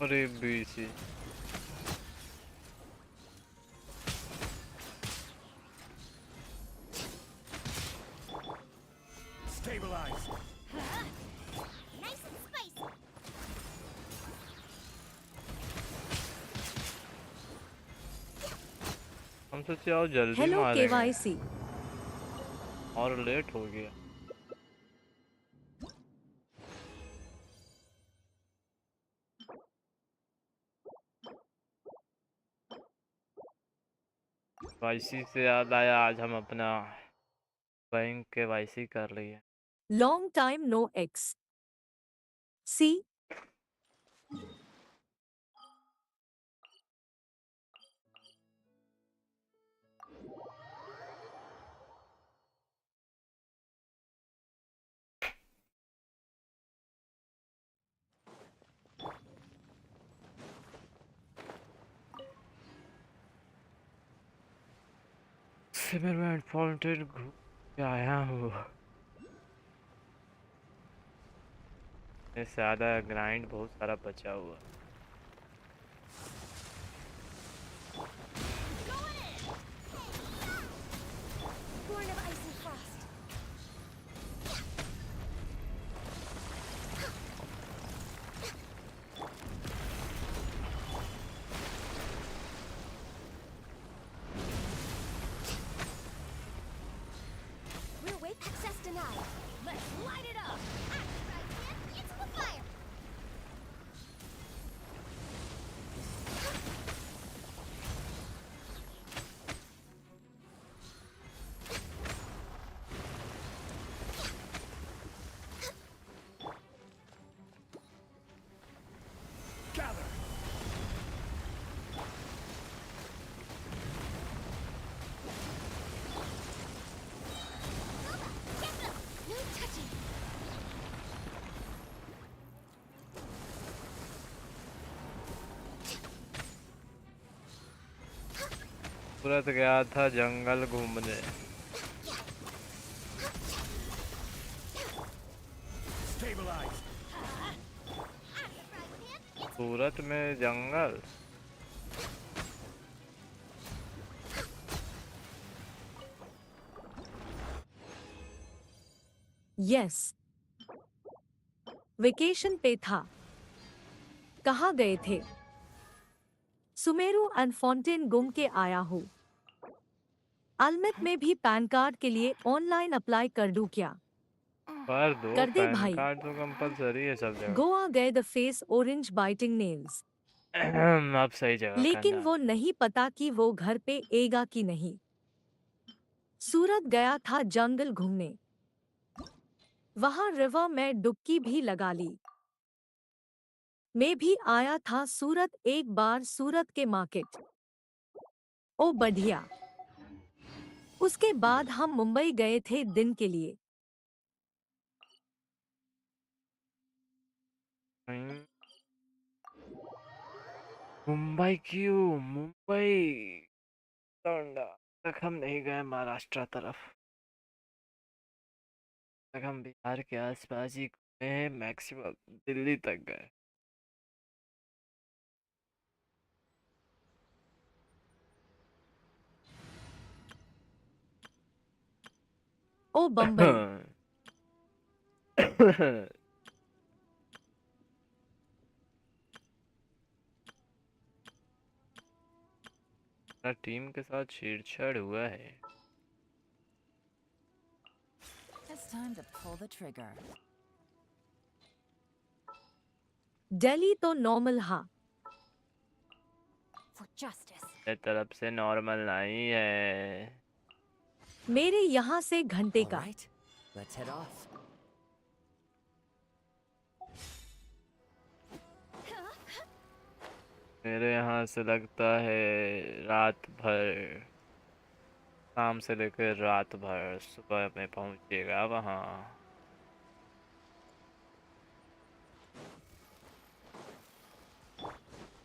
अरे BC Stabilize. Nice and spicy. हम सोचे आओ जल्दी Hello, मारेंगे KYC. और late हो गया YC से याद आया आज हम अपना बैंक के वाईसी कर लिए Long time no X. See? सिमरमैन फाउंटेन घूम के आया हूँ इससे ज़्यादा ग्राइंड बहुत सारा बचा हुआ Born of ice and frost. We're awake. Access denied. Let's light it up. It's the fire. सूरत गया था जंगल घूमने। सूरत में जंगल। यस, वेकेशन पे था। कहाँ गए थे? सुमेरु एंड फाउंटेन घूम के आया हूँ। अल्मिट में भी पैन कार्ड के लिए ऑनलाइन अप्लाई कर दूँ क्या? कर दो, कर दे पैन भाई। कार्ड तो कंपलसरी है सब जगह। गोवा गए the face orange biting nails. अब सही जगह लेकिन करना। वो नहीं पता कि वो घर पे एगा कि नहीं। सूरत गया था जंगल घूमने। वहाँ रिवर में डुबकी भी लगा ली। मैं भी आया था सूरत एक बार सूरत के मार्केट। ओ बढ़िया। उसके बाद हम मुंबई गए थे दिन के लिए। मुंबई क्यों? मुंबई लौंडा तक हम नहीं गए। महाराष्ट्र तरफ तक हम बिहार के आसपास ही घूमे हैं, मैक्सिमम दिल्ली तक गए। ओ बम्बई। टीम के साथ छेड़छाड़ हुआ है। It's time to pull the trigger. Delhi तो नॉर्मल हाँ। For justice. मेरे तरफ से नॉर्मल नहीं है। मेरे यहाँ से घंटे का। Alright, let's head off. मेरे यहाँ से लगता है रात भर, शाम से लेकर रात भर, सुबह में पहुँचेगा वहाँ।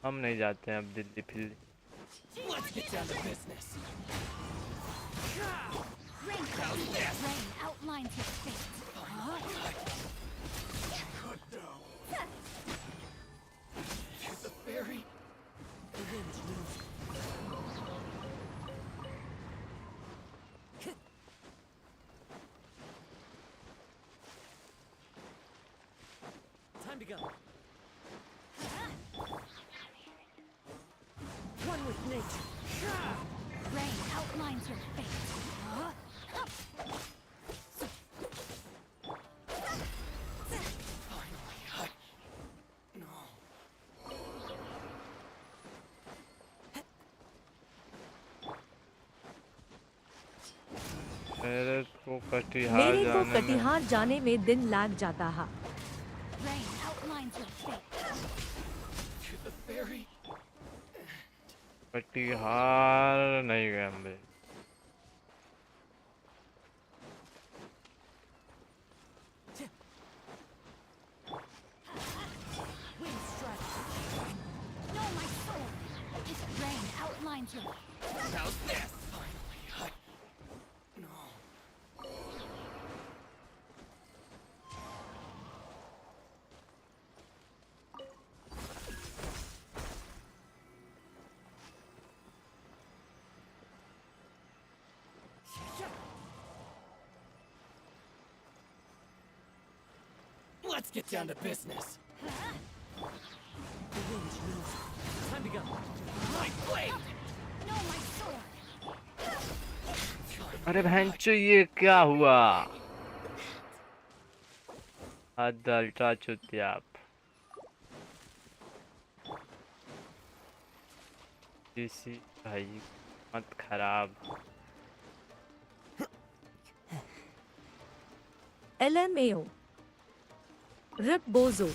हम नहीं जाते हैं अब Delhi फिल्ली। Let's get down to business. Rain outlines his fate. Here's the ferry. The wind's moving. Time to go. One with nature. Rain outlines your fate. मेरे को कटिहार जाने में दिन लग जाता है। Rain outlines your fate. To the ferry. Katihar नहीं गए हम भी। Wind strike. No, my sword. Rain outlines your fate. How's this? Finally, no. Let's get down to business. The wind's moving. Time to go. My blade! No, my sword. अरे भैंचो ये क्या हुआ? हद ultra चुतियाप। इसी भाई मत खराब। LMAO रिप बोजो।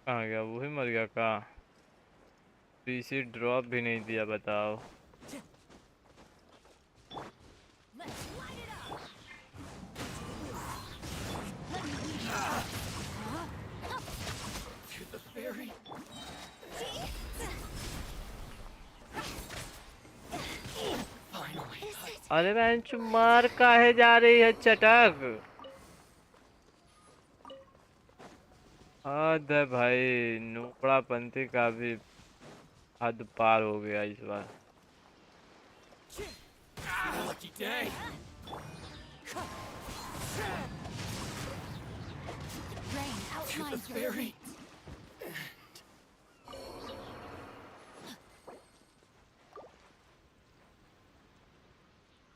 कहाँ गया? वो ही मर गया का? पीसी ड्रॉप भी नहीं दिया, बताओ। To the ferry. अरे बेंच मार काहे जा रही है चटक। हद है भाई, नूबड़ा पंथी का भी हद पार हो गया इस बार। Lucky day. Rain outlines your Fairy.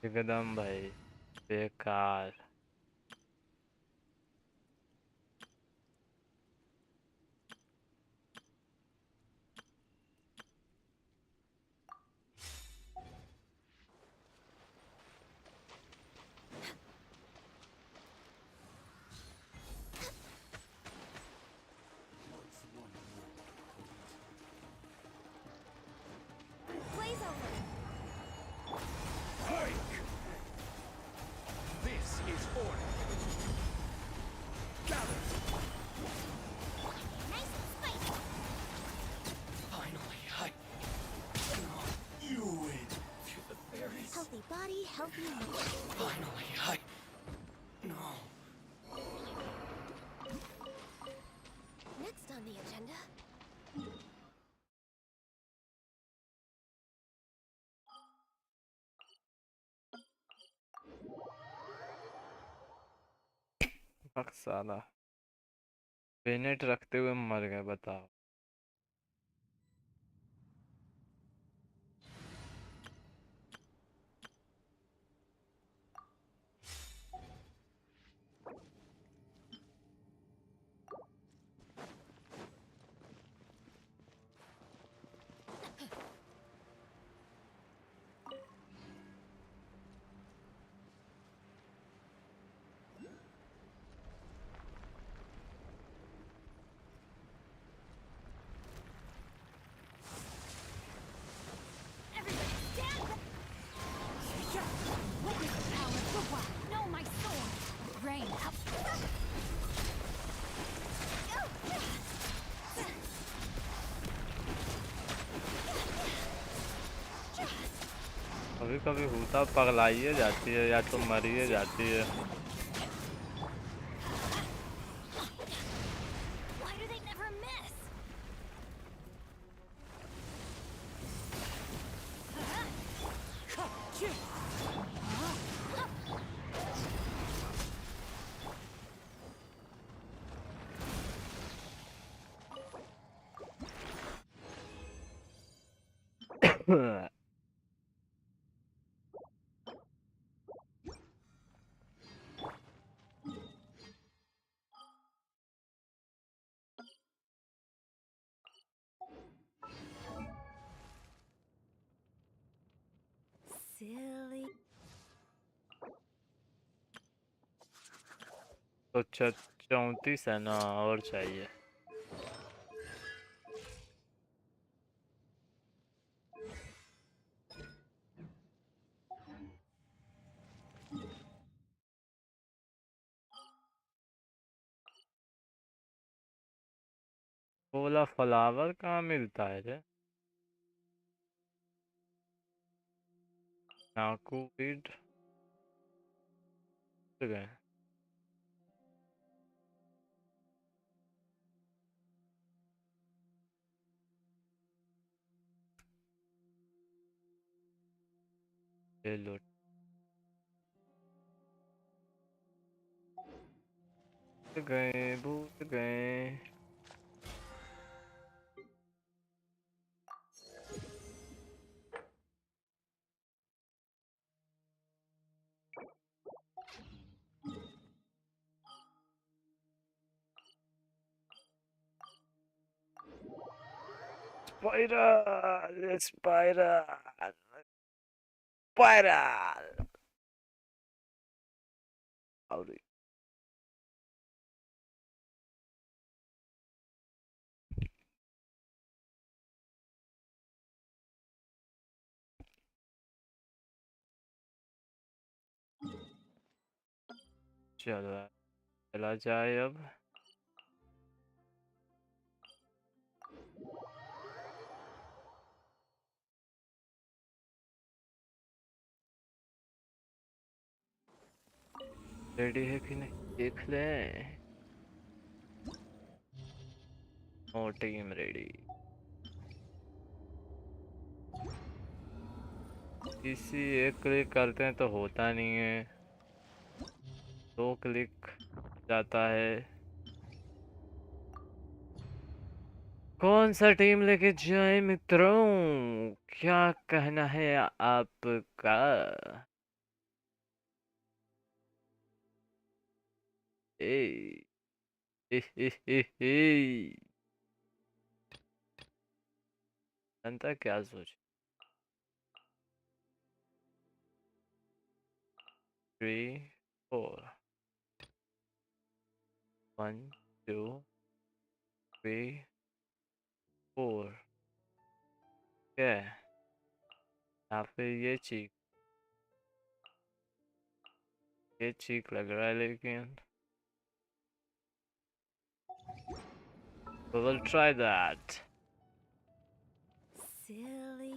एकदम भाई बेकार। Blaze over. This is order. Gather. Nice and spicy. Finally, you win. Through the fairies. Healthy body, healthy mind. Finally, no. Next on the agenda. Fuck साला, Bennett रखते हुए मर गए बताओ। Everybody stand back. Witness the power of the wild. Know my sword. Rain out. कभी कभी होता पगलाइए जाती है या तो मरिए जाती है। Why do they never miss? Silly. तो 34 है ना, और चाहिए। वो वाला फ्लावर कहाँ मिलता है रे? नाकूवीड गए। ले लो। भूल गए। Spiral, spiral, spiral. Howdy. चलो चला जाए अब। रेडी है कि नहीं देख लें। ओ टीम रेडी। किसी एक क्लिक करते हैं तो होता नहीं है, 2 क्लिक जाता है। कौन सा टीम लेके जाए मित्रों, क्या कहना है आपका? ए, ए, जनता क्या सोच? 3 4 1 2 3 4 क्या है यहाँ पे? ये चीक लग रहा है, लेकिन we will try that. Silly.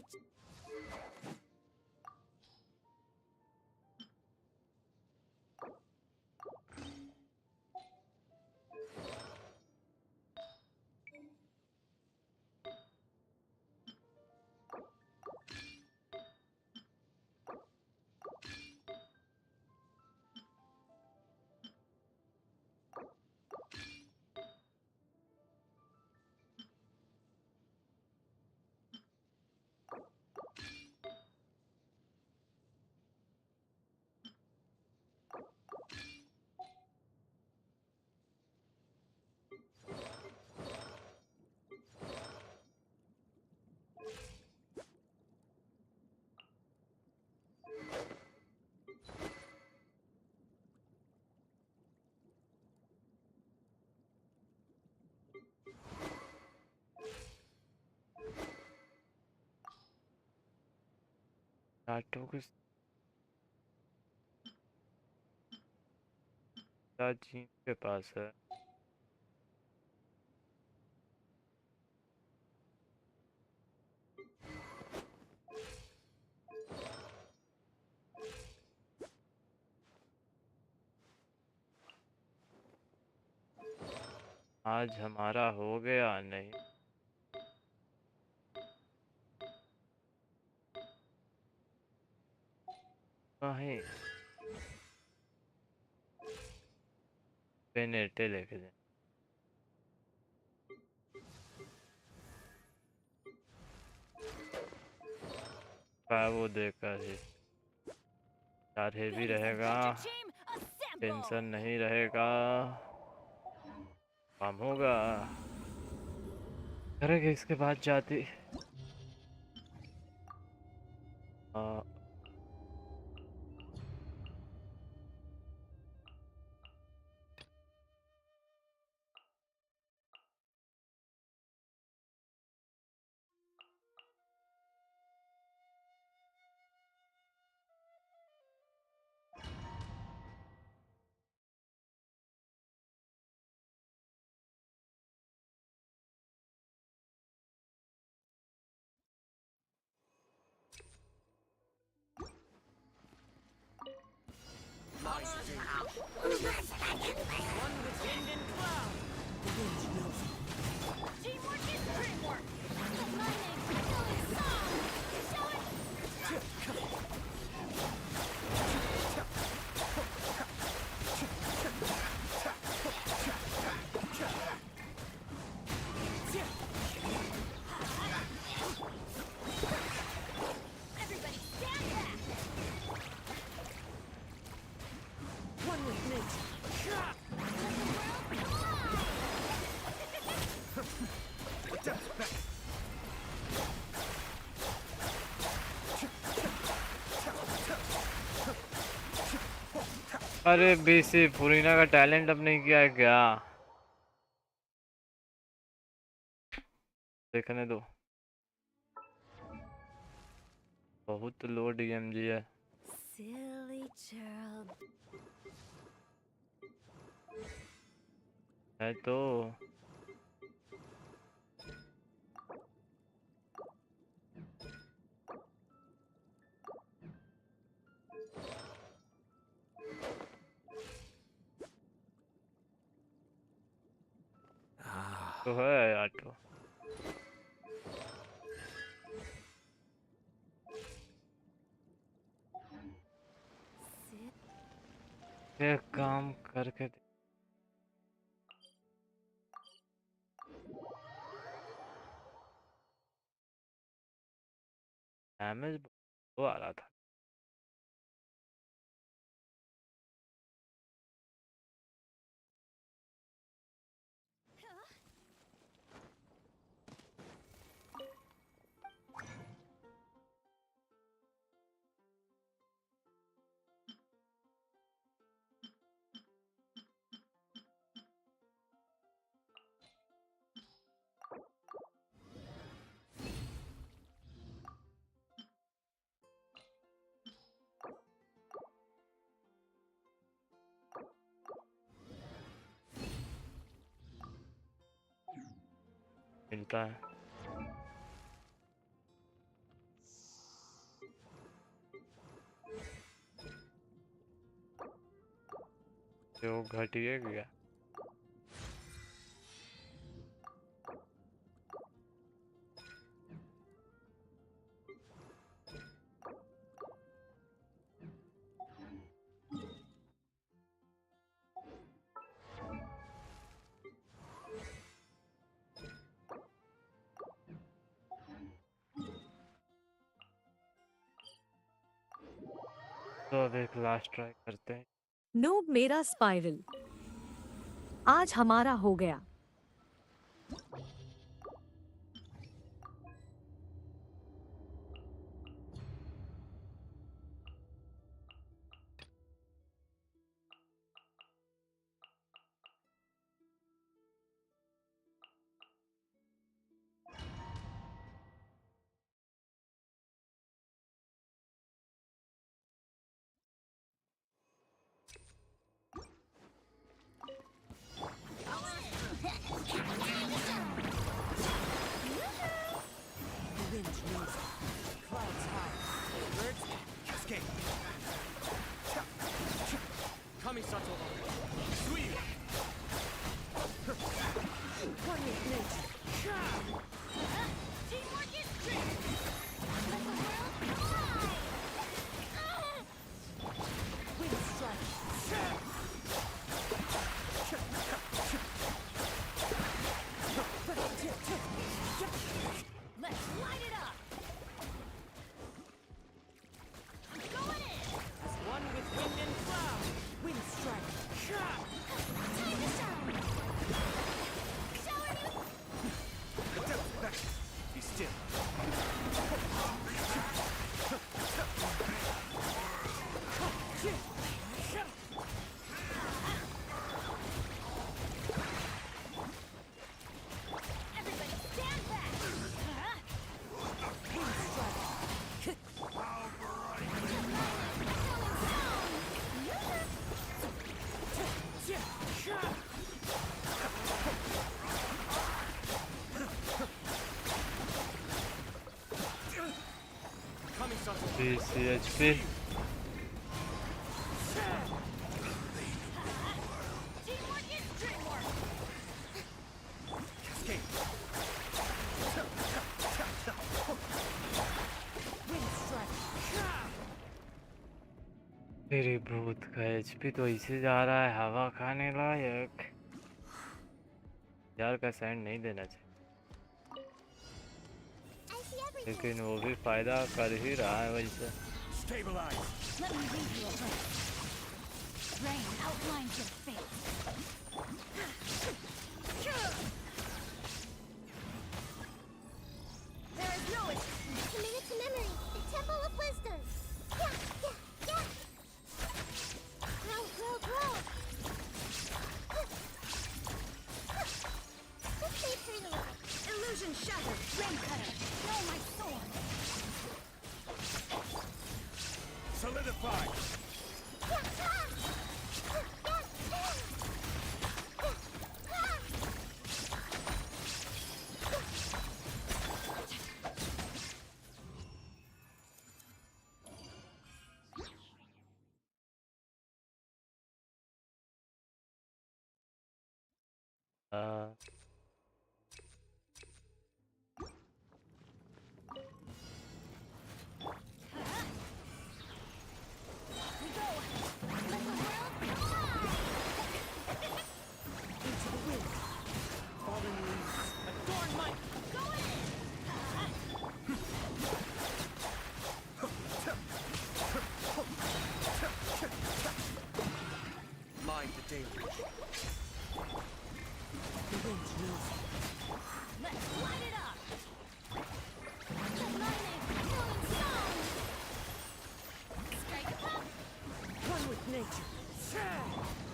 NATO के साथ जीन के पास है। आज हमारा हो गया नहीं। नहीं पेनेटे लेके जाए। वो देखा ही यार, हेवी रहेगा, टेंशन नहीं रहेगा, काम होगा। करेंगे इसके बाद जाती। One with wind and cloud. The wind knows it. Teamwork is dreamwork. Everybody stand back! One with nature. अरे बीसी पुरीना का टैलेंट अब नहीं किया है क्या? देखने दो, बहुत लो डीएमजी है। Silly child. है तो तो है यार तो एक काम करके दे। डैमेज वो आ रहा था। मिलता है जो घटिया गया। तो अब एक लास्ट ट्राई करते हैं। नूब मेरा स्पाइरल आज हमारा हो गया। CHP तेरी भूत का HP तो इसे जा रहा है हवा खाने लायक। यार का सैंड नहीं देना चाहिए लेकिन वो भी फायदा कर ही रहा है वैसे। There is no committed to memory. The Temple of Wisdom. Yeah. Grow. Just stay free to look. Illusion shattered. Rain cutter. Know my sword. Solidify.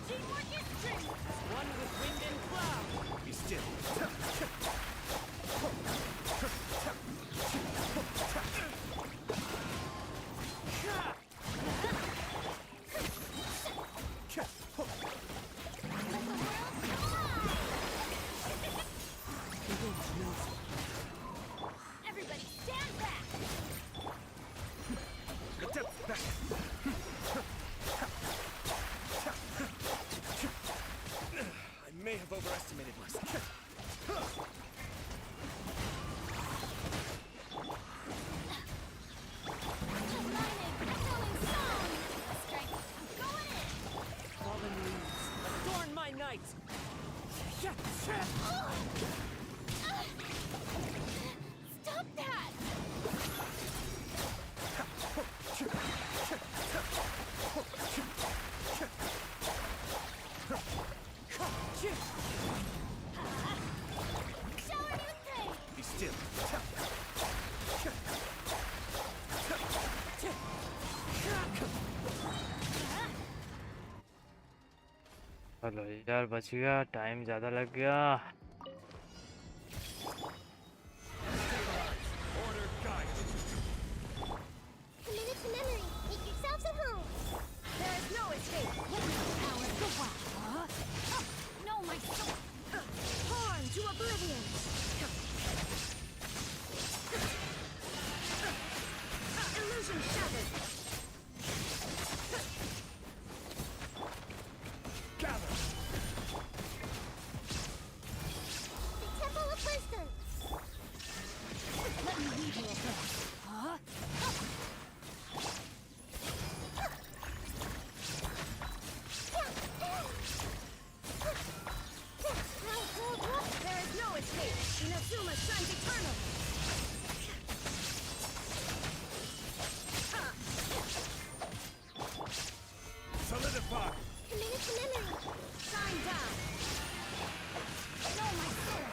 Teamwork is strength. One with wind and cloud. Be still. Everybody stand back. I may have overestimated myself. Fallen leaves, adorn my night. Stop that! Shower Nunte! Be still. चलो यार बच गया, time ज़्यादा लग गया। Commit it to memory. Make yourselves at home. There is no escape! Power to wow! No, my soul! Torn to oblivion! Illusion shattered! Gather. The Temple of Wisdom. Let me lead you a bit. Huh? There is no escape! Inazuma shines eternal! Solidify. Commit it to memory. Shine down! No, my soul!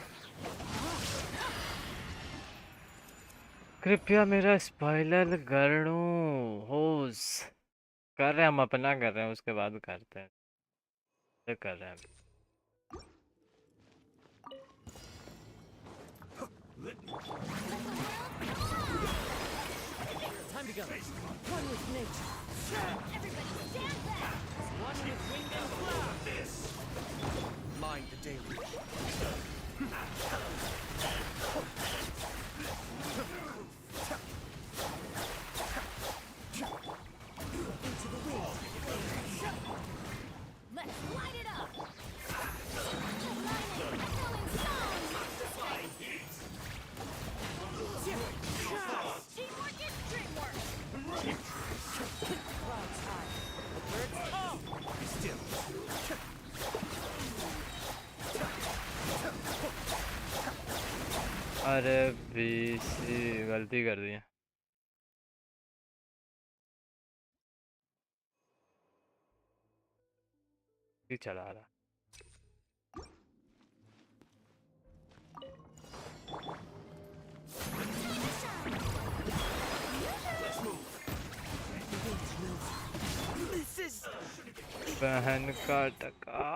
कृपया मेरा spoiler कर दो होस। कर रहे हैं, हम अपना कर रहे हैं, उसके बाद करते हैं। ये कर रहे हैं अभी। Time to go. One with nature. Everybody stand back! One with wind and cloud. Mind the deluge. Into the wind. Let's light it up! Teamwork is dreamwork! Clouds high. The birds oh! Be still. अरे BC गलती कर दी है। ये चला रहा। This is बहन का टका।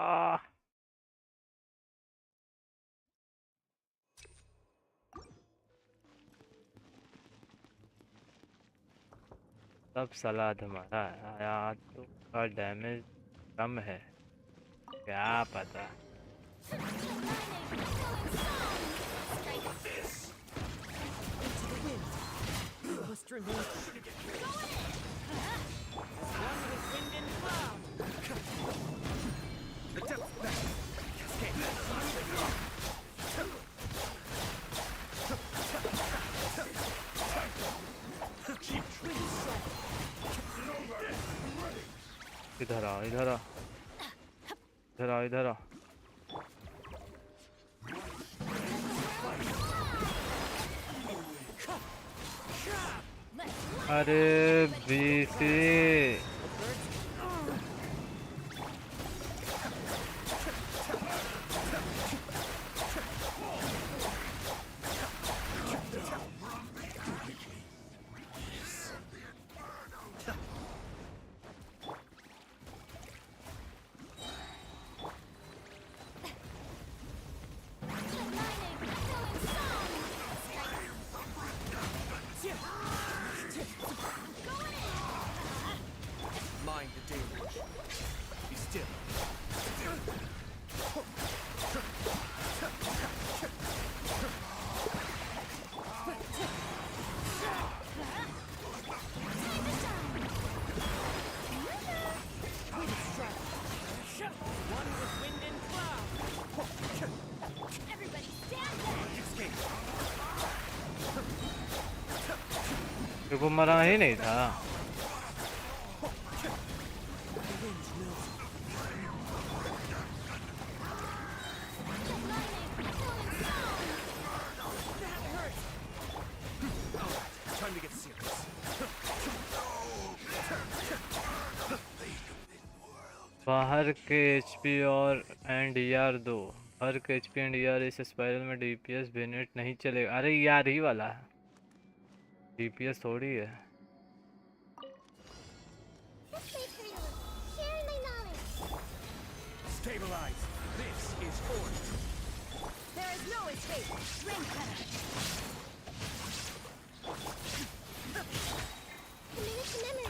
सब सलाह हमारा आया तो का डैमेज कम है, क्या पता। into the wind. You must remain. One with wind and cloud. The depth back. इधर आओ, इधर आओ, इधर आओ, इधर आओ। अरे BC Mind the deluge. Be still. One with wind and cloud. Everybody stand back. Escape. देखो मरा ही नहीं था। Time to get serious. बाहर के एचपी और एनडीआर दो। बाहर के एचपी एनडीआर इस स्पाइरल में डीपीएस बेनेट नहीं चलेगा। अरे यार ही वाला है, डीपीएस थोड़ी है। Stabilize. This is order. There is no escape. Ring cutter. Diminish memory.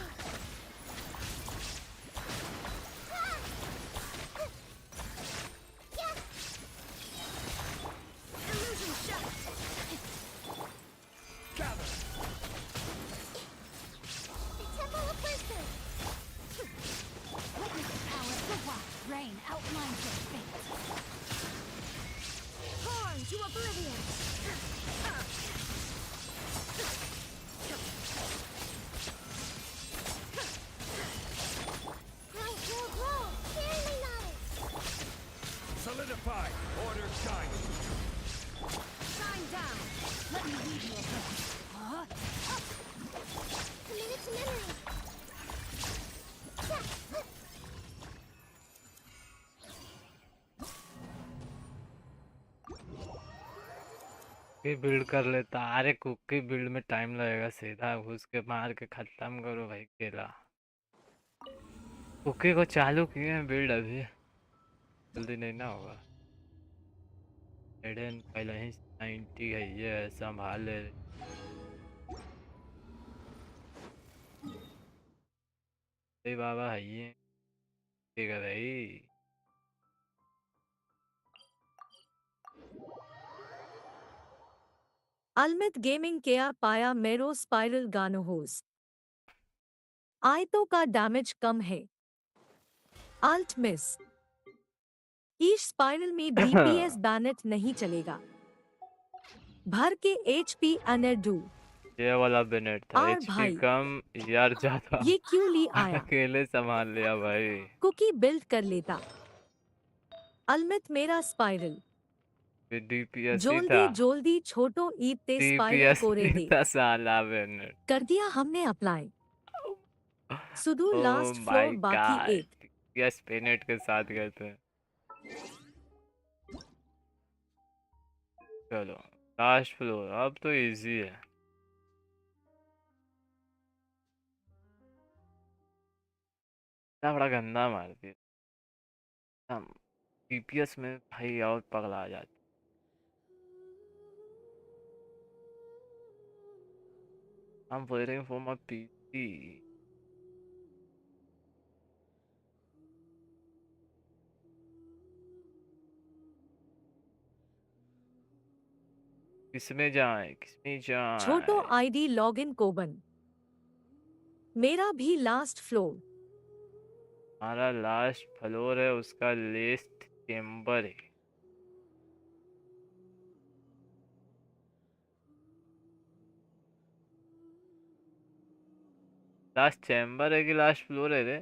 Illusion shot. Gather. The Temple of Wisdom. Witness the power of the wild. Rain outlines your fate. Torn to oblivion. Grow. Clearly nodded. Solidify. Order shine. Shine down. Let me lead you a bit. Huh? Commit it to memory. Kuki build कर लेता। अरे cookie build में time लगेगा, सीधा घुस के मार के खत्म करो भाई केला। कुकी को चालू किए हैं बिल्ड, अभी जल्दी नहीं ना होगा। एडन पहले ही 90 है, ये संभाल ले। बाबा है ये, ठीक है भाई। अल्मित गेमिंग क्या पाया मेरो स्पाइरल गानो होस्ट। आयतों का डैमेज कम है। Ult miss. ईश स्पाइरल में डीपीएस बैनेट नहीं चलेगा। भर के एचपी अनडू। ये वाला बेनेट था। एचपी कम यार ज्यादा। ये क्यों ली आया? अकेले संभाल लिया भाई। कुकी बिल्ड कर लेता। अल्मित मेरा स्पाइरल। डीपीएस जल्दी छोटो ईद ते स्पाइरल कोरे दे। साला बेनेट कर दिया हमने अप्लाई। सुदू लास्ट फ्लोर बाकी एक। यस बेनेट के साथ गए थे। चलो लास्ट फ्लोर, अब तो इजी है। बड़ा गंदा मारती है डीपीएस में भाई, और पगला जाती। I'm waiting for my PC. किसमें जाए? छोटो आईडी लॉगिन कोबन। मेरा भी लास्ट फ्लोर। हमारा लास्ट फ्लोर है, उसका लिस्ट चेम्बर है। लास्ट चैम्बर है कि लास्ट फ्लोर है रे?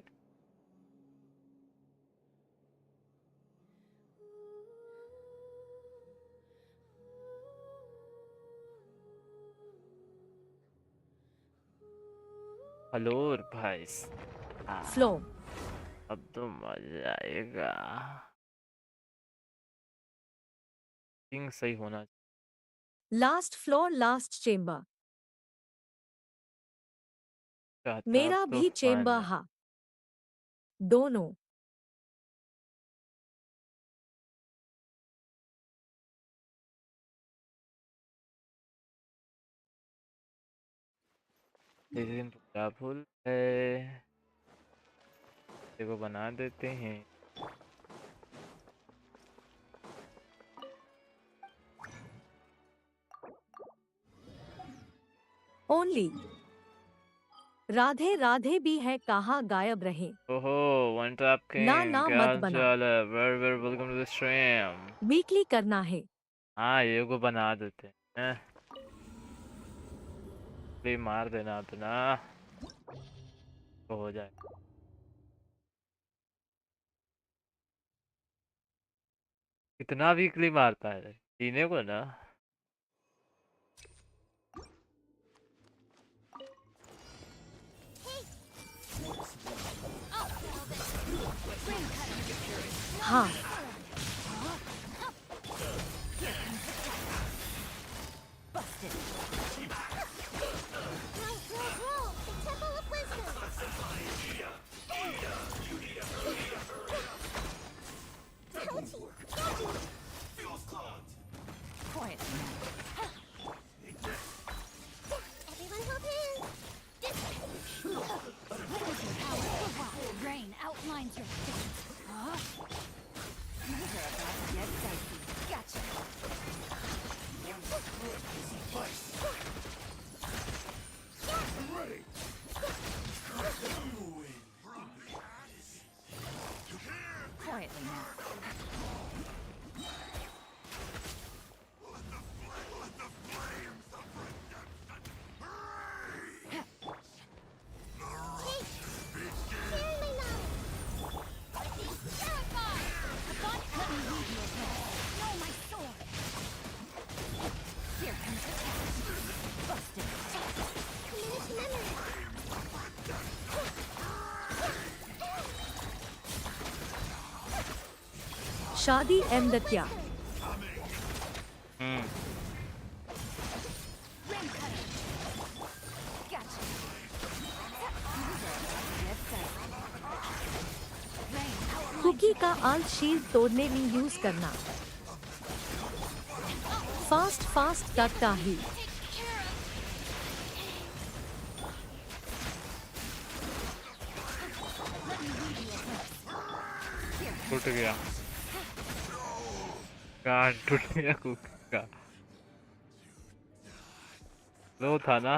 फ्लोर भाई। फ्लोर। अब तो मजा आएगा। थिंग सही होना। Last floor last chamber. मेरा भी चेम्बर हा। दोनों। लेकिन क्या भूल है, देखो बना देते हैं। ओनली राधे राधे भी है, कहाँ गायब रहे। ओहो, वन टैप ना किंग, ना क्या मत हाल बना, चाल है? Very very welcome to the stream. Weekly करना है। हाँ, ये को बना देते हैं। भी मार देना तो ना, तो हो जाए। कितना वीकली मारता है जीने को ना। हाँ Rain outlines your face. These are about to get dicey. Gotcha. Ready. Quietly now. शादी अहमद क्या। कुकी का आल शील्ड तोड़ने में यूज करना। फास्ट फास्ट करता ही। टूट गया, कान टूट गया कुकी का। लो था ना।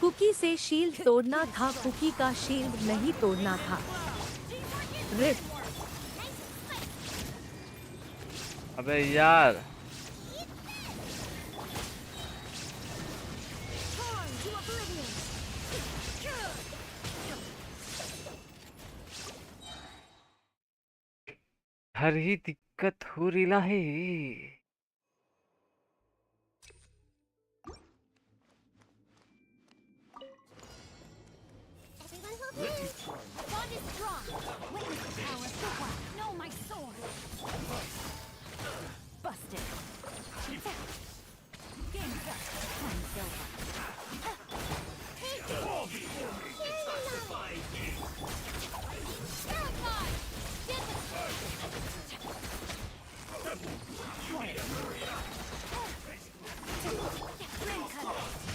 कुकी से शील्ड तोड़ना था, कुकी का शील्ड नहीं तोड़ना था। रिप। अबे यार, हर ही दिक्कत हो रही है।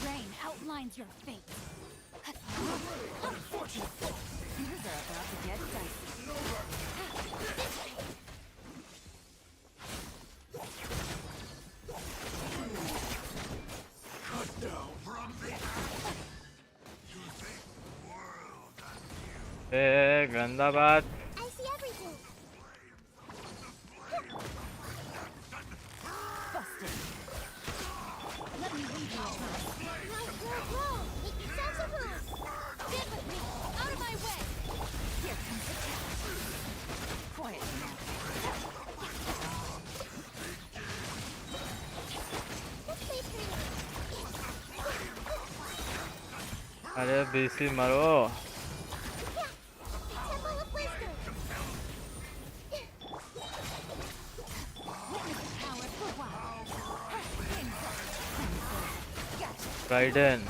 Rain outlines your fate. These are about to get dicey. गंदा बात। अरे बीसी मरो। राइडन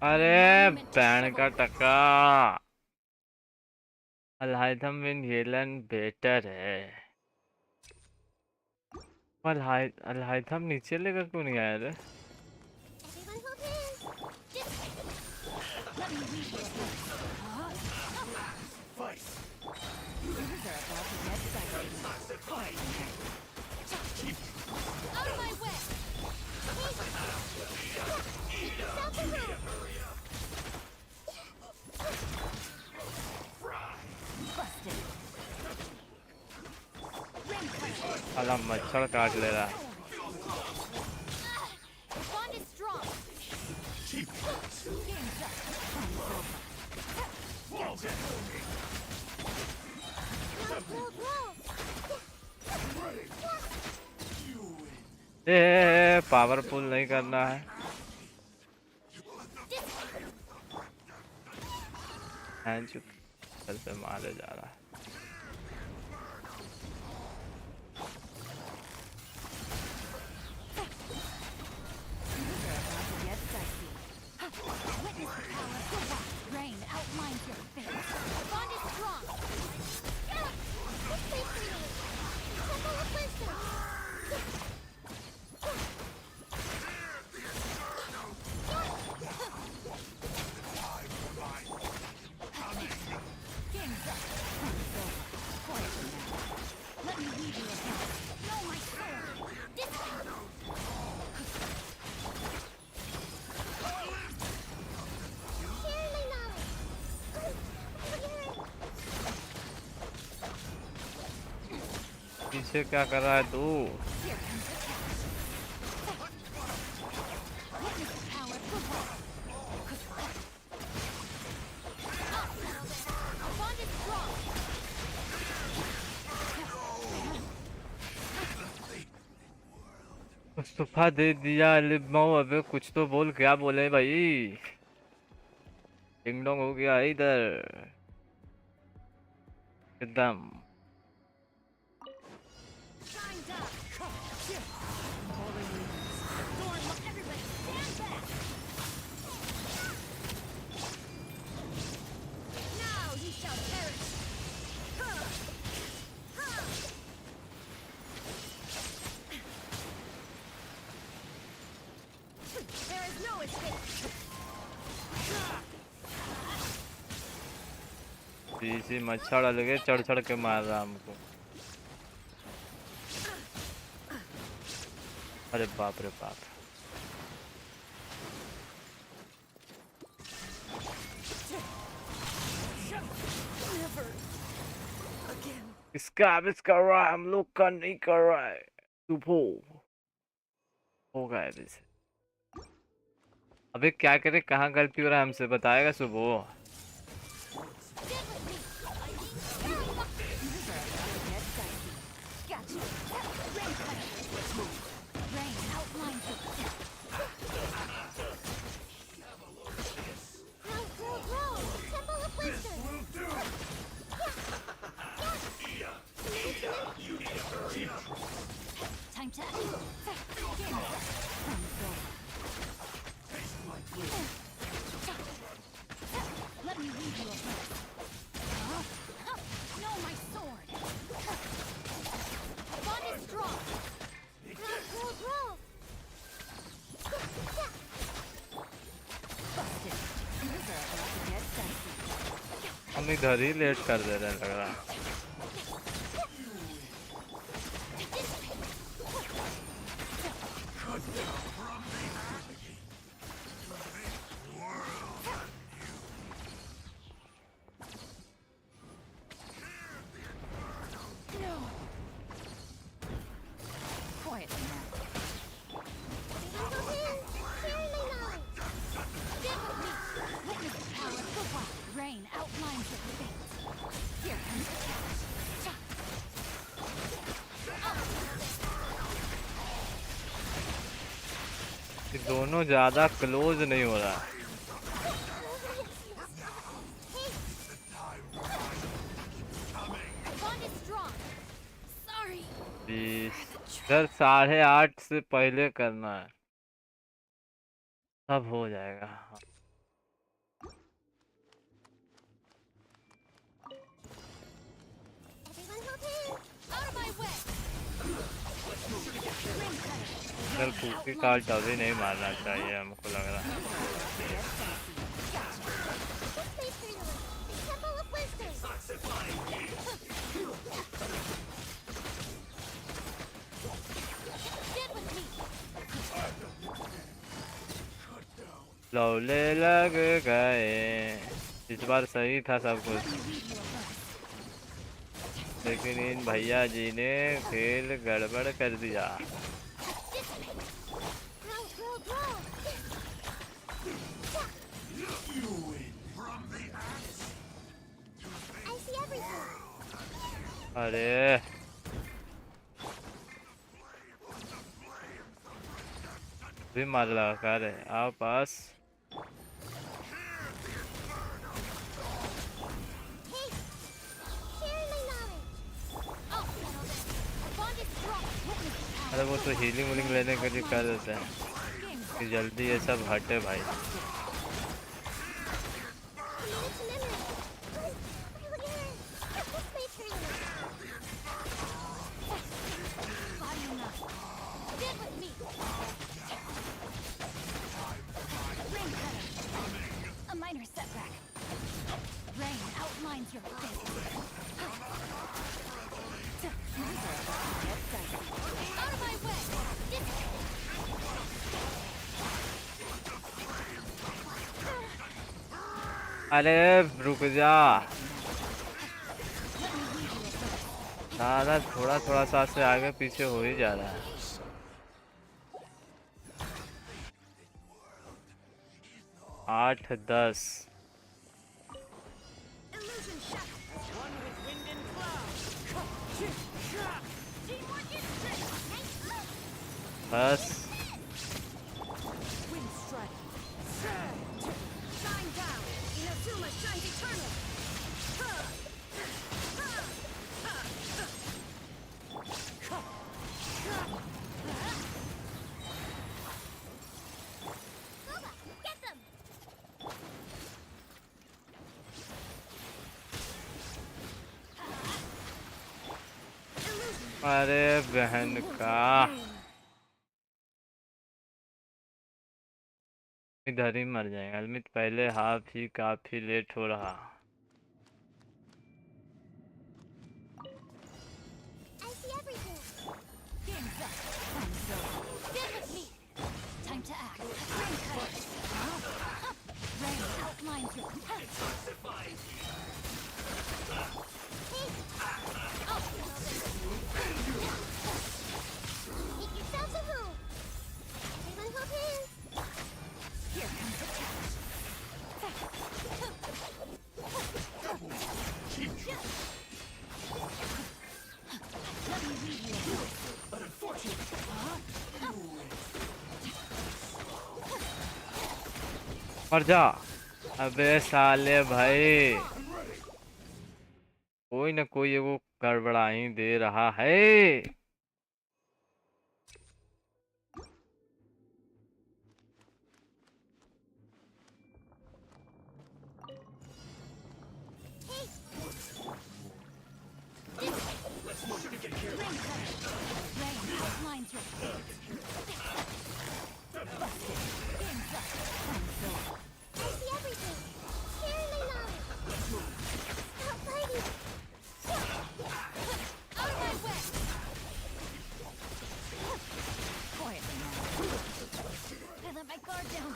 अरे बैंड का टका अल्हाइथम विन येलन बेटर है। अल्हाइथम नीचे लेकर क्यों नहीं आया रे? साला मच्छर काट ले रहा है। पावरफुल नहीं करना है। चल से मारे जा रहा है। पीछे क्या कर रहा है तू? इस्तीफा दे दिया लिबमो। अबे कुछ तो बोल, क्या बोले भाई? डिंग डोंग हो गया इधर एकदम। इसी मच्छर अलगे चढ़ चढ़ के मार रहा हमको। अरे बाप रे बाप। इसका आविष्कार कर रहा है, हम लोग का नहीं कर रहा है। सुबह होगा वैसे। अबे क्या करे, कहाँ गलती हो रहा है हमसे बताएगा सुबह। Time to let me read your heart. No, my sword. Bond is strong. Roll. Busted. These are about to get dicey. हम इधर ही लेट कर दे रहे हैं लग रहा है। कि दोनों ज्यादा क्लोज नहीं हो रहा। इधर 8:30 से पहले करना है, सब हो जाएगा। इधर कुकी कार्ड अभी नहीं मारना चाहिए हमको लग रहा है। लौले लग गए, इस बार सही था सब कुछ, लेकिन इन भैया जी ने खेल गड़बड़ कर दिया। अरे भी मार लगा कर आओ पास। अरे वो तो हीलिंग विलिंग लेने के लिए कर देते हैं कि जल्दी ये सब हटे भाई। A minor setback. Rain outlines your face. Out of my way! अरे रुक जा दादा, थोड़ा थोड़ा सा से आगे पीछे हो ही जा रहा है। आठ 10 10 अरे बहन का, इधर ही मर जाएंगे। अल्मित पहले हाफ ही काफी लेट हो रहा। Time to act. Rain outlines your Here comes the catch. Let me read you a voice. But unfortunately, मर जा। अबे साले भाई, कोई ना कोई वो गड़बड़ा ही दे रहा है।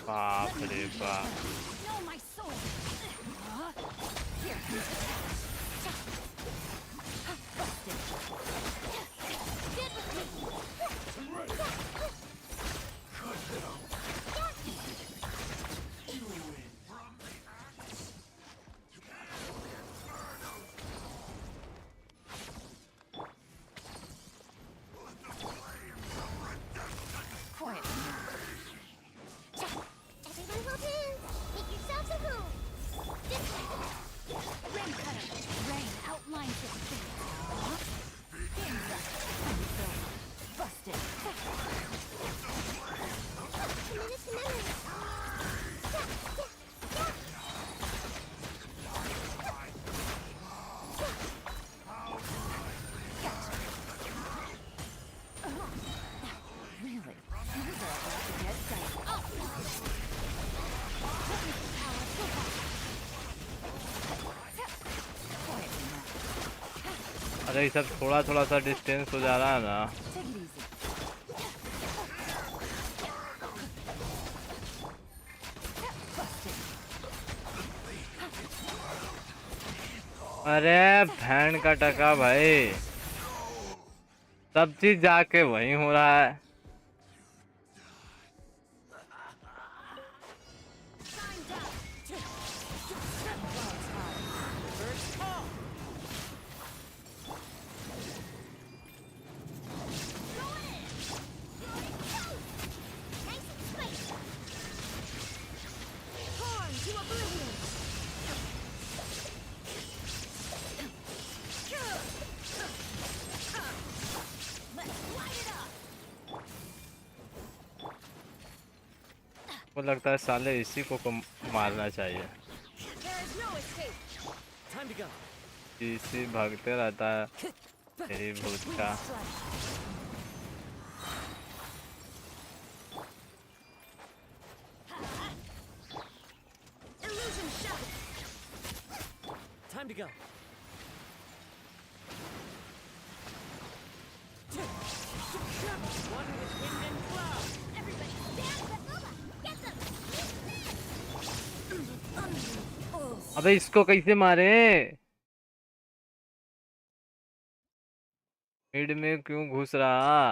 बाप रे बाप, अरे ये सब थोड़ा थोड़ा सा डिस्टेंस हो जा रहा है ना। अरे भैन का टका भाई, सब चीज जाके वहीं हो रहा है। वो लगता है साले इसी को मारना चाहिए। इसी भागते रहता है तेरी भूत का। Time to go. One with wind and cloud. Everybody stand back over. Get them. अबे इसको कैसे मारे? मिड में क्यों घुस रहा?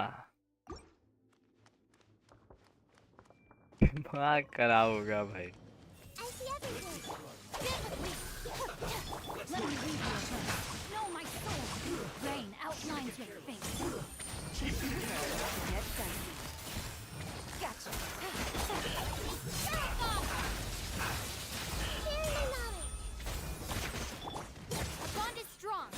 दिमाग खराब होगा भाई। Let me read your heart. Know my soul. Rain outlines your face. Get dicey. Gotcha. A bond is strong.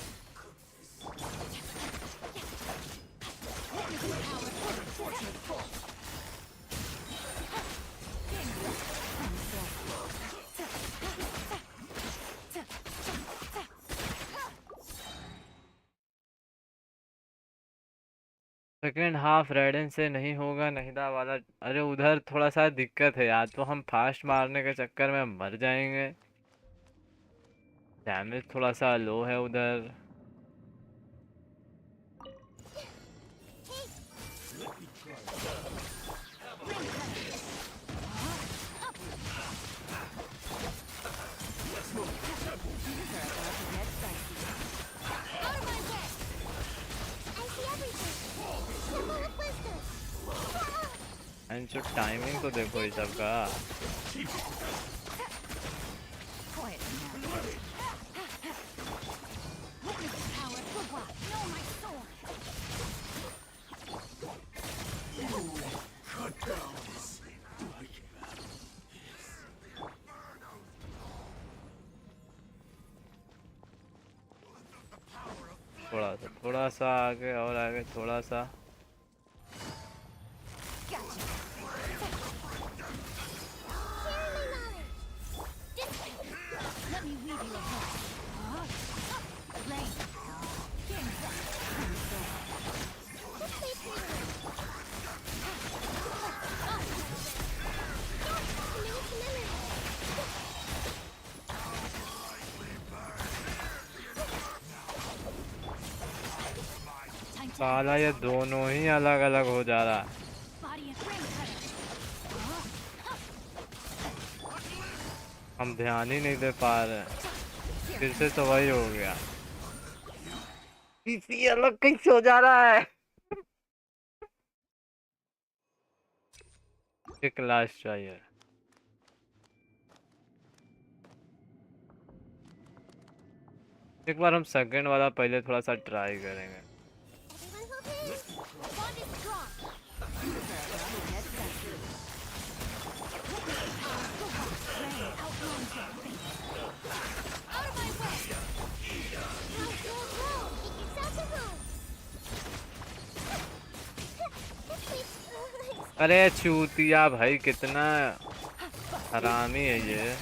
Second half रेडन से नहीं होगा नहिदा वाला। अरे उधर थोड़ा सा दिक्कत है यार, तो हम फास्ट मारने के चक्कर में मर जाएंगे। डैमेज थोड़ा सा लो है उधर। एंड जो टाइमिंग तो देखो इस सब का। थोड़ा सा आगे और आगे थोड़ा सा। साला ये दोनों ही अलग अलग हो जा रहा है। हम ध्यान ही नहीं दे पा रहे। फिर से तो वही हो गया। पीसी अलग कैसे हो जा रहा है? एक लास्ट चाहिए। एक बार हम सेकंड वाला पहले थोड़ा सा ट्राई करेंगे। अरे चूतिया भाई, कितना हरामी है ये।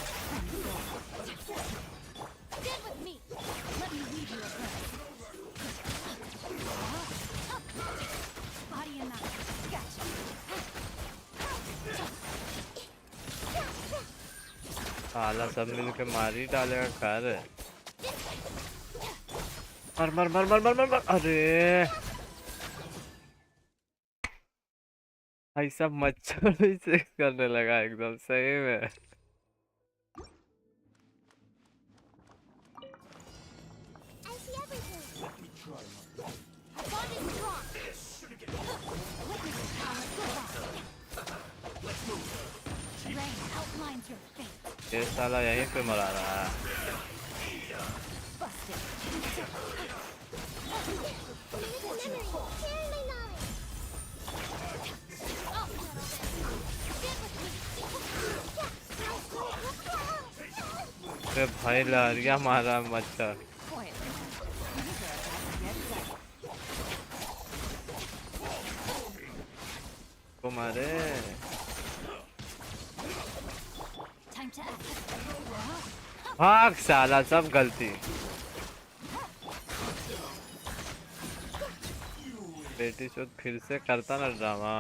साला सब मिलके मार ही डालेगा। खैर मर मर मर मर मर मर मर अरे भाई सब मच्छर भी सेक्स करने लगा एकदम सही में। ये साला यहीं पे मरा रहा है। अरे भाई लहरिया मारा मच्छर। को मारे भाग साला सब गलती। बेटी चोद फिर से करता ना ड्रामा।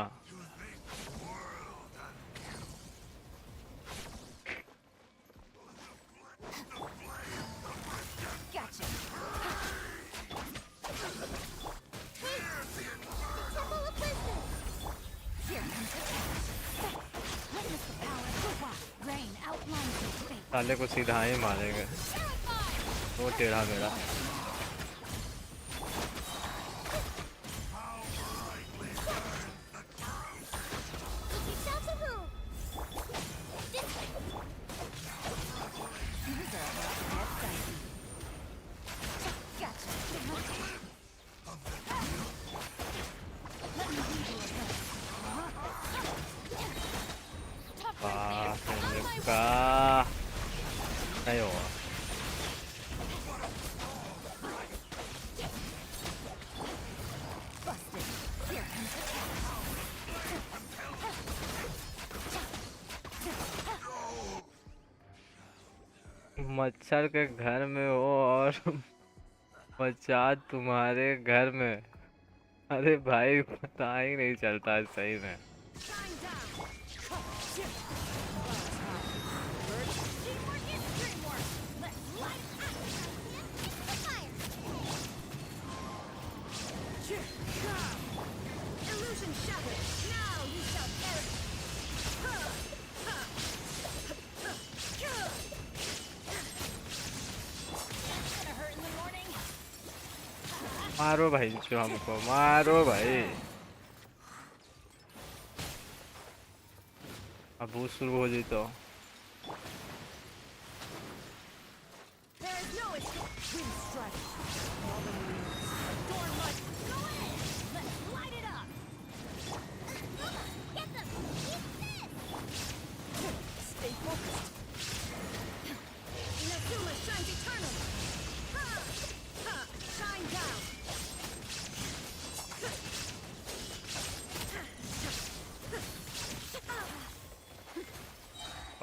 साले को सीधा ही मारेंगे वो टेढ़ा मेरा। मच्छर के घर में हो और मच्छर तुम्हारे घर में। अरे भाई पता ही नहीं चलता सही में। मारो भाई जो हमको मारो भाई। अब वो शुरू हो जाए तो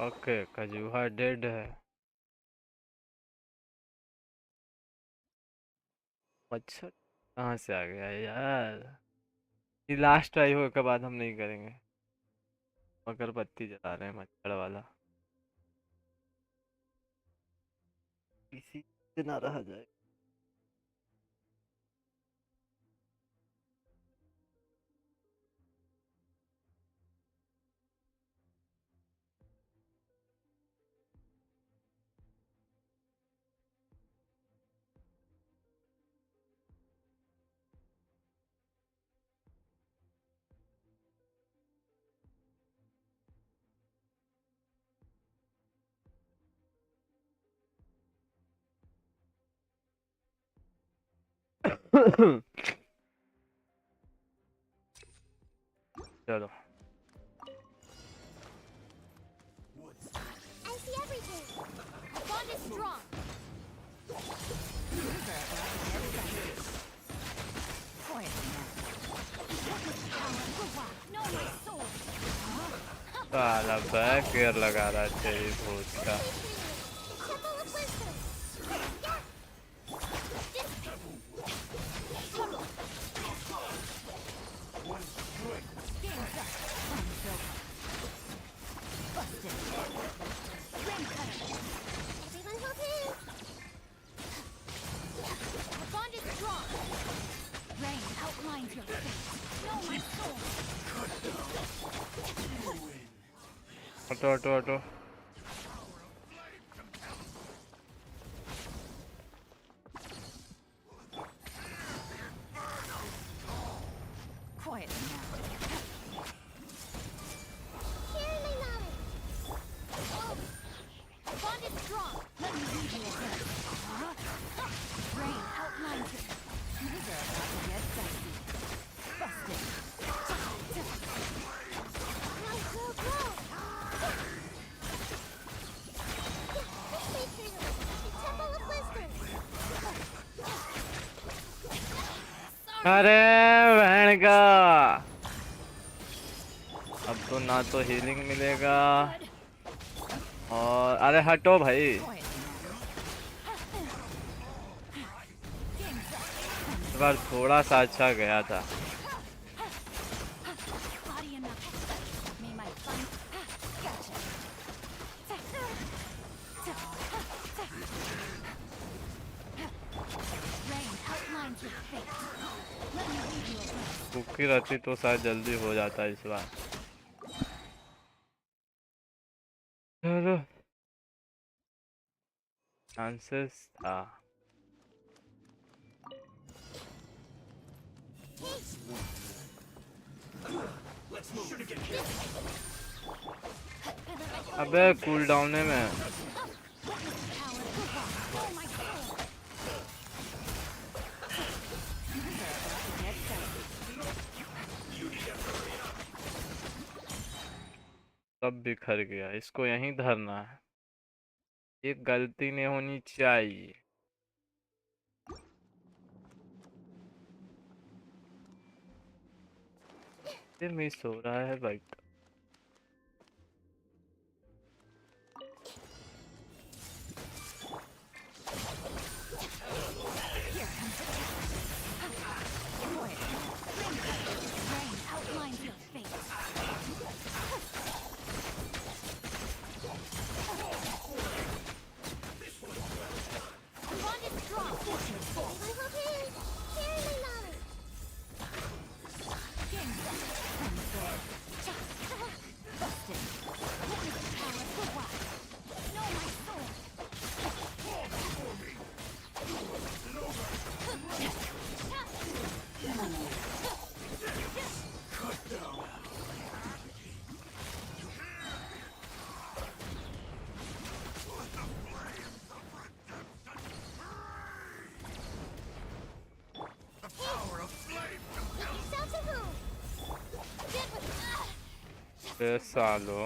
ओके कजूहा डेड है। मच्छर कहाँ से आ गया यार। ये लास्ट ट्राई हो के बाद हम नहीं करेंगे। अगरबत्ती जला रहे हैं मच्छर वाला किसी से ना रहा जाए। चलो साला बैक एयर लगा रहा चाहिए भूत का। हटो हटो हटो। Quietly now. Bond is strong. Let me lead you again. Rain outlines it. These are about to get dicey. Busted. Go, go, go! Temple of Wisdom! अरे बहन का, अब तो ना तो हीलिंग मिलेगा और अरे हटो भाई। इस बार थोड़ा सा अच्छा गया था। Body enough. May my fun. Gotcha. Rain outlines your fate. Let me lead you again. Kuki रहती तो शायद जल्दी हो जाता इस बार। चलो चांसेस था। अबे कूल डाउन है मैं। सब बिखर गया, इसको यहीं धरना है। ये गलती नहीं होनी चाहिए। ये मिस हो रहा है भाई। सालो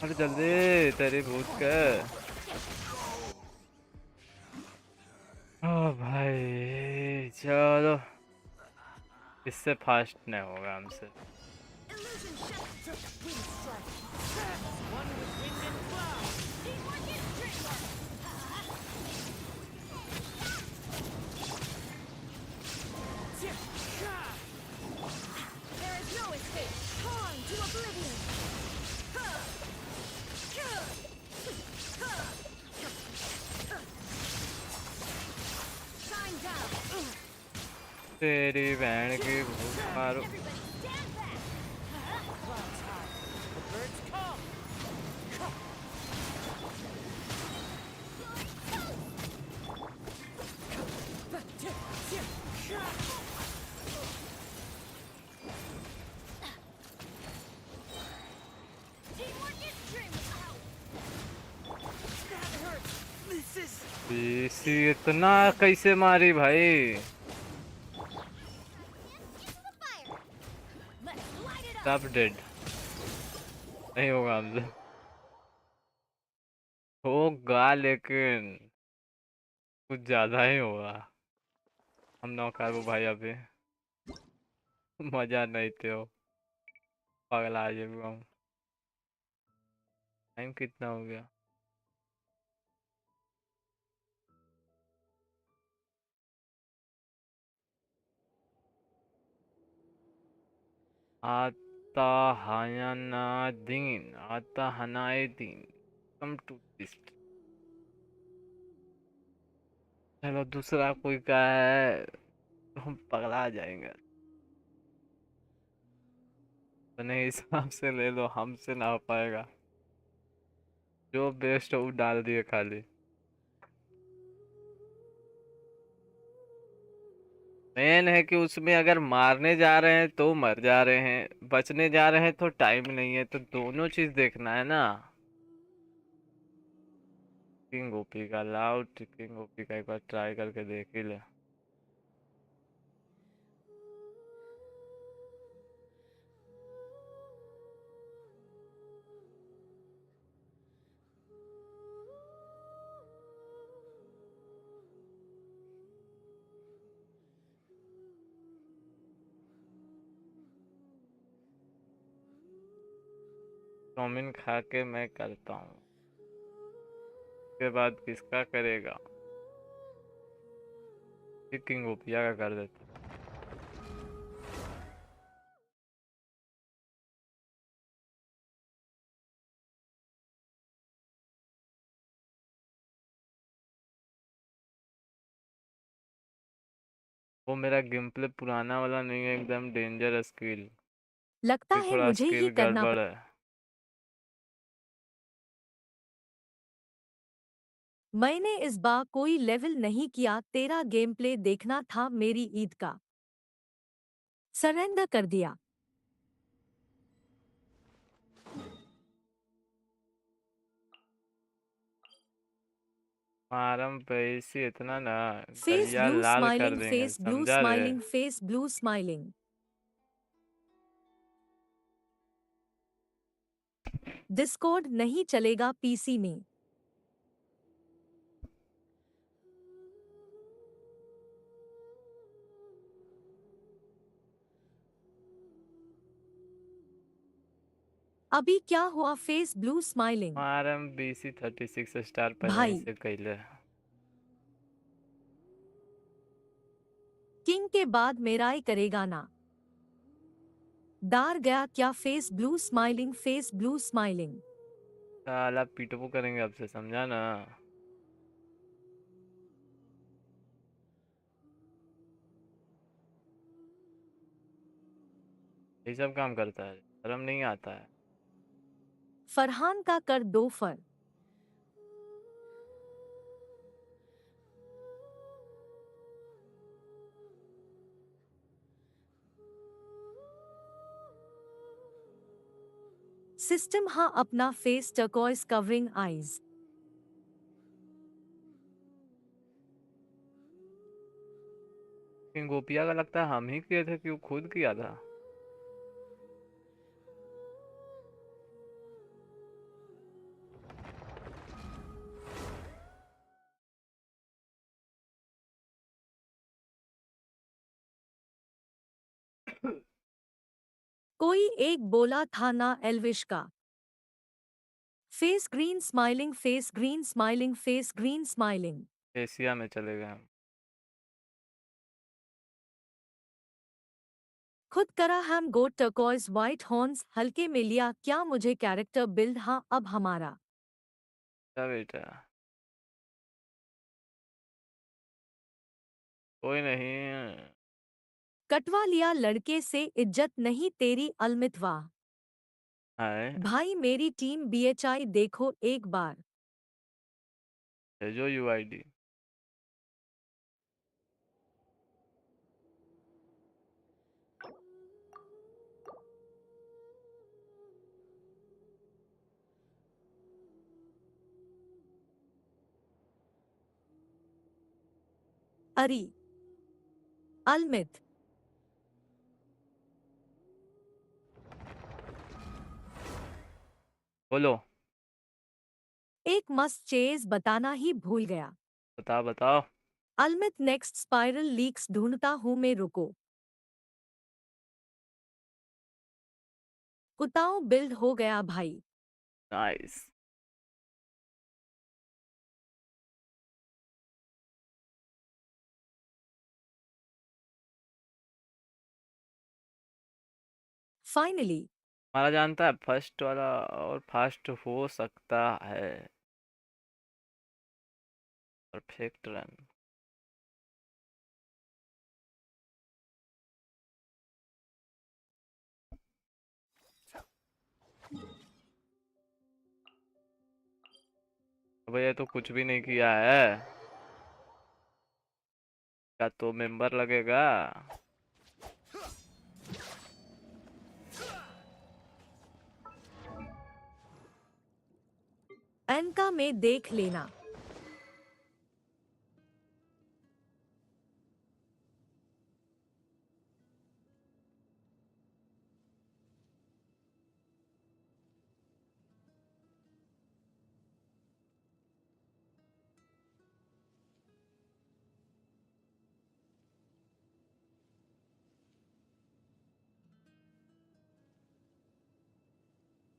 अरे जल्दी तेरी भूत के। ओ भाई चलो, इससे फास्ट नहीं होगा हमसे। तेरी बहन की भूख मारो। बीसी इतना कैसे मारी भाई? सब डेड। नहीं होगा हमसे। होगा लेकिन कुछ ज्यादा ही होगा। हम नौकर वो भाई अभी मजा नहीं थे हो, पगला जाएगा हम। टाइम कितना हो गया? आता हयाना दिन, आता हनाए दिन, कम टू दिस। चलो दूसरा कोई का है तो हम पगला जाएंगे। अपने हिसाब से ले लो, हमसे ना हो पाएगा। जो बेस्ट हो वो डाल दिए खाली। मेन है कि उसमें अगर मारने जा रहे हैं तो मर जा रहे हैं, बचने जा रहे हैं तो टाइम नहीं है, तो दोनों चीज देखना है ना। किंग ओपी का लाओ, किंग ओपी का एक बार ट्राई करके देख ही ले। चाउमीन खा के मैं करता हूँ, उसके बाद किसका करेगा? ये किंग ओपिया का कर देता। वो मेरा गेम प्ले पुराना वाला नहीं है, एकदम डेंजर स्किल। लगता ये है थोड़ा मुझे ही स्किल करना गड़बड़ है। मैंने इस बार कोई लेवल नहीं किया, तेरा गेम प्ले देखना था मेरी ईद का। सरेंडर कर दिया। आराम पे इसी इतना ना, फेस गलिया ब्लू लाल कर स्माइलिंग, देंगे, फेस ब्लू समझा रे? Smiling, face blue smiling. Discord नहीं चलेगा पीसी में। अभी क्या हुआ? Face blue smiling. आराम BC 36 स्टार पहले ही भाई से कैले। किंग के बाद मेरा ही करेगा ना। डार गया क्या? Face blue smiling, face blue smiling. साला पीटबो करेंगे आपसे, समझा ना? ये सब काम करता है, शर्म नहीं आता है? फरहान का कर दो फर। सिस्टम हाँ अपना face turquoise covering eyes. King गोपिया का लगता है हम ही किए थे कि वो खुद किया था। कोई एक बोला था ना एल्विश का। Face green smiling, face green smiling, face green smiling. Asia में चले गए हम। खुद करा हम गोट टर्कोइज वाइट हॉर्न्स हल्के में लिया क्या मुझे कैरेक्टर बिल्ड। हाँ अब हमारा क्या बेटा? कोई नहीं। कटवा लिया लड़के से, इज्जत नहीं तेरी अलमित वाह। है भाई मेरी टीम बीएचआई देखो एक बार। जो UID। अरी अलमित। बोलो। एक मस्त चेज बताना ही भूल गया। बताओ बताओ। अल्मित नेक्स्ट स्पाइरल लीक्स ढूंढता हूँ मैं, रुको। कुताओ बिल्ड हो गया भाई। नाइस। फाइनली। हमारा जानता है फर्स्ट वाला और फास्ट हो सकता है। Perfect run. भैया तो कुछ भी नहीं किया है। क्या तो मेंबर लगेगा? एनका में देख लेना।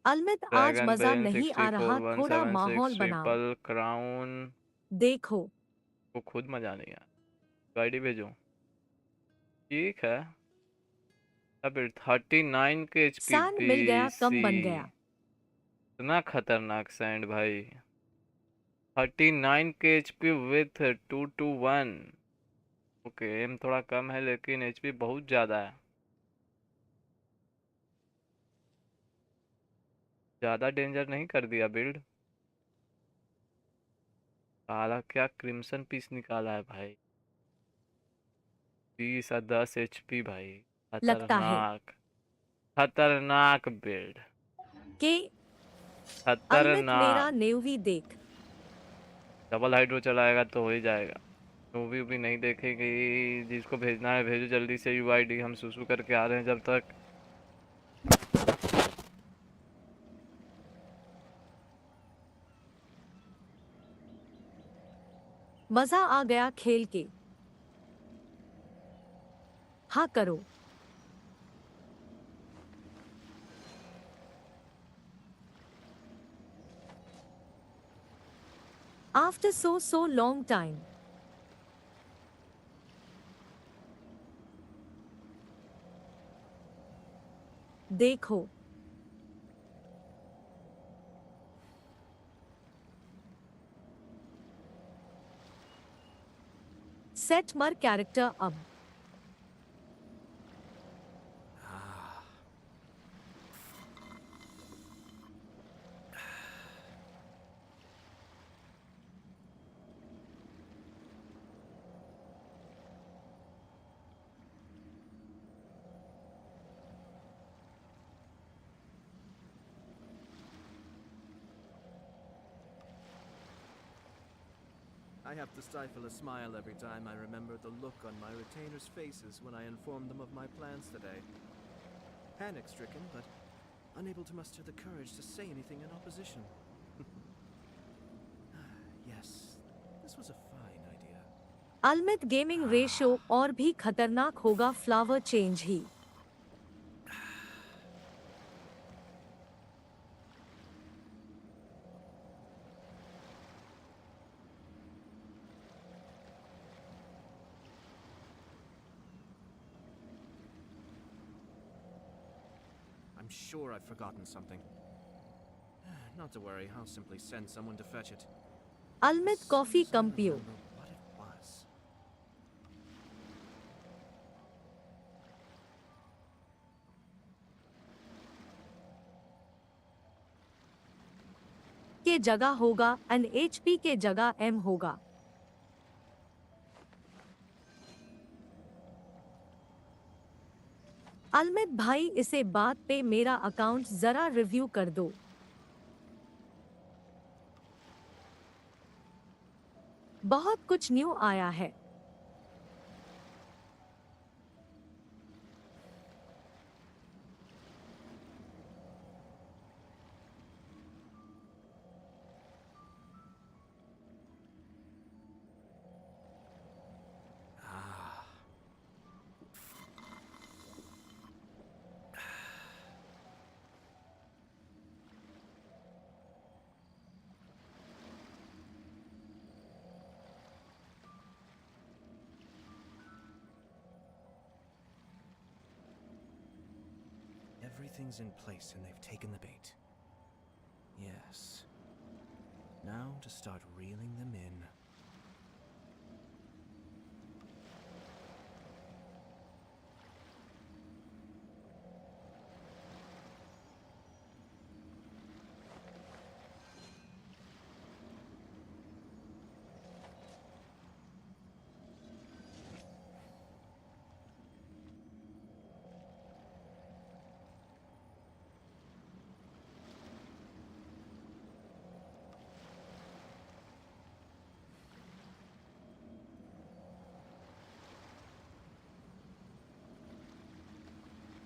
अल्मित आज ड्रैगन मजा ब्रेन नहीं आ रहा, 64 थोड़ा माहौल 176 बनाओ। Triple crown. देखो। वो खुद मजा नहीं आया। गाड़ी भेजो। ठीक है। अब 39 के एचपी सैंड मिल गया, कम बीसी। बन गया। इतना खतरनाक सैंड भाई। 39 के एचपी विथ 221। ओके, एम थोड़ा कम है लेकिन एचपी बहुत ज़्यादा है। ज़्यादा डेंजर नहीं कर दिया बिल्ड। साला क्या क्रिम्सन पीस निकाला है भाई। 20 और 10 एचपी भाई। लगता है खतरनाक। खतरनाक बिल्ड। कि अल्मित खतरनाक। मेरा नेवी देख। डबल हाइड्रो चलाएगा तो हो ही जाएगा। मूवी भी नहीं देखेगी। जिसको भेजना है भेजो जल्दी से यूआईडी, हम सुसु करके आ रहे हैं जब तक। मजा आ गया खेल के। हाँ करो। After so long time। देखो। सेट मर कैरेक्टर अब। I have to stifle a smile every time I remember the look on my retainers' faces when I informed them of my plans today. Panic-stricken, but unable to muster the courage to say anything in opposition. Yes, this was a fine idea. अल्मित gaming ratio और भी खतरनाक होगा, flower change ही। I'm sure I've forgotten something. Not to worry, I'll simply send someone to fetch it. अल्मित coffee Seems I कम पियो। remember what it was. के जगह होगा एन एचपी के जगह एम होगा। अल्मित भाई इसे बात पे मेरा अकाउंट जरा रिव्यू कर दो। बहुत कुछ न्यू आया है। Everything's in place and they've taken the bait. Yes. Now to start reeling them in.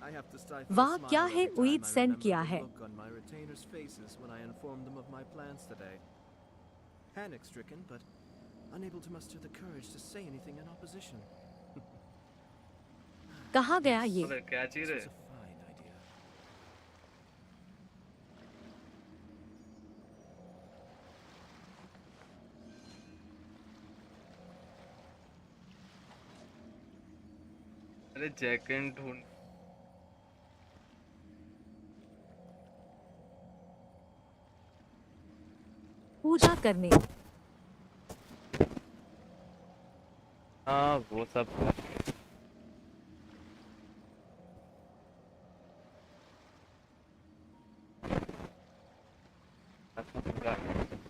I have to stifle a वाह smile क्या है every time उईद I send remember किया the है। look on my retainers' faces when I informed them of my plans today. Panic-stricken, but unable to muster the courage to say anything in opposition. कहाँ गया ये? अबे क्या चीज है? This was a fine idea. अरे jacket ढूंढ। पूजा करने। हाँ वो सब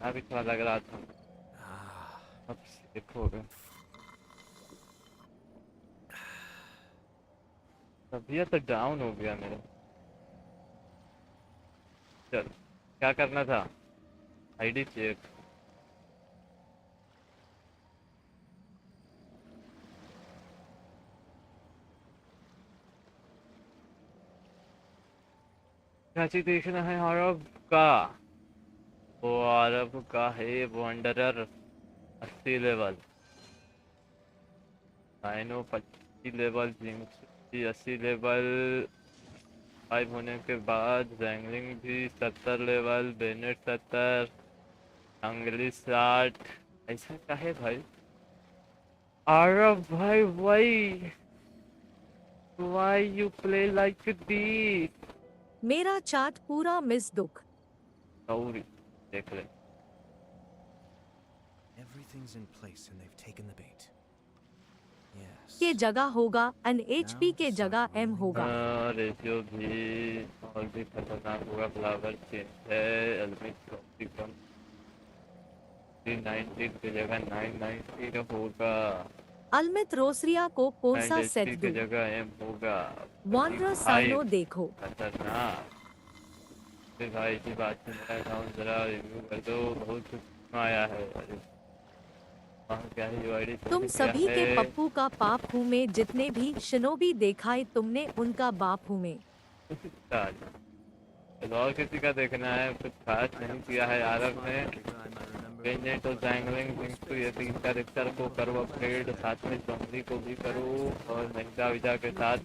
अभी थोड़ा लग रहा था। अब सेफ हो गए। तबीयत डाउन हो गया मेरा। चल क्या करना था? ID check. क्या चीज देखना है अरब का? वो अरब का है Wanderer 80 level. Cyno 25 level, Jinx 80 level. 5 होने के बाद जैंगलिंग भी 70 लेवल, बेनेट 70, अंग्रेजी 60। ऐसा क्या है भाई? अरब भाई why you play like this? मेरा चाट पूरा मिस दुख। गौरी देख ले। Everything's in place and they've taken the bait. Yes. के जगह होगा NHP के जगह M होगा। रेशियो भी और भी खतरनाक होगा। फ्लावर चेंज है। एलमिट कॉपी कम 390 की जगह 990 होगा। अलमित रोसरिया को कौन सा सेट की दूं? जगह M होगा। वांडरर साइनो देखो। खतरनाक। भाई की बात से मेरा अकाउंट जरा रिव्यू कर दो। बहुत कुछ आया है। अरे क्या है यूआईडी? तुम सभी के पप्पू का पाप हूँ मैं। जितने भी शिनोबी देखाए तुमने उनका बाप हूँ मैं। और किसी का देखना है? कुछ खास नहीं किया है अरब ने। बेनेट और जैंगलिंग जिंक्स तो ये 3 कैरेक्टर को करो अपग्रेड। साथ में जोंबी को भी करो और महिंदा विजा के साथ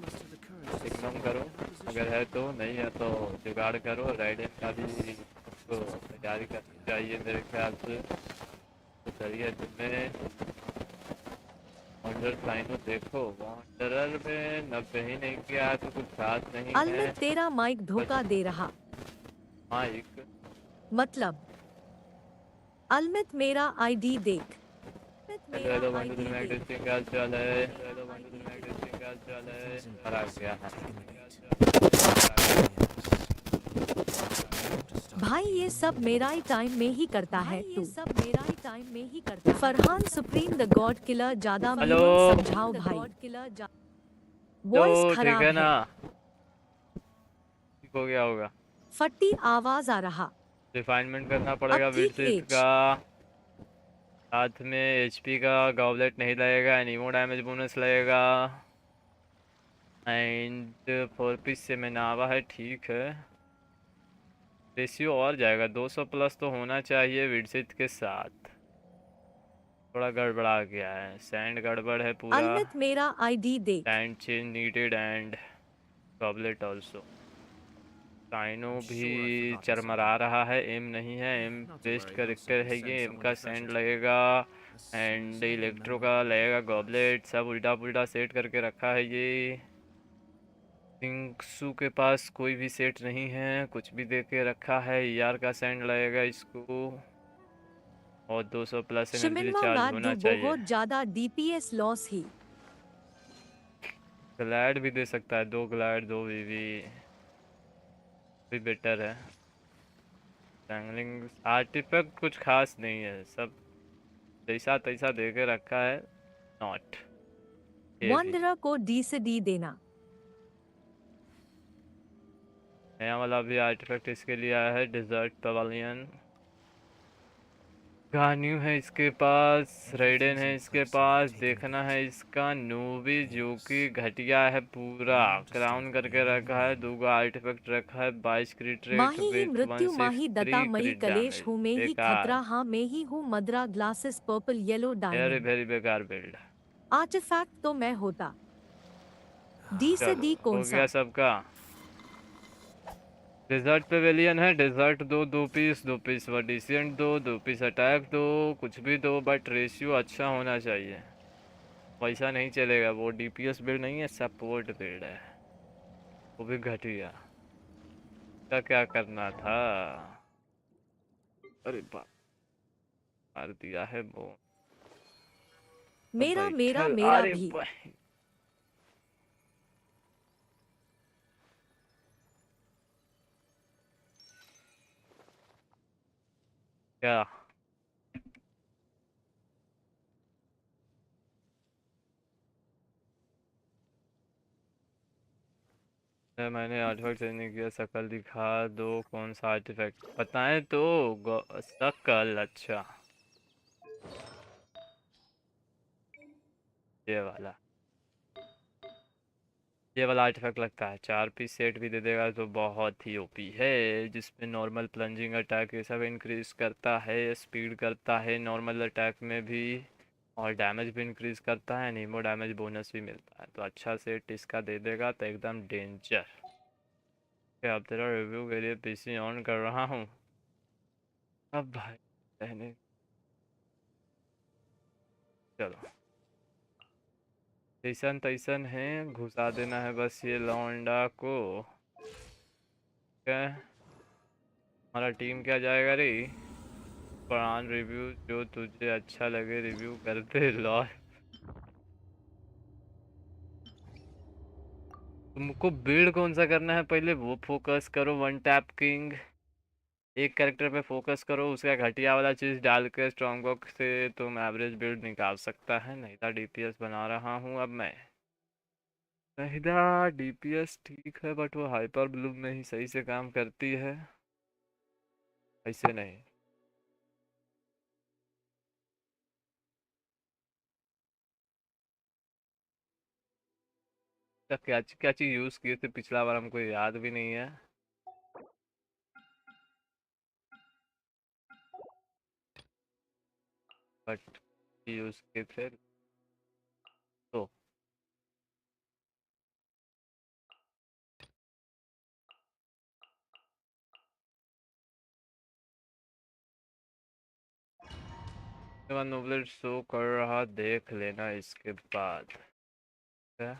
एकदम करो। अगर है तो, नहीं है तो जुगाड़ करो। राइडन का भी तो तैयारी करनी चाहिए मेरे ख्याल से। तो चलिए तुम्हें वंडर साइनो देखो। वंडरर में 90 ही नहीं किया तो कुछ खास नहीं है। अलमित तेरा माइक धोखा दे रहा। माइक मतलब अलमित मेरा आईडी देख। हेलो वंडर में एग्जिस्टिंग क्या चल है? हेलो वंडर में एग्जिस्टिंग क्या चल है? खराब गया है भाई ये सब मेरा ही टाइम में ही करता है तू। सब मेरा ही टाइम में ही करता है। Farhan supreme the God killer ज्यादा मीनिंग समझाओ भाई। वॉइस खराब ठीक है है ना? ठीक हो गया होगा। फट्टी आवाज आ रहा। रिफाइनमेंट करना पड़ेगा अब ठीक विडसेट का। साथ में एचपी का गॉबलेट नहीं लगेगा। एनिमो डैमेज बोनस लगेगा। एंड 4 पीस से मैंने आवा है। ठीक है रेशियो और जाएगा। 200 प्लस तो होना चाहिए विडसेट के साथ। थोड़ा गड़बड़ा गया है। सैंड गड़बड़ है पूरा। अलमित मेरा आईडी देख। Sand change needed and goblet also. Cyno भी चरमरा रहा है। एम नहीं है। एम बेस्ट करेक्टर है ये। एम का सैंड लगेगा एंड इलेक्ट्रो का लगेगा गॉबलेट। सब उल्टा पुल्टा सेट करके रखा है ये। किंगसू के पास कोई भी सेट नहीं है, कुछ भी दे के रखा है। ईआर का सेंड लगेगा इसको और 200 प्लस एनर्जी शिमिनवा रिचार्ज मैट होना दू चाहिए। बहुत ज्यादा डीपीएस लॉस ही। ग्लैड भी दे सकता है, 2 ग्लैड 2 वीवी भी बेटर है। टैंगलिंग आर्टिफैक्ट कुछ खास नहीं है, सब जैसा तैसा दे के रखा है। नॉट ये भी वंडरा को डी से डी देना। नया वाला भी आर्टिफैक्ट इसके लिए आया है, डिजर्ट पवेलियन। गान्यू है इसके पास, रेडन है इसके पास, देखना है इसका नूबी जो कि घटिया है पूरा। क्राउन करके रखा है, 2 आर्टिफैक्ट रखा है, 22 क्रिट रेट माही ही विथ मृत्यु माही दता 163 मई क्रिट कलेश डैमेज। हूँ में ही बेकार, खतरा हाँ में ही हूँ मदरा glasses purple yellow very diamond. Very बेकार बिल्ड। आर्टिफैक्ट तो मैं होता। डी से डी चलो कौन हो सा? गया सबका। डिजर्ट पेवेलियन है, डिजर्ट दो, 2 पीस, 2 पीस डिसेंट दो, 2 पीस अटैक दो, कुछ भी दो बट रेशियो अच्छा होना चाहिए। वैसा नहीं चलेगा, वो डीपीएस बिल्ड नहीं है, सपोर्ट बिल्ड है, वो भी घटिया। क्या क्या करना था? अरे बाप, मार दिया है वो। मेरा मेरा बैठल, मेरा अरे भी। क्या मैंने आर्टिफैक्ट चेंज नहीं किया, शकल दिखा दो, कौन सा आर्टिफैक्ट बताएं तो। शकल, अच्छा ये वाला, ये वाला आर्टिफैक्ट लगता है। 4 पीस सेट भी दे देगा तो बहुत ही ओपी है, जिसमें नॉर्मल प्लंजिंग अटैक ये सब इंक्रीज करता है, स्पीड करता है नॉर्मल अटैक में भी, और डैमेज भी इंक्रीज करता है, नीमो डैमेज बोनस भी मिलता है। तो अच्छा सेट इसका दे देगा तो एकदम डेंजर। अब तेरा रिव्यू के लिए पीसी ऑन कर रहा हूँ। अब भाई रहने, चलो तैसन तैसन है, घुसा देना है बस ये लौंडा को। क्या हमारा टीम क्या जाएगा रे? पुरान रिव्यू जो तुझे अच्छा लगे रिव्यू करते लॉल। तुमको बिल्ड कौन सा करना है पहले वो फोकस करो। 1 टैप किंग, एक कैरेक्टर पे फोकस करो, उसका घटिया वाला चीज़ डाल के स्ट्रॉन्ग बॉक्स से तुम एवरेज बिल्ड निकाल सकता है। नहीं था डीपीएस बना रहा हूँ अब मैं। नहीं था डीपीएस ठीक है बट वो हाइपर ब्लूम में ही सही से काम करती है, ऐसे नहीं। तो क्या क्या चीज़ यूज़ किए थे पिछला बार हमको याद भी नहीं है। बट यूज़ किए थे तो नोबलेट शो कर रहा, देख लेना इसके बाद। क्या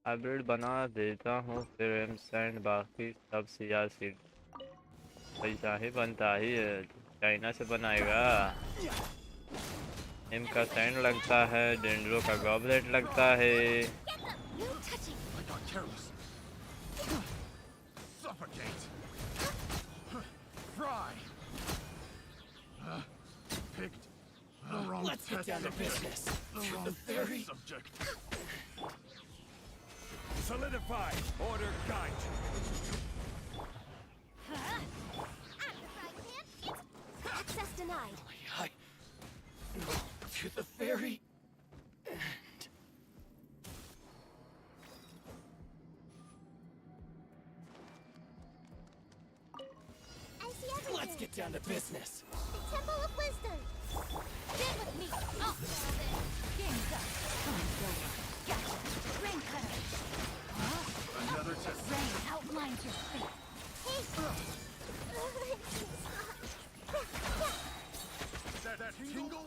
हाइब्रिड बना देता हूँ फिर एम सैंड बाकी सब सिया सीड पैसा ही बनता ही है। चाइना से बनाएगा, एम का सैंड लगता है, डेंड्रो का गॉबलेट लगता है। Suffocate! Fry! Picked the wrong Let's get down to business. The Shoot wrong the theory. subject. Solidify! Order guide! Access denied. I to the ferry. I see everything. Let's get down to business. The Temple of Wisdom. Get with me. Oh, game's up. Gotcha. Rain cutter. Another test. Rain outlines your fate. That tingle?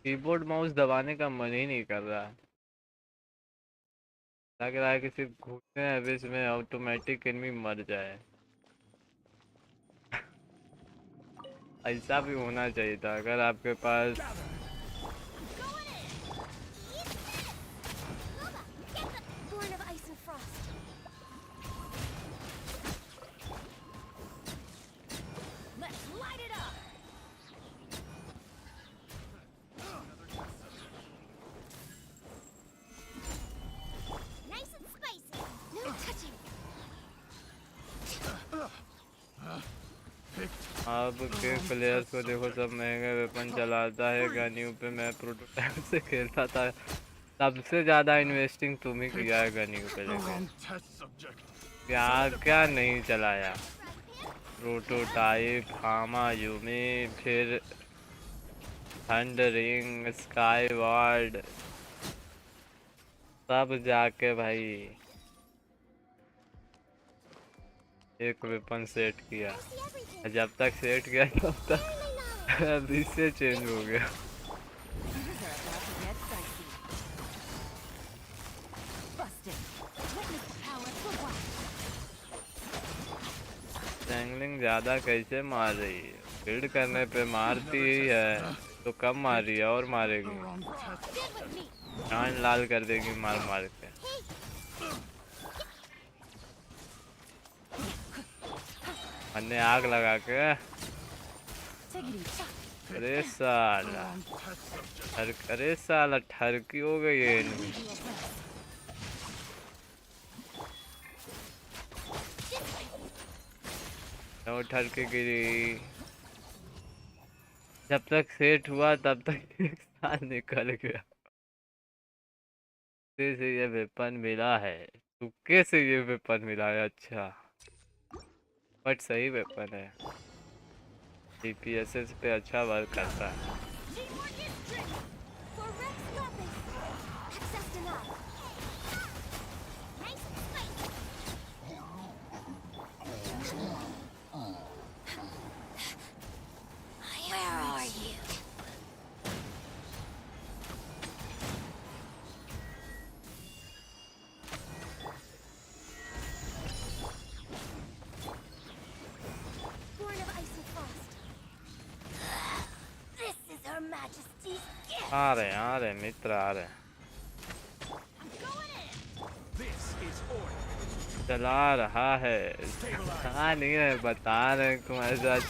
Keyboard mouse दबाने का मन ही नहीं कर रहा। लग रहा है कि सिर्फ घुसने एवज में ऑटोमेटिक एनिमी मर जाए। ऐसा भी होना चाहिए था अगर आपके पास Born of ice and frost. Let's light it up. Nice and spicy. No touching. अब के प्लेयर्स को देखो, सब महंगे वेपन चलाता है। गनियों पे मैं प्रोटोटाइप से खेलता था, सबसे ज्यादा इन्वेस्टिंग तुम ही किया है गनियों पे। लेकिन क्या क्या नहीं चलाया, प्रोटोटाइप, हामा यूमी, फिर थंडरिंग, स्काई वार्ड, सब जाके भाई एक वेपन सेट किया। जब तक सेट किया तब तक अभी से चेंज हो गया। जंगलिंग ज्यादा कैसे मार रही है? बिल्ड करने पे मारती ही है, तो कम मार रही है और मारेगी। कान लाल कर देगी मार मार के। हमने आग लगा के। अरे साला, अरे साला ठरकी हो गई है इनमें। नो ठरकी गिरी। जब तक सेट हुआ तब तक एक साल निकल गया। से ये वेपन मिला है, तुक्के से ये वेपन मिला है। अच्छा, बट सही वेपन है, DPSS पे अच्छा वर्क करता है। Where are you? Born of ice and frost. This is Her Majesty's gift. आ रहे मित्र आ रहे। चला रहा है, हाँ नहीं है, बता रहे तुम्हारे साथ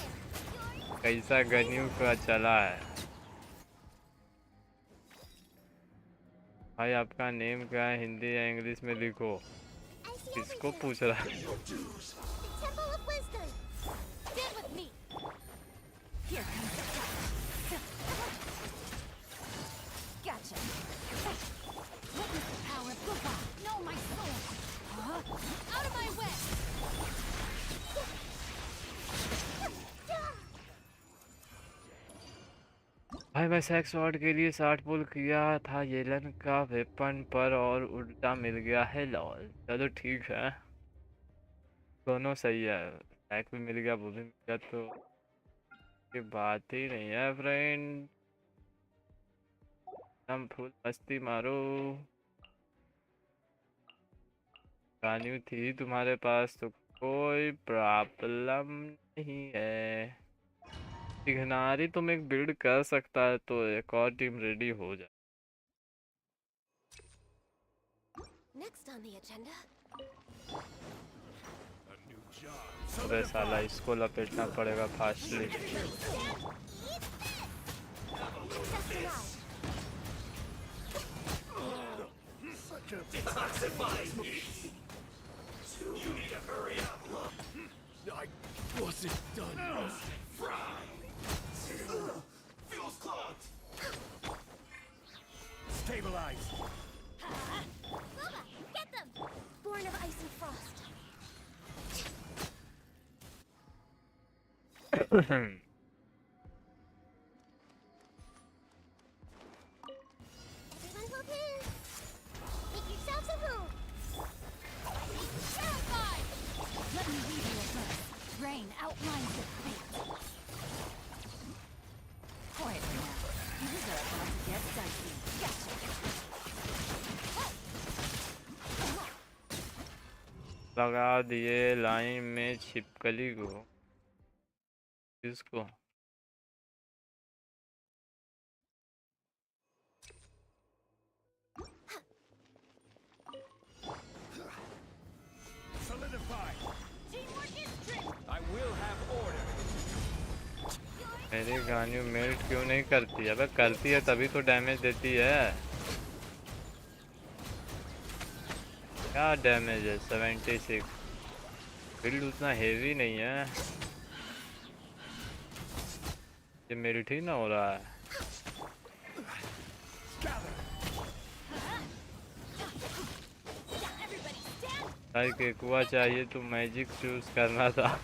कैसा गनियों का चला है। भाई आपका नेम क्या है? हिंदी या इंग्लिश में लिखो। किसको पूछ रहा है? Temple of Wisdom. Stand with me. Here comes the gotcha. Witness the power of goodbye. Know my soul. Out of my way. भाई मैं सेक्स वॉर्ड के लिए 60 पुल किया था येलन का वेपन पर और उल्टा मिल गया है। लॉल, चलो ठीक है, दोनों सही है। पैक भी मिल गया, वो भी मिल गया, तो ये बात ही नहीं है फ्रेंड। हम फुल मस्ती मारो। गानी थी तुम्हारे पास तो कोई प्रॉब्लम नहीं है। सिग्नारी तुम एक बिल्ड कर सकता है तो एक और टीम रेडी हो जाए। Next on the agenda. अबे साला, इसको लपेटना पड़ेगा fastly. I wasn't done. Feels clogged. Stabilize. Loba, get them! Born of ice and frost. Everyone hold hands. Make yourselves at home. Terrified! Let me lead you a first. Rain outlines your fate. Quietly now. You deserve not to get लगा दिए line में छिपकली को। किसको? मेरी गानी melt क्यों नहीं करती? अबे करती है तभी तो डैमेज देती है। क्या डैमेज है? 76। बिल्ड उतना हेवी नहीं है, ये मेल्ट ही ना हो रहा है। भाई के कुआ चाहिए तो मैजिक चूज करना था।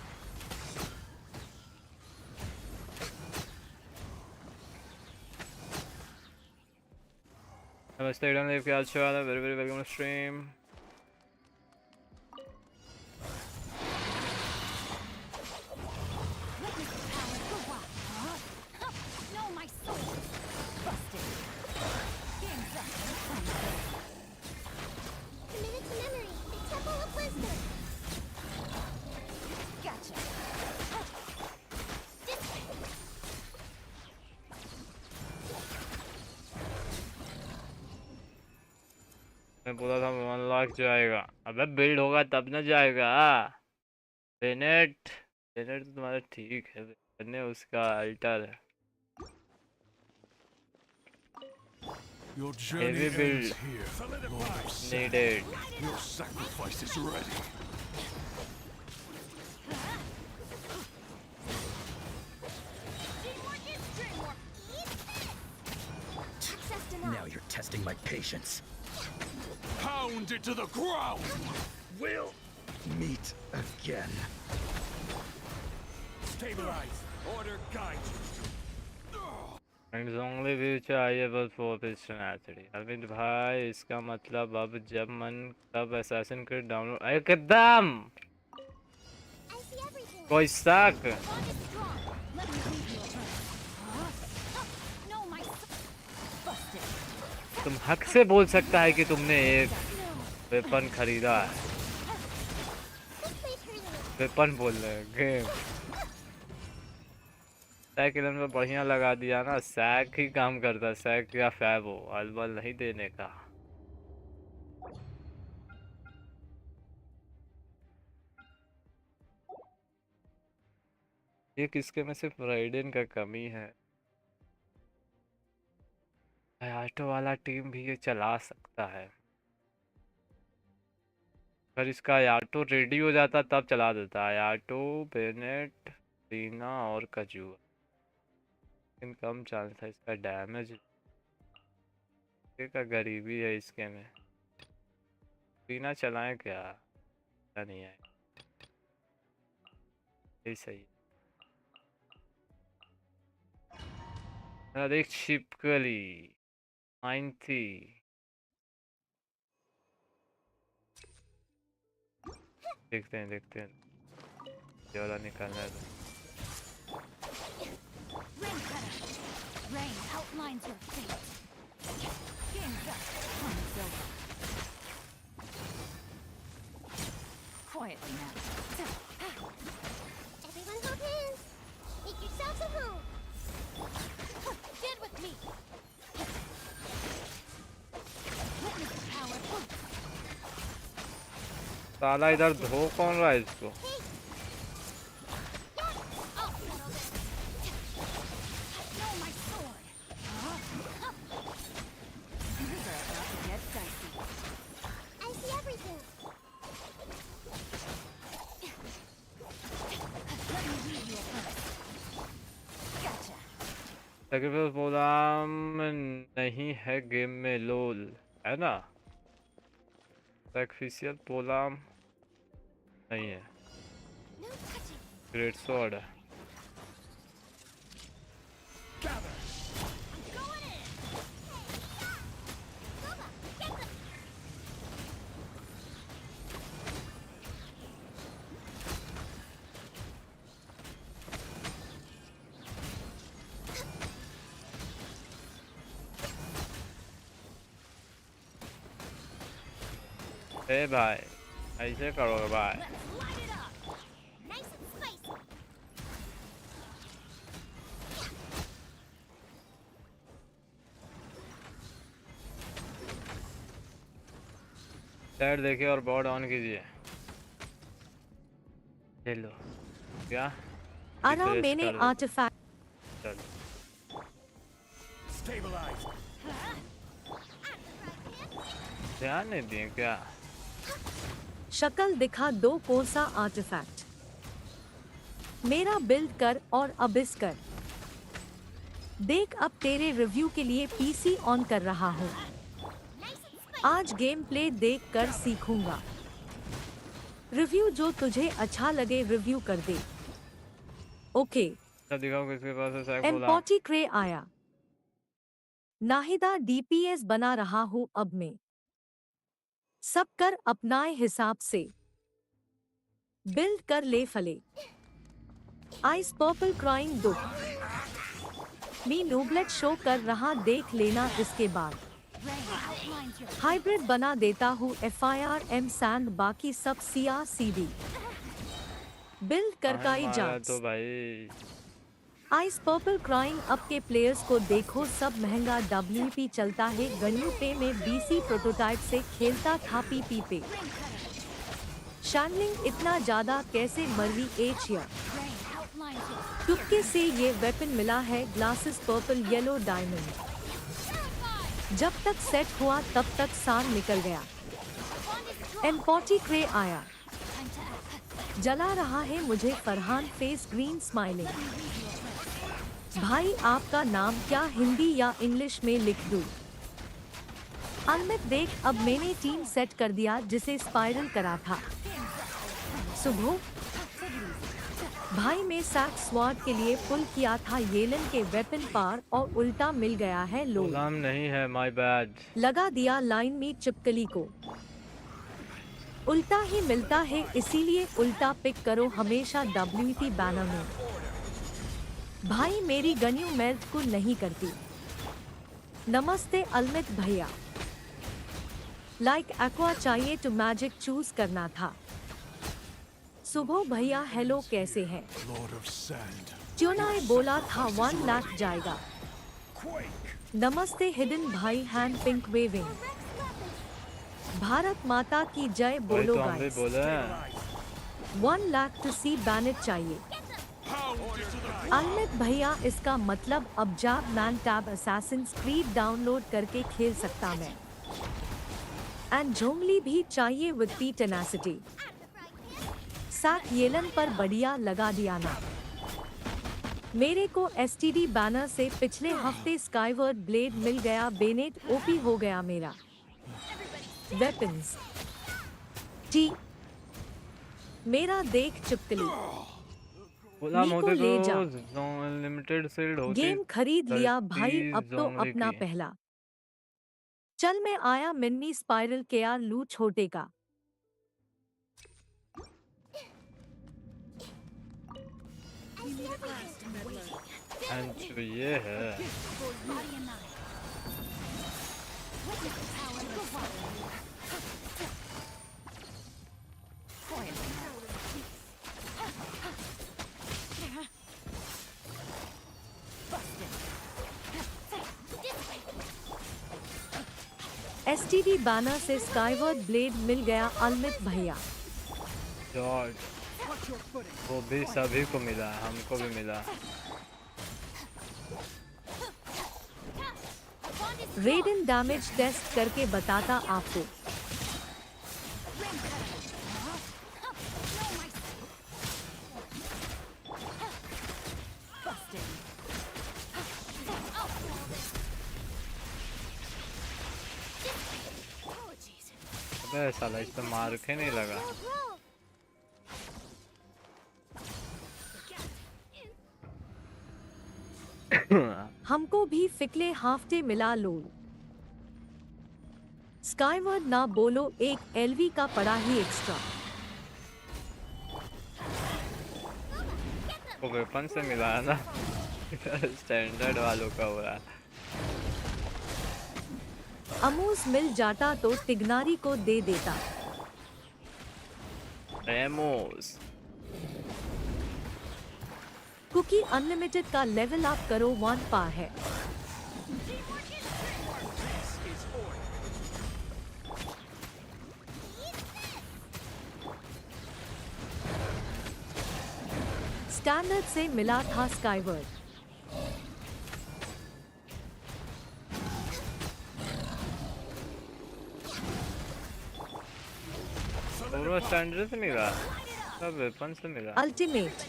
नमस्ते इडनलेव, क्या हाल है? Very very welcome to stream. मैं बोला था 1 लाख जाएगा। अबे बिल्ड होगा तब ना जाएगा। बेनेट बेनेट तो तुम्हारा ठीक है, करने उसका अल्टर है। Heavy build needed. Your sacrifice is ready. Now you're testing my patience. Pound it to the ground! We'll meet again. Stabilize. Order guide. Friends only view चाहिए बस for this tenacity। अरविंद भाई इसका मतलब अब जब मन तब assassin क्रीड डाउनलोड एकदम कोई शक। तुम हक से बोल सकता है कि तुमने एक वेपन खरीदा है। वेपन बोल रहे हैं, गेम। सैक इधर में बढ़िया लगा दिया ना, सैक ही काम करता। सैक क्या फैब हो, अलबल नहीं देने का। ये किसके में सिर्फ राइडेन का कमी है। आटो वाला टीम भी ये चला सकता है, अगर इसका आटो रेडी हो जाता तब चला देता है। आटो, बेनेट, रीना और कजुआ। लेकिन कम चांस है इसका डैमेज का। गरीबी है इसके में। रीना चलाएं क्या? पता नहीं है, यही सही। अरे छिपकली 90। देखते हैं ये वाला निकालना है तो। Rain outlines your fate. Game's up. Time's over. Quietly now. Everyone hold hands. Make yourselves at home. Stand with me. Witness the power. साला इधर धो कौन रहा है इसको? सैक्रिफाइस प्रोग्राम नहीं है गेम में, लोल है ना। सैक्रिफिशियल प्रोग्राम नहीं है। ग्रेट स्वॉर्ड है। ए भाई ऐसे करोगे भाई? साइड देखिए और बोर्ड ऑन कीजिए। ले लो। क्या? अरा मैंने आर्टिफैक्ट चलो। ध्यान नहीं दिए क्या? शक्ल दिखा दो कौन सा आर्टिफैक्ट। मेरा बिल्ड कर और अबिस कर। देख अब तेरे रिव्यू के लिए पीसी ऑन कर रहा हूँ। आज गेम प्ले देख कर सीखूंगा। रिव्यू जो तुझे अच्छा लगे रिव्यू कर दे। ओके। दिखाओ किसके पास है सैक बोला। एम्पॉटी क्रे आया। नाहिदा डीपीएस बना रहा हूँ अब मैं। सब कर अपनाए हिसाब से। बिल्ड कर ले फले। आइस पर्पल क्राइंग दो। मी नोबलेट शो कर रहा देख लेना इसके बाद। हाइब्रिड बना देता हूँ FIRM सैंड बाकी सब CRCD। बिल्ड कर का इजाज़त। तो भाई आइस पर्पल क्राइंग अप के प्लेयर्स को देखो सब महंगा WP चलता है। गन्यू पे में BC प्रोटोटाइप से खेलता था PP पे। शैंडलिंग इतना ज्यादा कैसे मरवी एचिया। टुक्के से ये वेपन मिला है ग्लासेस पर्पल येलो डायमंड। जब तक सेट हुआ तब तक सान निकल गया। एम्पॉटी क्रे आया। जला रहा है मुझे फरहान फेस ग्रीन स्माइलिंग। भाई आपका नाम क्या हिंदी या इंग्लिश में लिख दूं? अल्मित देख अब मैंने टीम सेट कर दिया जिसे स्पाइरल करा था। सुबह भाई मैं सैक स्वाड के लिए पुल किया था येलन के वेपन पार और उल्टा मिल गया है लो। गुलाम नहीं है माय बैड। लगा दिया लाइन में चिपकली को। उल्टा ही मिलता है इसीलिए उल्टा पिक करो हमेशा WP बैनर में। भाई मेरी गन्यू मेल्ट को नहीं करती। नमस्ते अल्मित भैया। लाइक एक्वा चाहिए तो मैजिक चूज करना था। सुबह भैया हेलो कैसे हैं? ट्यूनाए बोला था 1 लाख जाएगा। नमस्ते हिडन भाई हैंड पिंक वेविंग। भारत माता की जय बोलो guys. 1 lakh to C Bennett चाहिए। अल्मित भैया इसका मतलब अब जाब मैन टैब असैसिन्स क्रीड डाउनलोड करके खेल सकता मैं। एंड झोंगली भी चाहिए विद दी टेनासिटी। साथ येलन पर बढ़िया लगा दिया ना। मेरे को STD बैनर से पिछले हफ्ते स्काईवर्ड ब्लेड मिल गया। बेनेट OP हो गया मेरा। वेपन्स टी मेरा देख चिपकली। मीको ले जा। लिमिटेड सील्ड होती। गेम खरीद लिया भाई अब तो अपना पहला। चल मैं आया मिन्नी स्पाइरल के यार लू छोटे का। जो ये है STD बैनर से स्काईवर्ड ब्लेड मिल गया अल्मित भैया। जॉर्ज वो भी सभी को मिला हमको भी मिला। रेडिन डैमेज टेस्ट करके बताता आपको। अबे साला इस पे मार के नहीं लगा। हमको भी फिकले हाफ्ते मिला लो। स्काईवर्ड ना बोलो एक LV का पड़ा ही एक्स्ट्रा। वो वेपन से मिला है ना। स्टैंडर्ड वालों का हो रहा है। अमूज मिल जाता तो तिगनारी को दे देता। एमोस। कुकी अनलिमिटेड का लेवल अप करो 1 पार है। स्टैंडर्ड से मिला था स्काईवर्ड। दोनों स्टैंडर्ड से मिला, सब वेपन से मिला। अल्टीमेट।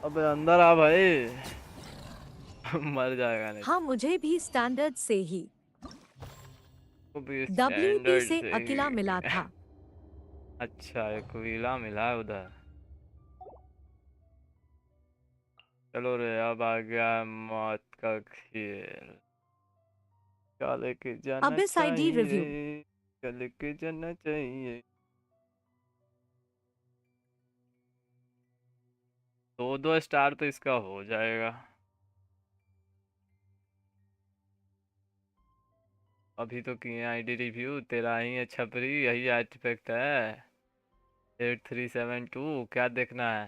अबे अंदर आ भाई। मर जाएगा नहीं। हाँ मुझे भी स्टैंडर्ड से ही। वो भी WP स्टैंडर्ड से से अकेला ही। मिला था। अच्छा एक विला मिला है उधर। चलो रे अब आ गया मौत का खेल। क्या लेके जाना अबिस आईडी रिव्यू। चाहिए, क्या लेके जाना चाहिए। 2-2 स्टार तो इसका हो जाएगा। अभी तो किए आईडी रिव्यू, तेरा ही है छपरी, यही आर्टिफैक्ट है 8372। क्या देखना है?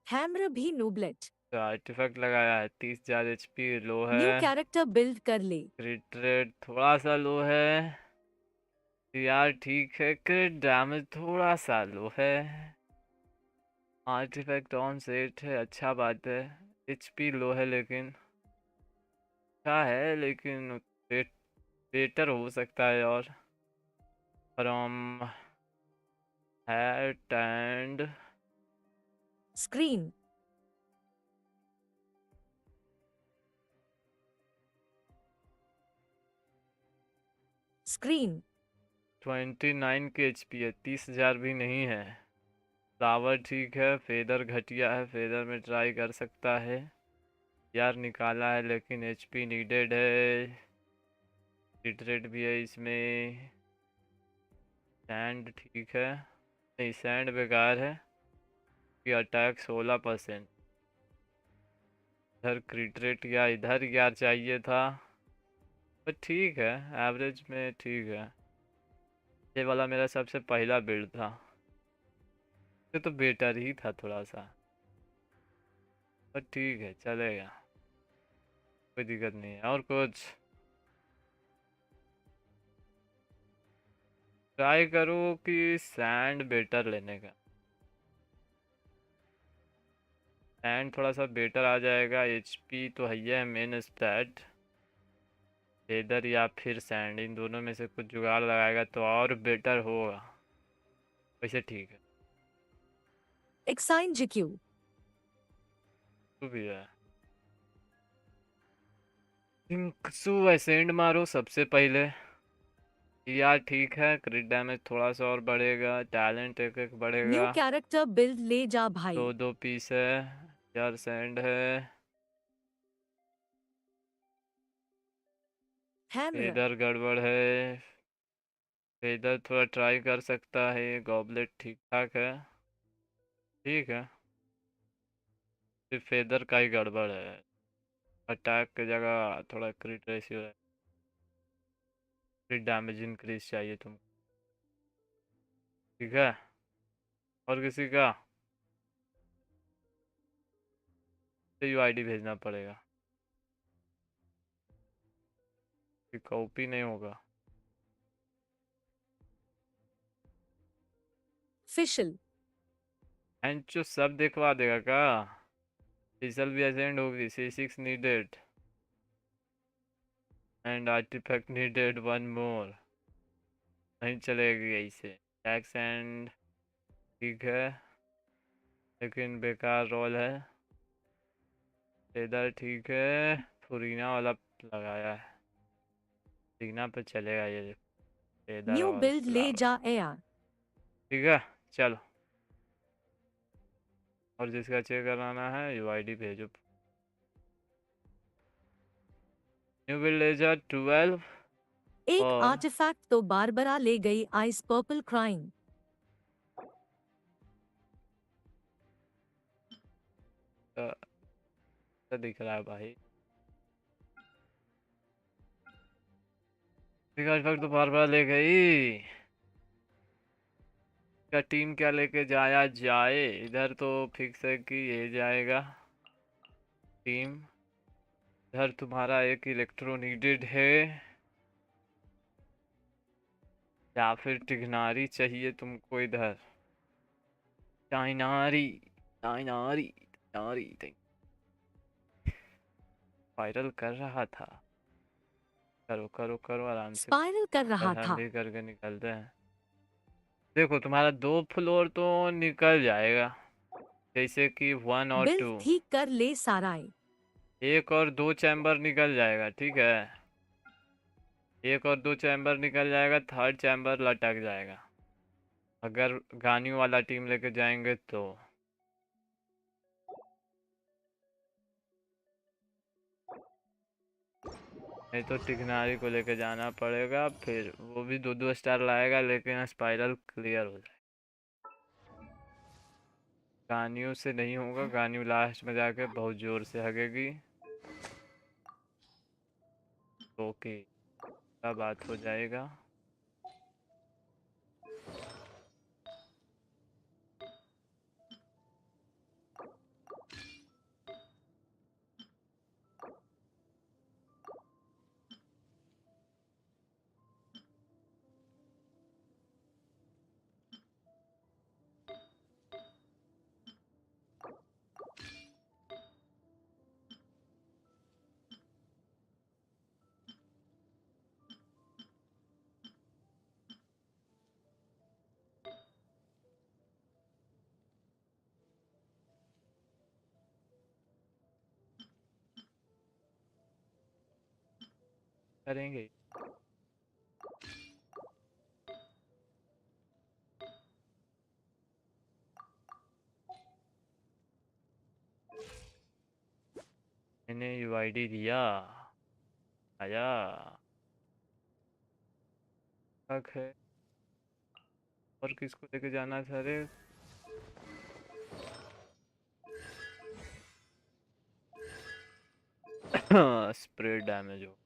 हैमर भी नूबलेट। तो आर्टिफैक्ट लगाया है, 30,000 HP लो है। न्यू कैरेक्टर बिल्ड कर ले। क्रिट रेट थोड़ा सा लो है यार, ठीक है। क्रिट डैमेज थोड़ा सा लो है। आर्टिफैक्ट ऑन सेट है, अच्छा बात है। HP लो है लेकिन अच्छा है, लेकिन बेटर हो सकता है। और from hat and screen. Screen 29 के HP है, 30,000 भी नहीं है। फ्लावर ठीक है, फेदर घटिया है, फेदर में ट्राई कर सकता है यार। निकाला है लेकिन HP नीडेड है। हिट भी है इसमें। सैंड ठीक है, नहीं सैंड बेकार है कि अटैक 16%। इधर क्रिट रेट या इधर यार चाहिए था, पर ठीक है एवरेज में ठीक है। ये वाला मेरा सबसे पहला बिल्ड था, ये तो बेटर ही था थोड़ा सा, पर ठीक है चलेगा, कोई दिक्कत नहीं है। और कुछ ट्राई करो कि सैंड बेटर लेने का। सैंड थोड़ा सा बेटर आ जाएगा। HP तो है मेन स्टैट। फेदर या फिर सैंड, इन दोनों में से कुछ जुगाड़ लगाएगा तो और बेटर होगा। वैसे ठीक है। एक्साइन जीक्यू तो भी है। सिंक्सू एसेंड मारो सबसे पहले यार, ठीक है। क्रिट डैमेज थोड़ा सा और बढ़ेगा, टैलेंट एक न्यू बढ़ेगा। कैरेक्टर बिल्ड ले जा भाई। 2-2 पीस है यार। सैंड है, हैमर इधर गड़बड़ है। इधर थोड़ा ट्राई कर सकता है। गॉबलेट ठीक ठाक है, ठीक है। सिर्फ फेदर का ही गड़बड़ है। अटैक की जगह थोड़ा क्रिट रेशियो है। क्रिट डैमेज इंक्रीज चाहिए तुम, ठीक है। और किसी का तो UID भेजना पड़ेगा, कॉपी नहीं होगा। फिशल एंचो सब दिखवा देगा का। फिशल भी असेंड होगी। C6 needed and artifact needed 1 more. नहीं चलेगी ऐसे। टैक्स एंड ठीक है, लेकिन बेकार रोल है। इधर ठीक है, फुरीना वाला लगाया है, फुरीना पे चलेगा ये। इधर न्यू और बिल्ड ले फ्लावर, जा AR। ठीक है चलो। और जिसका चेक कराना है UID भेजो। न्यू बिल्ड ले जा 12 एक और आर्टिफैक्ट तो बारबरा ले गई आइस पर्पल क्राइंग। क्या दिख रहा है भाई? एक आर्टिफैक्ट तो बारबरा ले गई। क्या टीम क्या लेके जाया जाए? इधर तो फिक्स है कि ये जाएगा टीम। इधर तुम्हारा एक इलेक्ट्रो नीडेड है या फिर टिग्नारी चाहिए तुमको? इधर चाइनारी चाइनारी चाइनारी वायरल कर रहा था। करो करो करो आराम से, स्पाइरल कर रहा था। ठंडी करके निकलते हैं। देखो तुम्हारा 2 फ्लोर तो निकल जाएगा, जैसे कि 1 और बिल 2। ठीक कर ले साराई। 1 और 2 चैम्बर निकल जाएगा, ठीक है। 1 और 2 चैम्बर निकल जाएगा, 3rd चैम्बर लटक जाएगा अगर गानी वाला टीम लेके जाएंगे तो। नहीं तो टिकनारी को लेके जाना पड़ेगा, फिर वो भी 2-2 स्टार लाएगा लेकिन स्पाइरल क्लियर हो जाए। गानियों से नहीं होगा, गानियों लास्ट में जाके बहुत जोर से हगेगी। ओके, क्या बात हो जाएगा। करेंगे। मैंने यूआईडी दिया, आया तक है। और किसको लेके जाना था रे? स्प्रे डैमेज हो।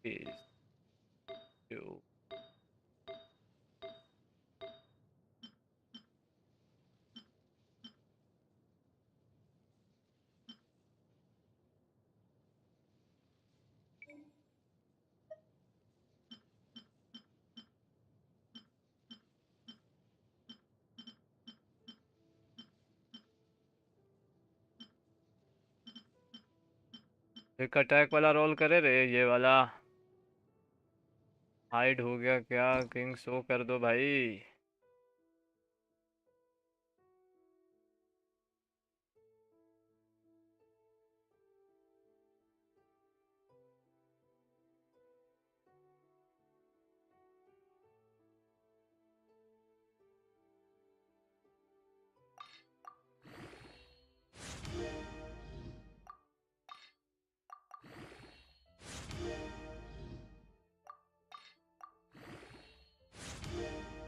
Is you एक अटैक वाला रोल करे रे, ये वाला हाइड हो गया क्या? किंग शो कर दो भाई।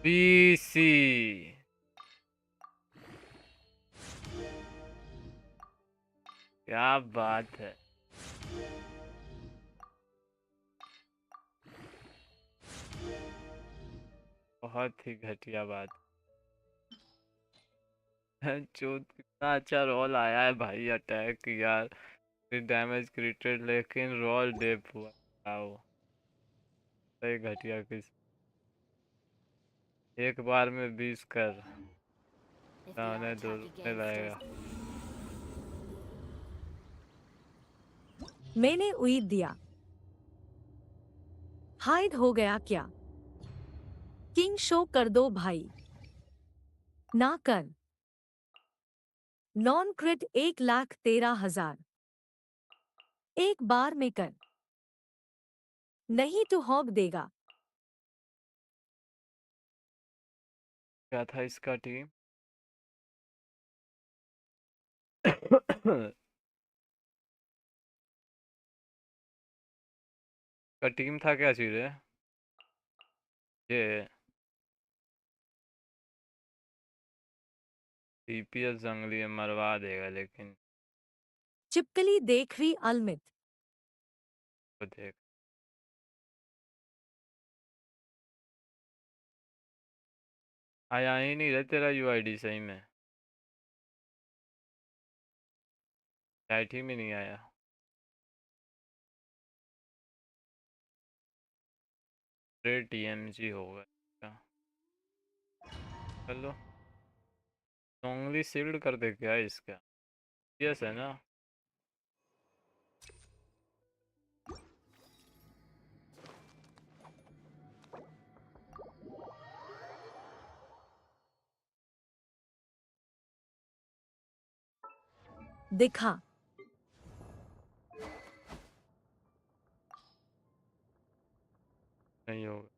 बीसी क्या बात है। बहुत ही घटिया बात। चोट, कितना अच्छा रोल आया है भाई। अटैक यार, डैमेज क्रिएटेड, लेकिन रोल डेप हुआ। आओ सही घटिया किस एक बार में 20 कर दाने दो रुकने लगेगा। मैंने उईद दिया। हाइड हो गया क्या? किंग शो कर दो भाई। ना कर। नॉन क्रिट 1,13,000। एक बार में कर, नहीं तो हॉग देगा। क्या था इसका टीम? का टीम था क्या चीज है ये? सीपीएस जंगली मरवा देगा लेकिन चिपकली देख रही अलमित। तो देख। आया ही नहीं रहा तेरा यूआईडी सही में, JATI में नहीं आया। TMG होगा क्या? चलो जंगली सील्ड कर दे क्या इसका? यस है ना? दिखा। नहीं होगा।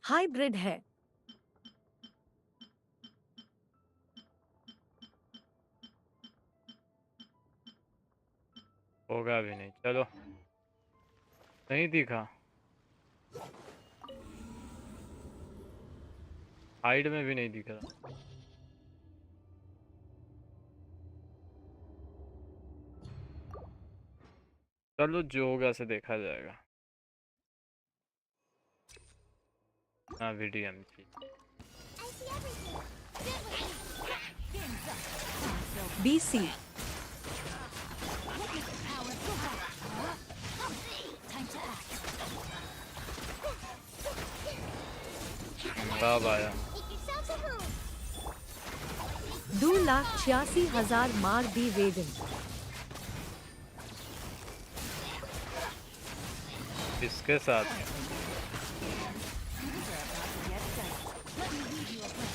हाइब्रिड है। होगा भी नहीं। चलो नहीं दिखा। हाइड में भी नहीं दिख रहा। चलो जो होगा से देखा जाएगा। हाँ VDMG BC कब आया? 2,86,000 मार दी रेडन। इसके साथ?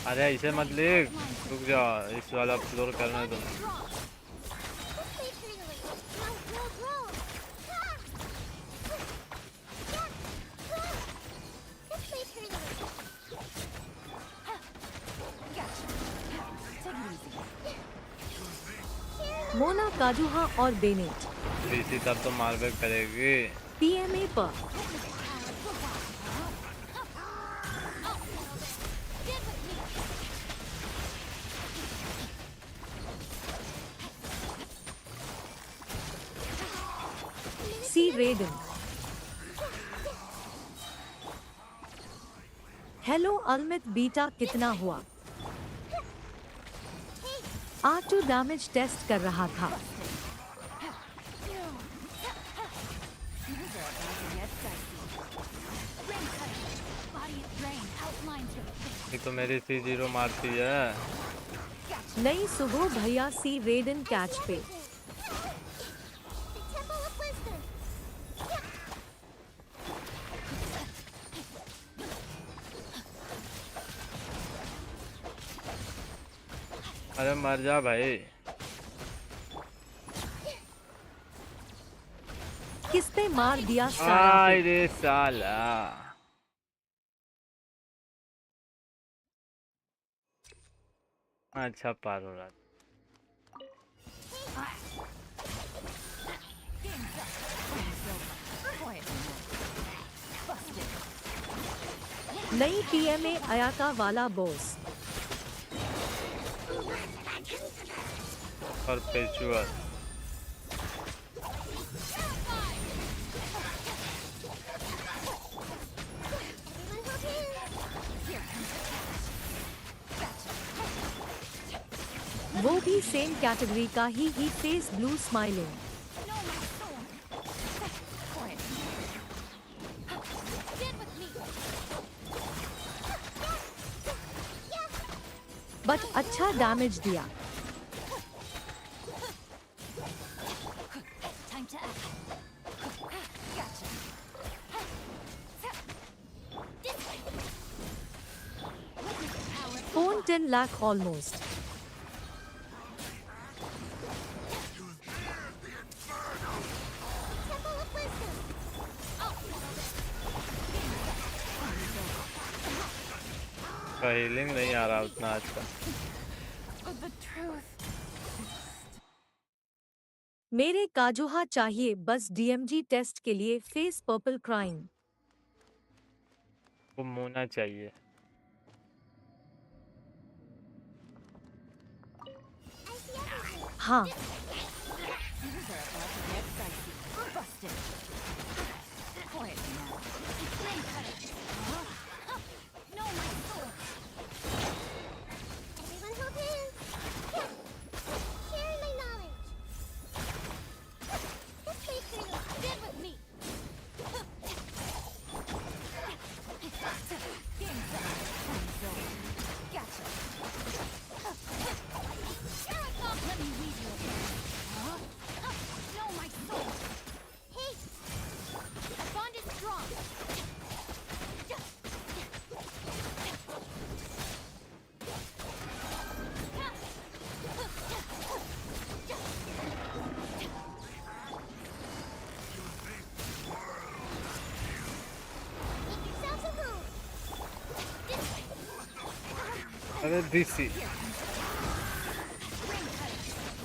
अरे इसे मत लिख, रुक जा, इस वाला फ्लोर करने दो। मोना काजूहा और बेनेट BC तब तो मारबैक करेगी। PMA पर सी रेडन। हेलो अलमित बीटा कितना हुआ? R2 डैमेज टेस्ट कर रहा था। ये तो मेरी C0 मारती है। नई सुबह भैया सी रेडन कैच पे। अरे मर जा भाई। किस पे मार दिया सारा पे? रे साला। अच्छा पार हो रहा। नई PMA अयाका वाला बॉस। परपेचुअल वो भी सेम कैटेगरी का ही फेस ब्लू स्माइलिंग। बट अच्छा डैमेज दिया। 10 lakh almost. हीलिंग नहीं आ रहा उतना आज का। मेरे काजुहा चाहिए बस डीएमजी टेस्ट के लिए फेस पर्पल क्राइम। वो मोना चाहिए। हाँ Everyone hold hands. Share my knowledge. This way, Colonel. Get with me. Gotcha. Here I come. Let me lead you again. Know my soul. Hey, The bond is strong. make yourselves a room. अरे DC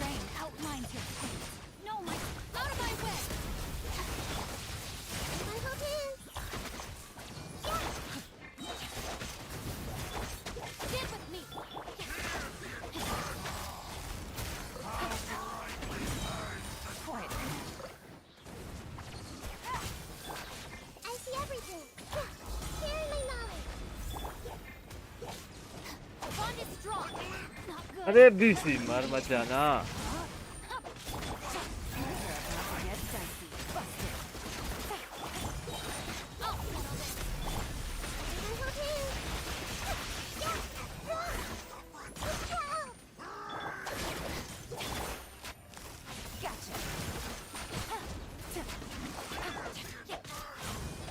Rain outlines your fate. Know my out of my way. Everyone hold hands. Get with me. Quiet. I see everything. Share my knowledge. The bond is strong. Not good. अरे DC मर मत जाना। Get dicey. Busted. Everyone hold hands. Gotcha.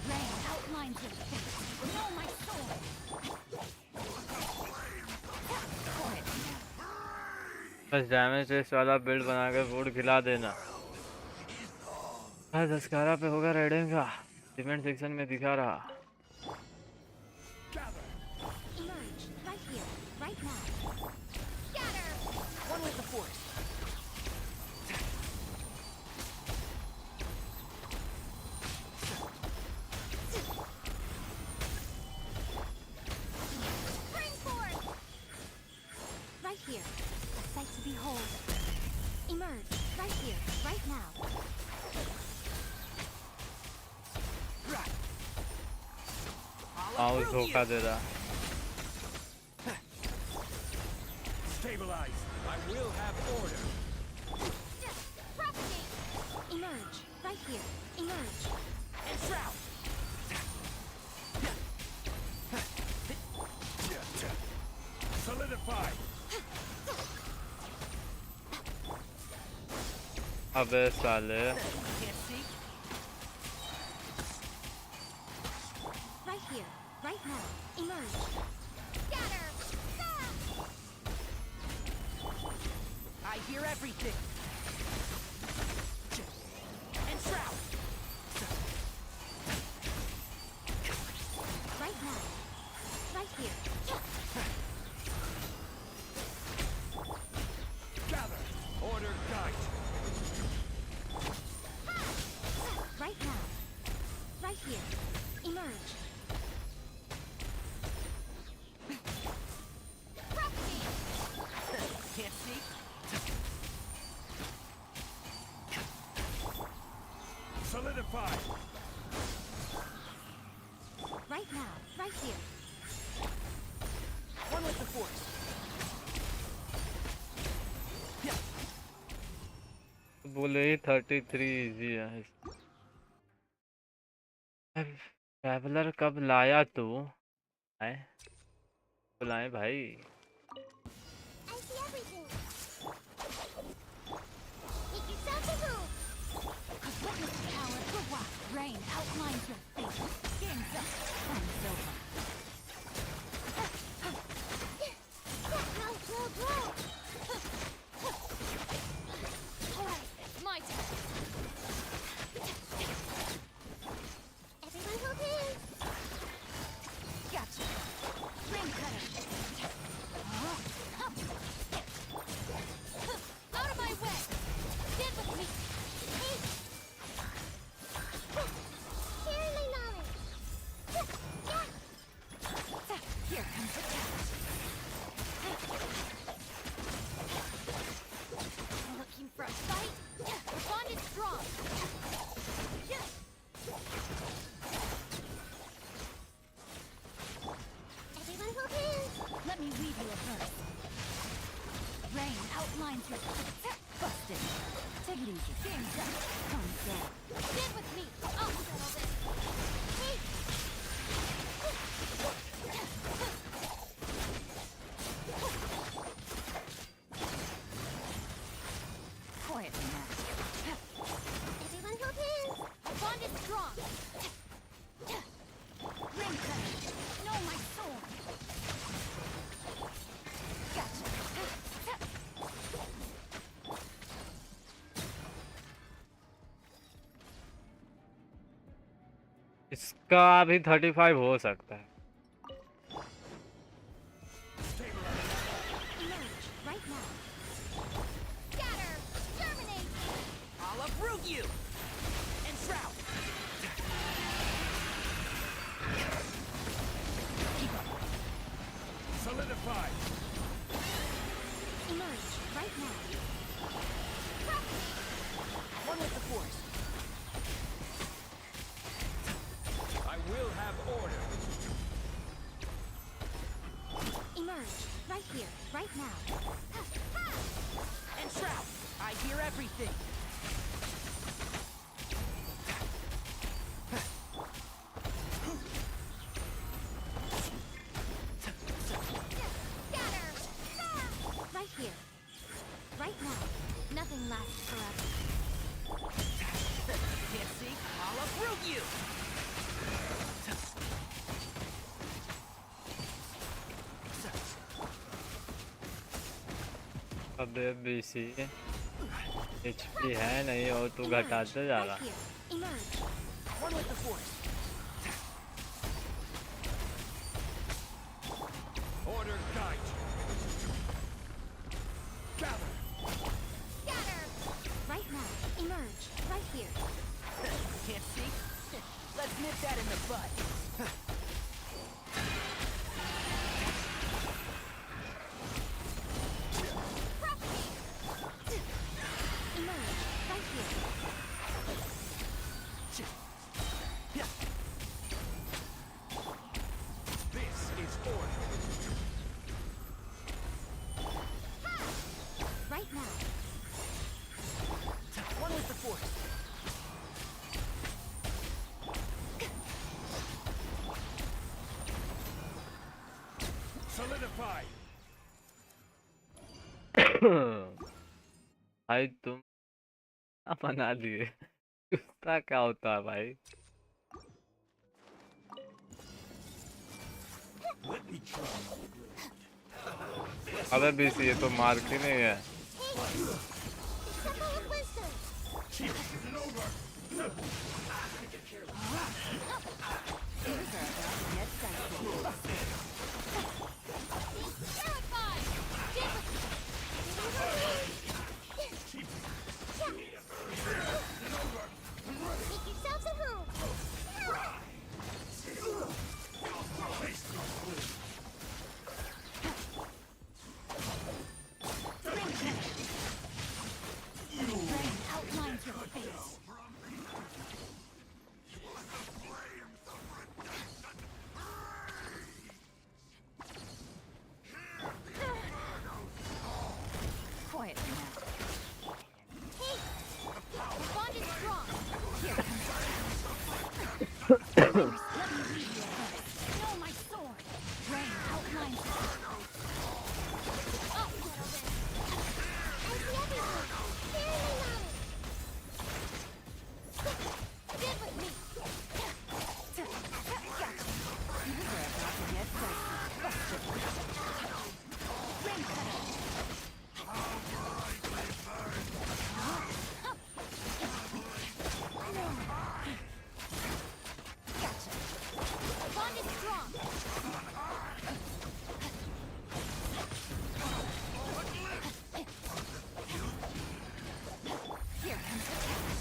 Rain outlines your fate. Know my soul. Quiet now. बस damage test वाला build बनाकर food खिला देना। बस दशकारा पे होगा रेडिंग का। सीमेंट सेक्शन में दिखा रहा। Emerge. Right here. Right now. Scatter. One with the force. Spring forth. Right here. A sight to behold. Emerge. Right here. Right now. Mouse धोखा दे रहा। Stabilize. I will have order. Propagate. Emerge. Right here. Emerge. And shroud. Solidify. अबे साले Can't see. Right here. Right now. Emerge. Scatter. I hear everything. And shroud. Right now. Right here. Gather. Order guide. Right now. Right here. Emerge. Propagate. Can't see. Solidify. Right now. Right here. One with the force. बोले 33 easy है। Traveller कब लाया तू? है बुलाएं भाई। I see everything. Make yourselves a room. Witness the power of the rock. Rain outlines your fate. Game's up. Time's over. outlines your busted. Take it easy. Game's up. Calm down. Get with me. I'll settle this. Hey. Quietly now. Everyone hold hands. Our bond is strong. Ring cut. No, my sword. Gotcha. इसका अभी 35 हो सकता है। Emerge right now. Scatter. Terminate. I'll uproot you. And shroud. Solidify. Emerge right now. One with the force. I will have order. Emerge right here, right now. And shroud. I hear everything. Scatter. Right here, right now. Nothing lasts forever. Can't see? I'll uproot you. अबे BC HP है नहीं और तू घटाते जा रहा। Right here. Emerge. One with the force. Order guide. Gather. Scatter. Right now. Emerge right here. Can't see? Let's nip that in the bud. Emerge right here. This is order. Right now. One with the force. Solidify. भाई तुम बना दिए। उसका क्या होता है भाई? अबे बीसी ये तो मार्क ही नहीं है। Make yourselves at home. Rain outlines your face. Quietly now. Hey, the bond is strong. Here comes Let me lead you ahead. Know my sword. Rain outlines your I'll settle this. I see everything. Clearly now. Get with me. Rain cutter. Gotcha. The bond is strong. Here comes the cat.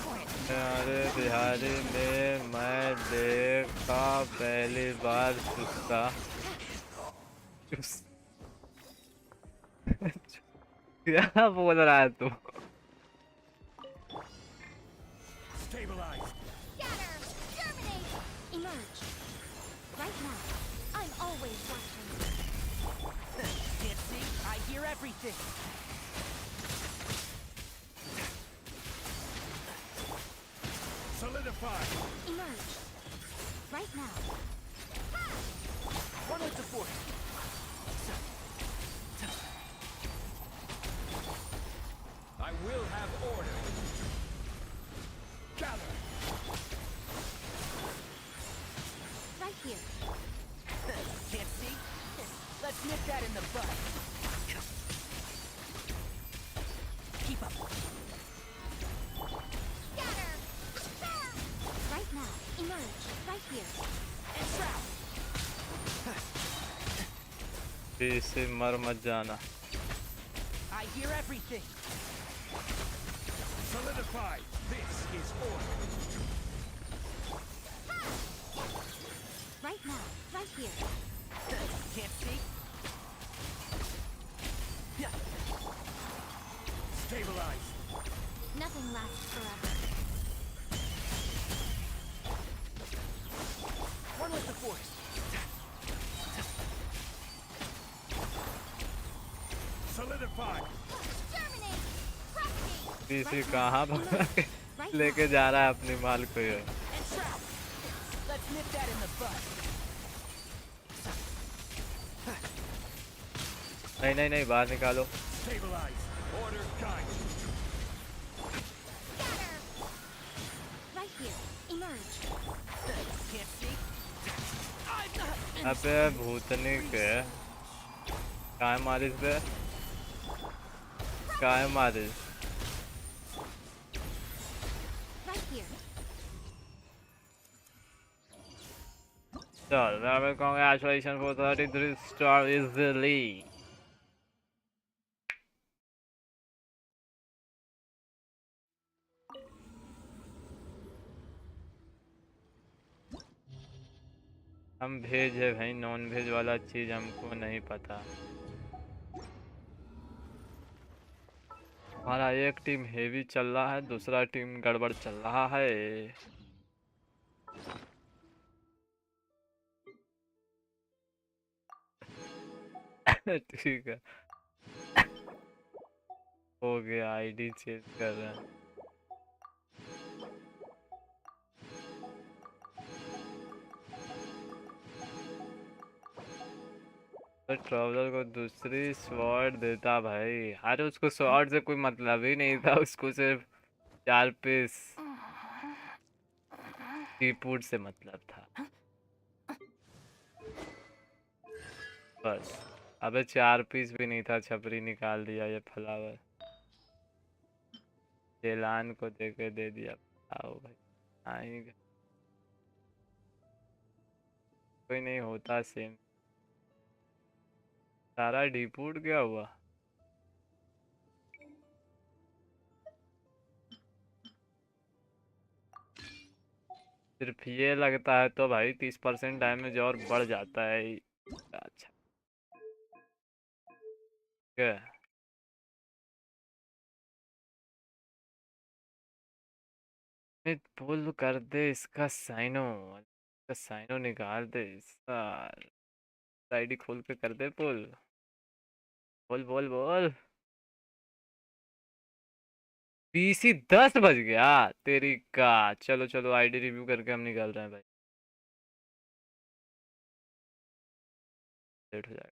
Quietly. अरे बिहारी में मैं देखा पहली बार चुस्ता क्या बोल रहा है तू? Stabilize. Scatter. Terminate. Emerge. Right now. I'm always watching. Can't see? I hear everything. Solidify. Emerge. Right now. One with the force. I will have order. Gather. Right here. Can't see? Let's nip that in the bud. Keep up. Scatter. Right now. Emerge. Right here. And trap. इसे मर मत जाना। I hear everything. Solidify. This is order. Right now. Right here. Can't see? Stabilize. Nothing lasts forever. One with the force. Solidify. Exterminate. Crush me. इसे कहाँ भगा के लेके जा रहा है अपने माल को ये? And trap. Let's nip that in the bud. नहीं नहीं नहीं, बाहर निकालो। Stabilize. Order guide. Scatter. Right here. Emerge. Can't see? अबे भूतनी के काय मारिस बे? काय मारिस? Right here. चल, very congratulations for 33 star easily. हम भेज है भाई, नॉन भेज वाला चीज हमको नहीं पता। हमारा एक टीम हेवी चल रहा है, दूसरा टीम गड़बड़ चल रहा है। ठीक है, हो गया। आईडी चेंज कर रहे हैं। तो ट्रैवलर को दूसरी स्वॉर्ड देता भाई। अरे उसको स्वॉर्ड से कोई मतलब ही नहीं था, उसको सिर्फ 4 पीस सीफूड से मतलब था बस। अबे 4 पीस भी नहीं था, छपरी निकाल दिया ये फ्लावर। जेलान को देके दे दिया। आओ भाई, आएंगे कोई नहीं होता सेम। सारा डिपूट क्या हुआ? सिर्फ ये लगता है तो भाई 30% डैमेज और बढ़ जाता है। अच्छा क्या पुल कर दे इसका साइनो, इसका साइनो निकाल दे इसका। आईडी खोल के कर दे पुल। बोल बोल बोल। पीसी 10 बज गया तेरी का। चलो चलो आईडी रिव्यू करके हम निकल रहे हैं भाई। लेट हो जाएगा।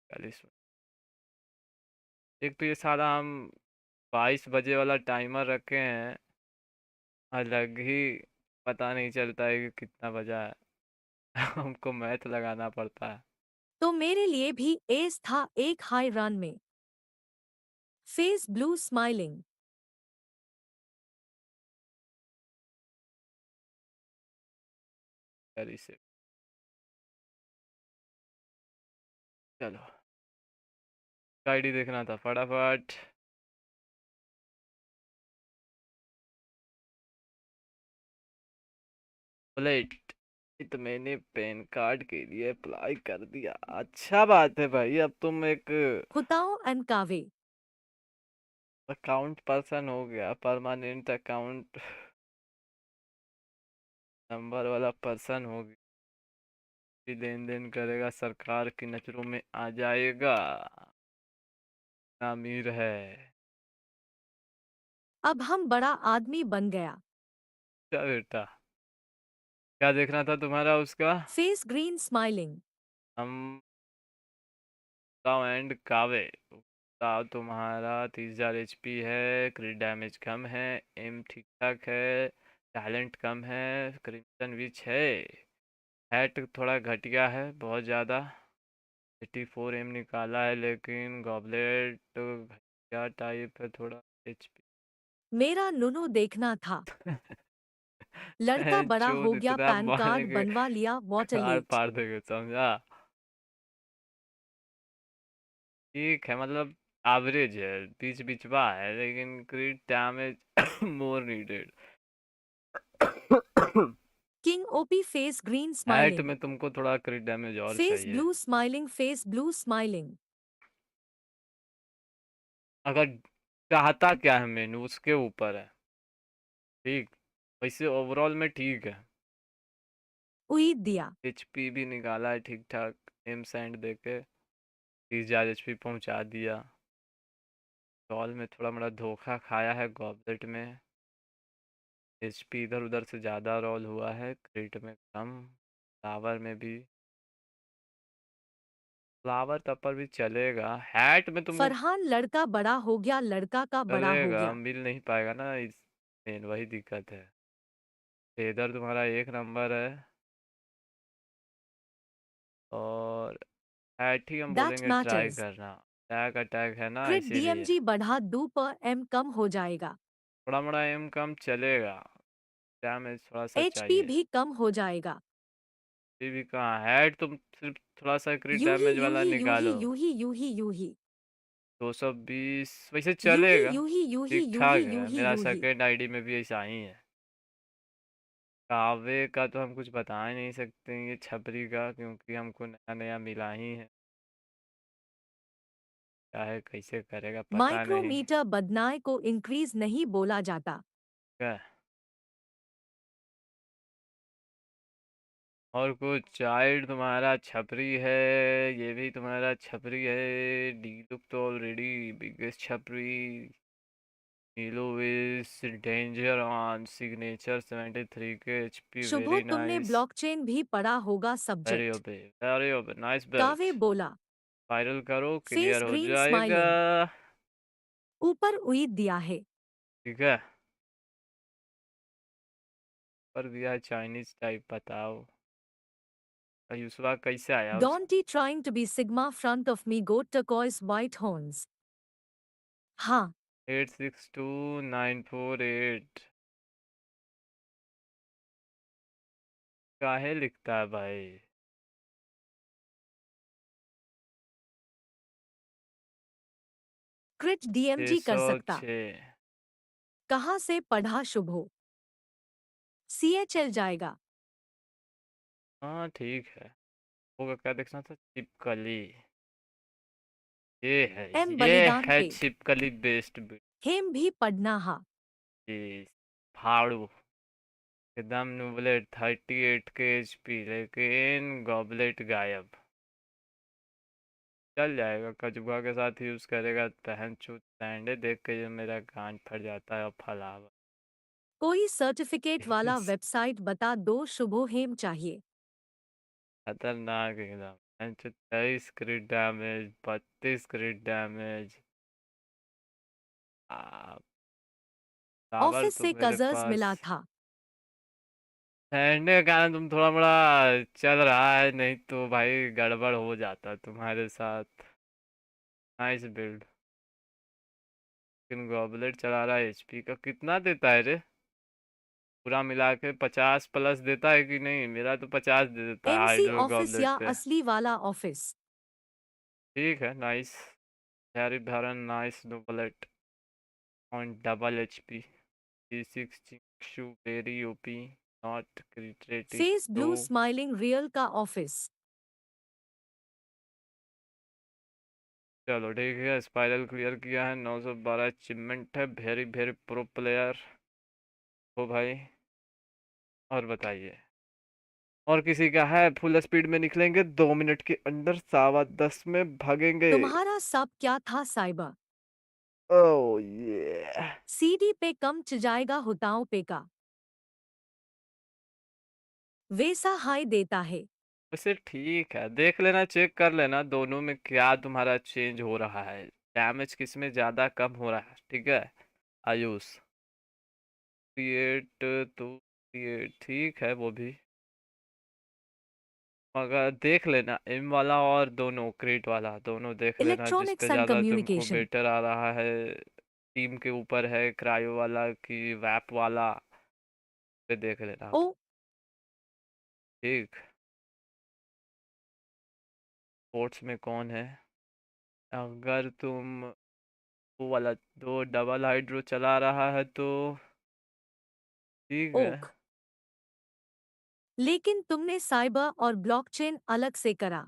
40 एक तो ये सारा हम 22 बजे वाला टाइमर रखे हैं, अलग ही पता नहीं चलता है कि कितना बजा है। हमको मैथ लगाना पड़ता है। तो मेरे लिए भी एस था एक हाई रन में। Face blue smiling. से चलो आईडी देखना था फटाफट। प्लेट तो मैंने पैन कार्ड के लिए अप्लाई कर दिया। अच्छा बात है भाई, अब तुम एक खुताओ एंड कावे अकाउंट पर्सन हो गया, परमानेंट अकाउंट नंबर वाला पर्सन हो गया। लेन देन करेगा सरकार की नजरों में आ जाएगा। अमीर है। अब हम बड़ा आदमी बन गया। क्या बेटा, क्या देखना था तुम्हारा उसका? Face green smiling. हम एंड कावे तुम्हारा 30,000 एचपी है, क्रिट डैमेज कम है, एम ठीक ठाक है, टैलेंट कम है, क्रिम्सन विच है, हैट थोड़ा घटिया है बहुत ज़्यादा, 84 एम निकाला है, लेकिन गॉबलेट घटिया टाइप है थोड़ा, एचपी मेरा नुनू देखना था। लड़का बड़ा हो गया, इतना पैन कार्ड मारेंगे बनवा लिया, वाटर कार लेट। पार देंगे, समझा? ठीक है, मतलब एवरेज है, बीच बीचवा है, लेकिन crit damage more needed. King OP face green hat smiling. में तुमको थोड़ा क्रिट डैमेज और फेस चाहिए। Blue smiling, face blue smiling. अगर चाहता क्या है मेनू उसके ऊपर है। ठीक, वैसे ओवरऑल में ठीक है। उईद दिया। एचपी भी निकाला है ठीक ठाक, एम सैंड देके 30,000 एचपी पहुंचा दिया। रॉल में थोड़ा बड़ा धोखा खाया है, गॉबलेट में एचपी इधर उधर से ज़्यादा रोल हुआ है, क्रिट में कम, फ्लावर में भी, फ्लावर तपर भी चलेगा, हैट में तुमको फरहान लड़का बड़ा हो गया, लड़का का बड़ा हो चलेगा, गया। मिल नहीं पाएगा ना, इस मेन वही दिक्कत है। इधर तुम्हारा एक नंबर है, और हैट ही हम दैट बोलेंगे ट्राई मैटर्स। करना, टैग अटैक है ना क्रिट इसीलिए। डीएमजी बढ़ा दू पर एम कम हो जाएगा। थोड़ा मोड़ा एम कम चलेगा, डैमेज थोड़ा सा एचपी चाहिए। भी कम हो जाएगा। ये भी कहाँ हैट, तुम सिर्फ थोड़ा सा क्रिट यूही डैमेज वाला यूही यूही निकालो। यूही यूही यूही 220 वैसे यूही चलेगा, यूही यूही ठीक यूही ठाक है, यूही मेरा यूही। सेकंड आईडी में भी ऐसा ही है। कावे का तो हम कुछ बता ही नहीं सकते ये छपरी का, क्योंकि हमको नया नया मिला ही है, क्या है कैसे करेगा पता नहीं। माइक्रोमीटर बदनाए को इंक्रीज नहीं बोला जाता। क्या और कुछ? चाइल्ड तुम्हारा छपरी है, ये भी तुम्हारा छपरी है, डी लुक तो ऑलरेडी बिगेस्ट छपरी, नीलो इज डेंजर ऑन सिग्नेचर 73 के एचपी, शुभो वेरी तुमने नाइस, ब्लॉकचेन भी पढ़ा होगा वेरी सब्जेक्ट। ओबे, वेरी ओबे, नाइस कावे बेल्ट, बोला। वायरल करो फेस क्लियर हो ग्रीन जाएगा। स्माइलिंग। ऊपर उईद दिया है। ठीक है, पर दिया है चाइनीज टाइप, बताओ यूसुआ कैसे आया उस don't trying to be sigma front of me goat turquoise white horns. हाँ 862948 काहे लिखता है भाई? क्रिट डीएमजी कर सकता। 606 कहाँ से पढ़ा शुभो? सीएचएल जाएगा। हाँ ठीक है, होगा क्या देखना था, छिपकली, ये है, एम ये बलिदान है पेट। छिपकली बेस्ट बिट, हेम भी पढ़ना हा। फाड़ू एकदम नुबलेट 38 के एचपी, लेकिन गॉबलेट गायब, चल जाएगा, कजुआ के साथ यूज करेगा, पहन चूत सैंडे देख के जो मेरा गांड फट जाता है, और फलावा कोई सर्टिफिकेट वाला वेबसाइट बता दो, शुभो हेम चाहिए। खतरनाक एकदम, 23 क्रिट डैमेज, 32 क्रिट डैमेज, पावर ऑफिस तो से मेरे कजर्स पास मिला था। ठंडे के कारण तुम थोड़ा बड़ा चल रहा है, नहीं तो भाई गड़बड़ हो जाता तुम्हारे साथ। नाइस बिल्ड, लेकिन गॉबलेट चला रहा है, एचपी का कितना देता है रे? पूरा मिला के 50 प्लस देता है कि नहीं? मेरा तो 50 दे देता है एमसी हाइड्रो ऑफिस गॉबलेट या पे। असली वाला ऑफिस? ठीक है, नाइस, हैरी भरन nice goblet on double HP, D6 चिंगशू वेरी ओपी, नॉट क्रिटेटिव फेस तो ब्लू स्माइलिंग रियल का ऑफिस। चलो ठीक है, स्पाइरल क्लियर किया है, 912 अचीवमेंट है, वेरी वेरी प्रो प्लेयर हो भाई। और बताइए, और किसी का है? फुल स्पीड में निकलेंगे, 2 मिनट के अंदर 10:15 में भागेंगे। तुम्हारा सब क्या था साइबर? ओह ये सीडी पे कम च जाएगा होताओं पे का वैसा हाई देता है। वैसे ठीक है, देख लेना, चेक कर लेना दोनों में क्या तुम्हारा चेंज हो रहा है, डैमेज किस में ज्यादा कम हो रहा है। ठीक है आयुष, क्रिएट तो क्रिएट ठीक है वो भी, मगर देख लेना एम वाला और दोनों क्रिएट वाला दोनों देख लेना, जिस पे इलेक्ट्रॉनिक्स एंड ज्यादा तुमको कम्युनिकेशन। बेटर आ रहा है। टीम के ऊपर है क्रायो वाला कि वैप वाला, पे देख लेना। ओ ठीक, स्पोर्ट्स में कौन है, अगर तुम वो वाला दो डबल हाइड्रो चला रहा है तो ठीक है। ओक, लेकिन तुमने साइबर और ब्लॉकचेन अलग से करा।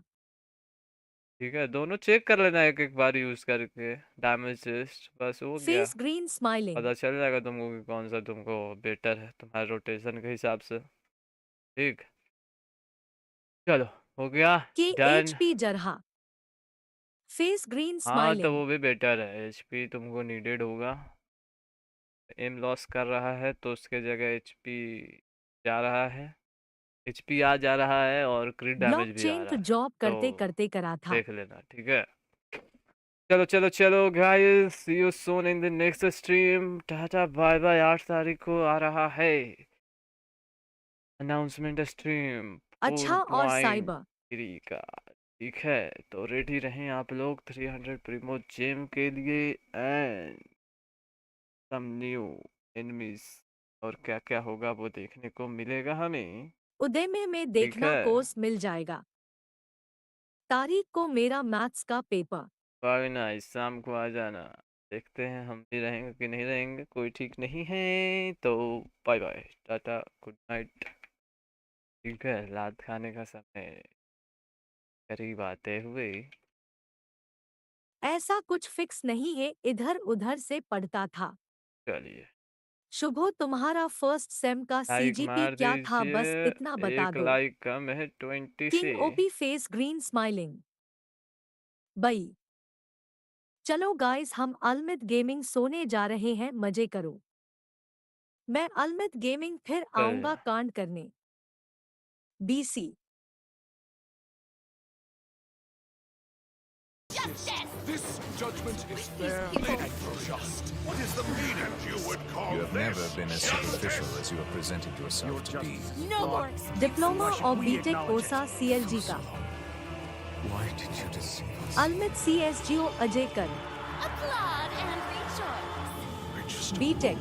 ठीक है दोनों चेक कर लेना एक एक बार यूज करके, डैमेज टेस्ट बस हो गया, फेस ग्रीन स्माइलिंग। पता चल जाएगा तुमको कि कौन सा तुमको बेटर है तुम्हारे रोटेशन के हिसाब से। ठीक, चलो हो गया के डन। एचपी जरहा। फेस ग्रीन हाँ तो स्माइलिंग। वो भी बेटर है, एचपी तुमको नीडेड होगा, एम लॉस कर रहा है तो उसके जगह एचपी जा रहा है, एचपी आ जा रहा है और क्रिट डैमेज भी आ ब्लॉकचेन रहा तो है, जॉब करते तो करते करा था। देख लेना। ठीक है चलो चलो चलो guys, see you soon in the next stream, tata bye bye. 8 तारीख को आ रहा है अनाउंसमेंट स्ट्रीम अच्छा और साइबर 4.3 का। ठीक है तो रेडी रहें आप लोग 300 प्रीमो जेम के लिए एंड सम न्यू एनिमीज, और क्या क्या होगा वो देखने को मिलेगा हमें। उदय में ठीक देखना है कोर्स मिल जाएगा। तारीख को मेरा मैथ्स का पेपर। वेरी नाइस, शाम को आ जाना, देखते हैं हम भी रहेंगे कि नहीं रहेंगे, कोई ठीक नहीं है। तो bye bye tata good night. ठीक है रात खाने का समय करीब आते हुए, ऐसा कुछ फिक्स नहीं है, इधर उधर से पढ़ता था। चलिए शुभो तुम्हारा फर्स्ट सेम का लाइक सीजीपी मार क्या था, बस दीजिए, इतना बता एक दो। लाइक कम है 20 से। King OP face green smiling. बई चलो गाइस हम अल्मित गेमिंग सोने जा रहे हैं, मजे करो। मैं अल्मित गेमिंग फिर आऊंगा कांड करने। BC. This judgment is fair and just. What is the meaning you would call You have this? never been as superficial as you have presented yourself to be. No more excuses. Diploma और BTech कोसा CLG का। Why did you deceive us? अल्मित CSGO Ajay कर। Applaud and rejoice. BTech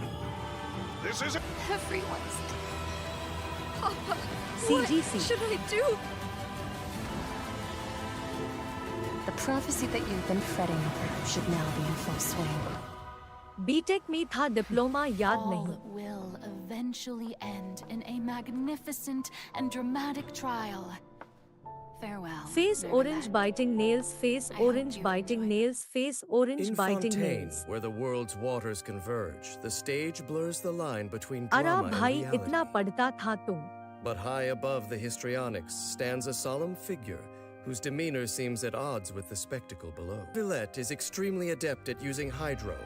This is Everyone's. Papa, CGC. what should I do? The prophecy that you've been fretting over should now be in full swing. BTech में था diploma, याद All नहीं। will eventually end in a magnificent and dramatic trial. Farewell. Face orange biting nails, face orange biting nails, face orange In biting Fontaine, nails. where the world's waters converge, the stage blurs the line between अरा drama and भाई reality. इतना पढ़ता था तुम। But high above the histrionics stands a solemn figure whose demeanor seems at odds with the spectacle below. Villette is extremely adept at using hydro.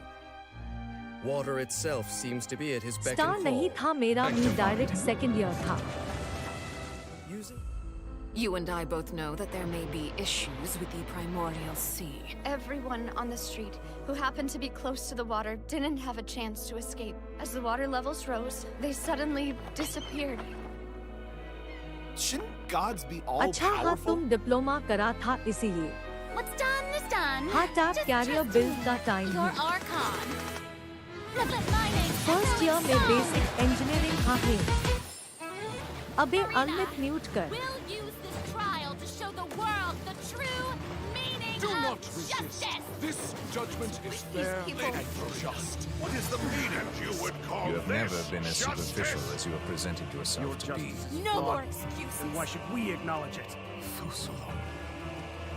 Water itself seems to be at his beck star and नहीं call. था मेरा, मी direct second year था। You and I both know that there may be issues with the primordial sea. Everyone on the street who happened to be close to the water didn't have a chance to escape. As the water levels rose, they suddenly disappeared. Shouldn't gods be all अच्छा हाँ powerful? तुम diploma करा था इसीलिए। What's done is done. हाँ tap career build का time Your है। Archon. Let my name first year में echo its बेसिक इंजीनियरिंग हाँ है। अबे अल्मित म्यूट कर। We'll use this trial to show the world the true meaning Do of not resist. justice. This judgment is fair and just. What is the meaning you would call You have this? never been as Justice? superficial as you have presented yourself to be. No more excuses. Then why should we acknowledge it? Fusel,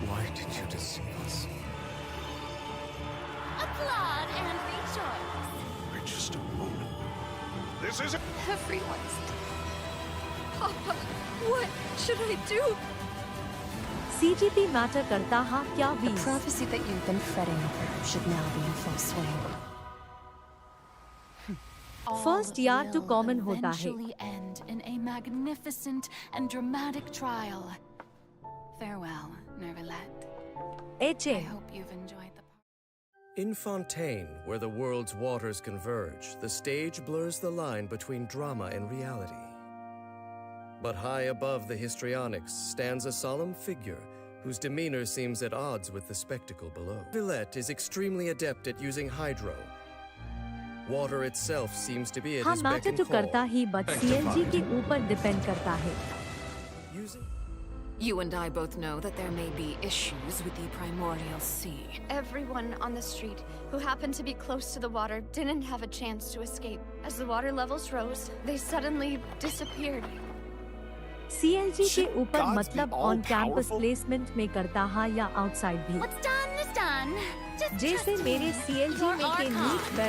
why did you deceive us? Applaud and rejoice. We're just a moment. This is Everyone's. Papa, what should I do? CGP matter करता हा क्या The वीज? prophecy that you've been fretting over should now be in full swing. First year to will common होता है। eventually end in a magnificent and dramatic trial. Farewell, Nervalette. I HM hope you've enjoyed the In Fontaine, where the world's waters converge, the stage blurs the line between drama and reality. But high above the histrionics stands a solemn figure whose demeanor seems at odds with the spectacle below. Villette is extremely adept at using hydro. Water itself seems to be at हाँ his beck matter and तो call. करता ही but CLG के ऊपर depend करता है। You and I both know that there may be issues with the primordial sea. Everyone on the street who happened to be close to the water didn't have a chance to escape. As the water levels rose, they suddenly disappeared. CLG के ऊपर मतलब on campus placement में करता हा या outside भी? What's done is done. Just जैसे trust मेरे me. CLG You're में के Archon. नीच बैठ